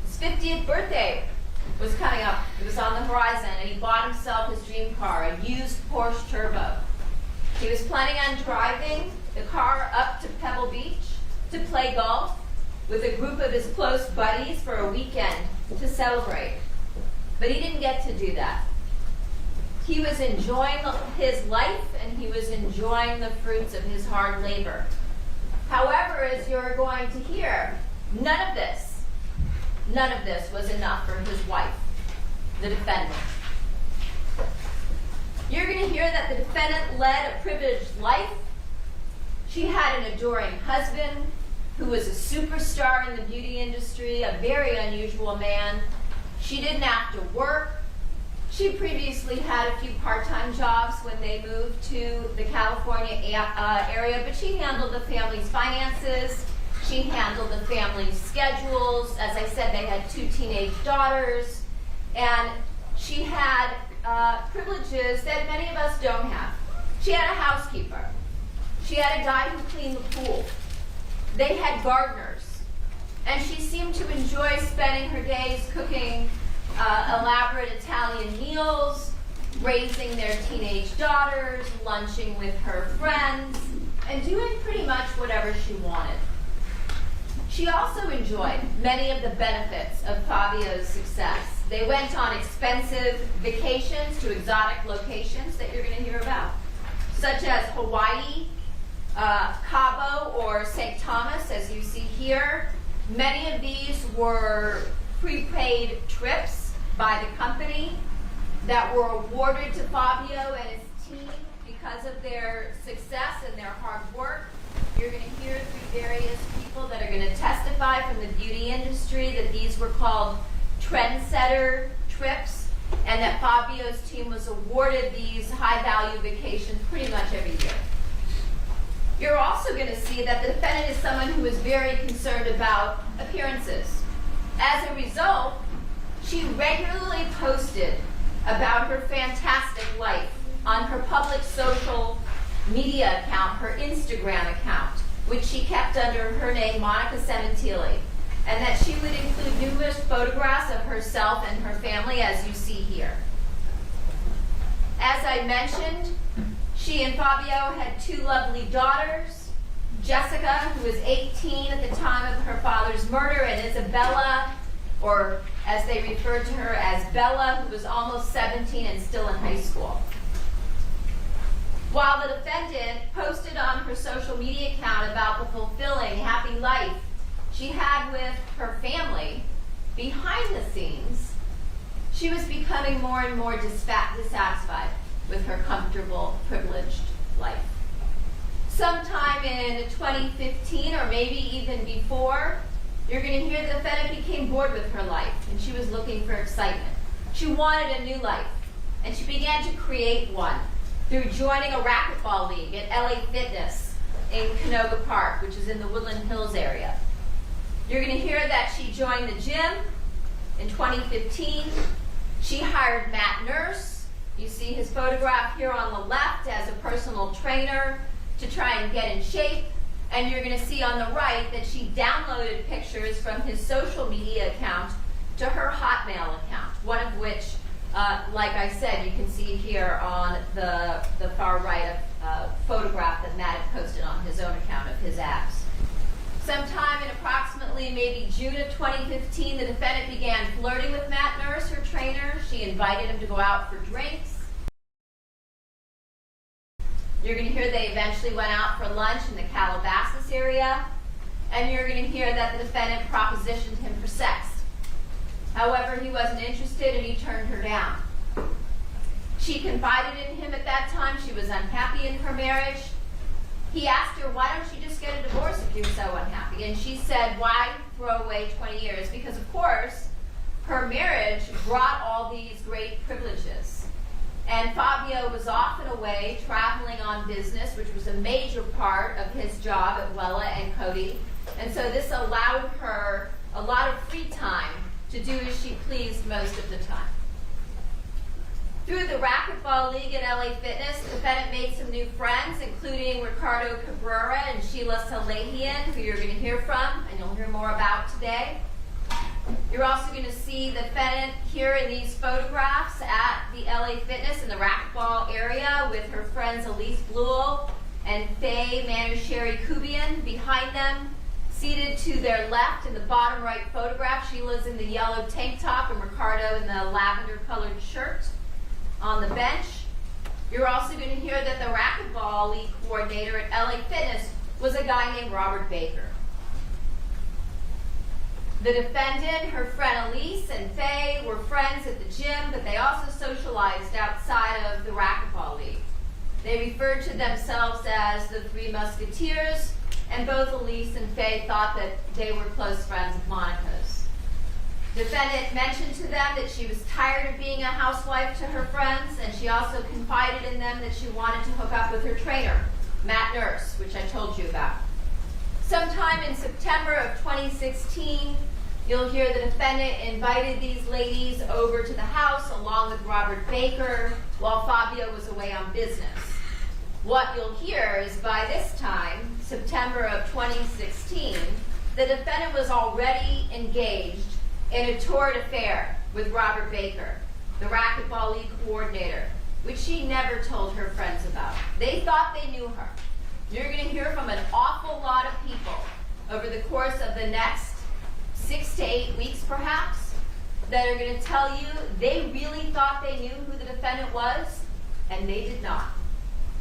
His 50th birthday was coming up. It was on the horizon, and he bought himself his dream car, a used Porsche Turbo. He was planning on driving the car up to Pebble Beach to play golf with a group of his close buddies for a weekend to celebrate. But he didn't get to do that. He was enjoying his life, and he was enjoying the fruits of his hard labor. However, as you're going to hear, none of this was enough for his wife, the defendant. You're going to hear that the defendant led a privileged life. She had an adoring husband who was a superstar in the beauty industry, a very unusual man. She didn't have to work. She previously had a few part-time jobs when they moved to the California area, but she handled the family's finances. She handled the family's schedules. As I said, they had 2 teenage daughters, and she had privileges that many of us don't have. She had a housekeeper. She had a guy who cleaned the pool. They had gardeners, and she seemed to enjoy spending her days cooking elaborate Italian meals, raising their teenage daughters, lunching with her friends, and doing pretty much whatever she wanted. She also enjoyed many of the benefits of Fabio's success. They went on expensive vacations to exotic locations that you're going to hear about, such as Hawaii, Cabo, or St. Thomas, as you see here. Many of these were prepaid trips by the company that were awarded to Fabio and his team because of their success and their hard work. You're going to hear through various people that are going to testify from the beauty industry that these were called trendsetter trips, and that Fabio's team was awarded these high-value vacations pretty much every year. You're also going to see that the defendant is someone who is very concerned about appearances. As a result, she regularly posted about her fantastic life on her public social media account, her Instagram account, which she kept under her name, Monica Cementili, and that she would include numerous photographs of herself and her family, as you see here. As I mentioned, she and Fabio had 2 lovely daughters, Jessica, who was 18 at the time of her father's murder, and Isabella, or as they referred to her as Bella, who was almost 17 and still in high school. While the defendant posted on her social media account about the fulfilling, happy life she had with her family, behind the scenes, she was becoming more and more dissatisfied with her comfortable, privileged life. Sometime in 2015, or maybe even before, you're going to hear the defendant became bored with her life, and she was looking for excitement. She wanted a new life, and she began to create one through joining a racquetball league at LA Fitness in Canoga Park, which is in the Woodland Hills area. You're going to hear that she joined the gym in 2015. She hired Matt Nurse. You see his photograph here on the left as a personal trainer to try and get in shape. And you're going to see on the right that she downloaded pictures from his social media account to her Hotmail account, one of which, like I said, you can see here on the far right, a photograph that Matt had posted on his own account of his abs. Sometime in approximately maybe June of 2015, the defendant began flirting with Matt Nurse, her trainer. She invited him to go out for drinks. You're going to hear they eventually went out for lunch in the Calabasas area, and you're going to hear that the defendant propositioned him for sex. However, he wasn't interested and he turned her down. She confided in him at that time she was unhappy in her marriage. He asked her, why don't you just get a divorce if you're so unhappy? And she said, why throw away 20 years? Because, of course, her marriage brought all these great privileges. And Fabio was often away traveling on business, which was a major part of his job at Wella and Cody. And so this allowed her a lot of free time to do as she pleased most of the time. Through the racquetball league at LA Fitness, the defendant made some new friends, including Ricardo Cabrera and Sheila Salahian, who you're going to hear from, and you'll hear more about today. You're also going to see the defendant here in these photographs at the LA Fitness in the racquetball area with her friends Elise Bluel and Faye Manucheri Kubian behind them. Seated to their left in the bottom right photograph, Sheila's in the yellow tank top and Ricardo in the lavender colored shirt on the bench. You're also going to hear that the racquetball league coordinator at LA Fitness was a guy named Robert Baker. The defendant, her friend Elise, and Faye were friends at the gym, but they also socialized outside of the racquetball league. They referred to themselves as the Three Musketeers, and both Elise and Faye thought that they were close friends of Monica's. The defendant mentioned to them that she was tired of being a housewife to her friends, and she also confided in them that she wanted to hook up with her trainer, Matt Nurse, which I told you about. Sometime in September of 2016, you'll hear the defendant invited these ladies over to the house along with Robert Baker while Fabio was away on business. What you'll hear is by this time, September of 2016, the defendant was already engaged in a torrid affair with Robert Baker, the racquetball league coordinator, which she never told her friends about. They thought they knew her. You're going to hear from an awful lot of people over the course of the next 6 to 8 weeks, perhaps, that are going to tell you they really thought they knew who the defendant was, and they did not.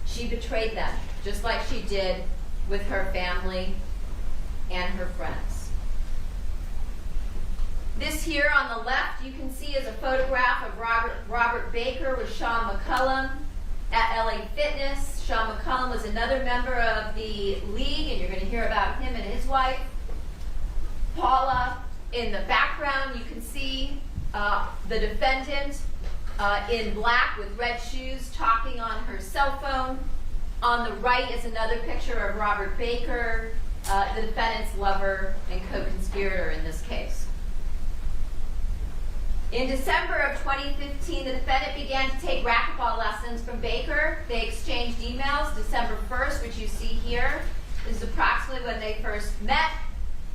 She betrayed them, just like she did with her family and her friends. This here on the left, you can see is a photograph of Robert Baker with Sean McCullum at LA Fitness. Sean McCullum was another member of the league, and you're going to hear about him and his wife. Paula, in the background, you can see the defendant in black with red shoes talking on her cell phone. On the right is another picture of Robert Baker, the defendant's lover and co-conspirator in this case. In December of 2015, the defendant began to take racquetball lessons from Baker. They exchanged emails December 1st, which you see here. This is approximately when they first met.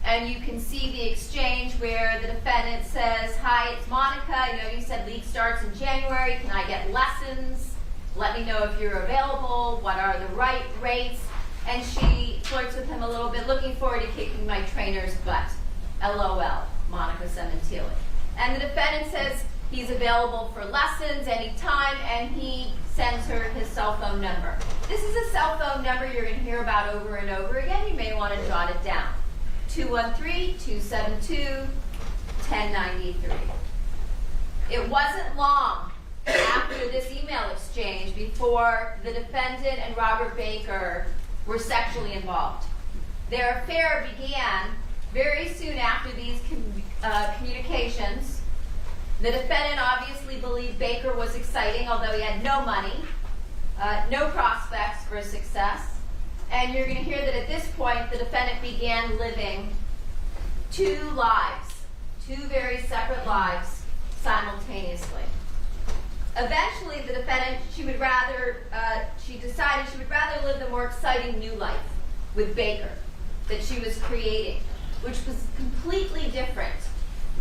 And you can see the exchange where the defendant says, "Hi, it's Monica. I know you said league starts in January. Can I get lessons? Let me know if you're available. What are the right rates?" And she flirts with him a little bit, "Looking forward to kicking my trainer's butt. LOL, Monica Sementili." And the defendant says he's available for lessons anytime, and he sends her his cell phone number. This is a cell phone number you're going to hear about over and over again. You may want to jot it down. 213-272-1093. It wasn't long after this email exchange before the defendant and Robert Baker were sexually involved. Their affair began very soon after these communications. The defendant obviously believed Baker was exciting, although he had no money, no prospects for success. And you're going to hear that at this point, the defendant began living two lives, two very separate lives simultaneously. Eventually, the defendant, she decided she would rather live the more exciting new life with Baker that she was creating, which was completely different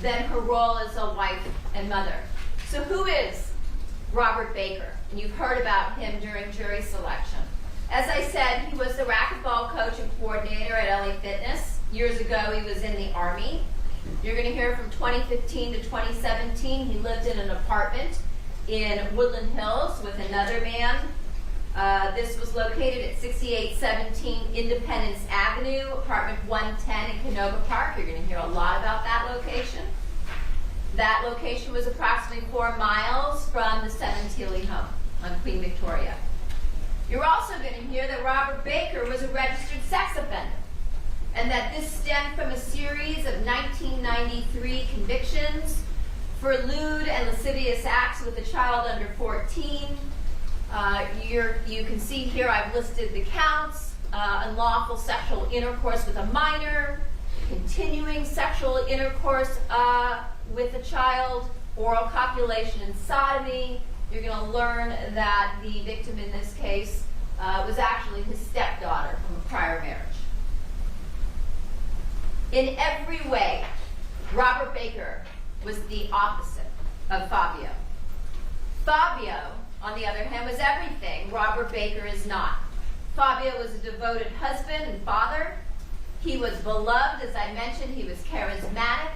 than her role as a wife and mother. So who is Robert Baker? And you've heard about him during jury selection. As I said, he was the racquetball coach and coordinator at LA Fitness. Years ago, he was in the Army. You're going to hear from 2015 to 2017, he lived in an apartment in Woodland Hills with another man. This was located at 6817 Independence Avenue, apartment 110 in Canoga Park. You're going to hear a lot about that location. That location was approximately 4 miles from the Sementili home on Queen Victoria. You're also going to hear that Robert Baker was a registered sex offender, and that this stemmed from a series of 1993 convictions for lewd and lascivious acts with a child under 14. You can see here I've listed the counts: unlawful sexual intercourse with a minor, continuing sexual intercourse with a child, oral copulation and sodomy. You're going to learn that the victim in this case was actually his stepdaughter from a prior marriage. In every way, Robert Baker was the opposite of Fabio. Fabio, on the other hand, was everything Robert Baker is not. Fabio was a devoted husband and father. He was beloved, as I mentioned. He was charismatic,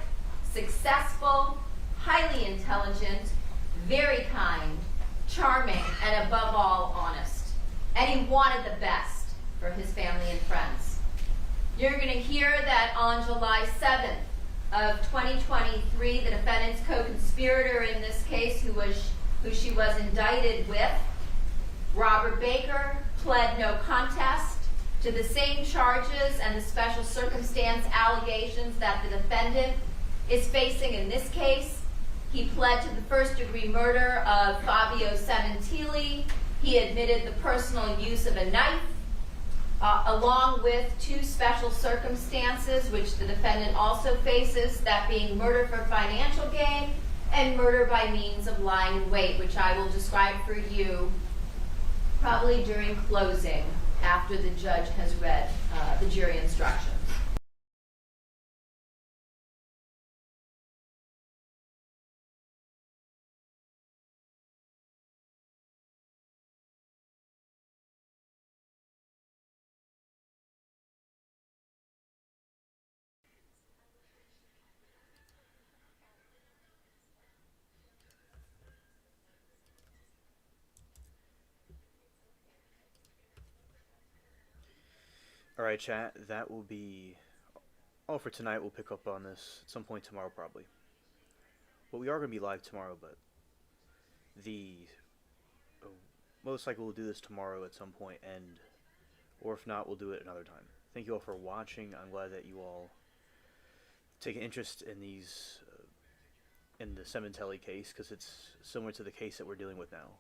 successful, highly intelligent, very kind, charming, and above all, honest. And he wanted the best for his family and friends. You're going to hear that on July 7th of 2023, the defendant's co-conspirator in this case, who she was indicted with, Robert Baker, pled no contest to the same charges and the special circumstance allegations that the defendant is facing in this case. He pled to the first-degree murder of Fabio Sementili. He admitted the personal use of a knife, along with 2 special circumstances, which the defendant also faces, that being murder for financial gain and murder by means of lying in wait, which I will describe for you probably during closing after the judge has read the jury instructions. Alright, chat, that will be all for tonight. We'll pick up on this at some point tomorrow, probably. But we are going to be live tomorrow, but most likely we'll do this tomorrow at some point, or if not, we'll do it another time. Thank you all for watching. I'm glad that you all take an interest in these, in the Sementili case, because it's similar to the case that we're dealing with now.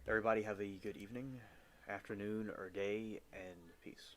Everybody have a good evening, afternoon, or day, and peace.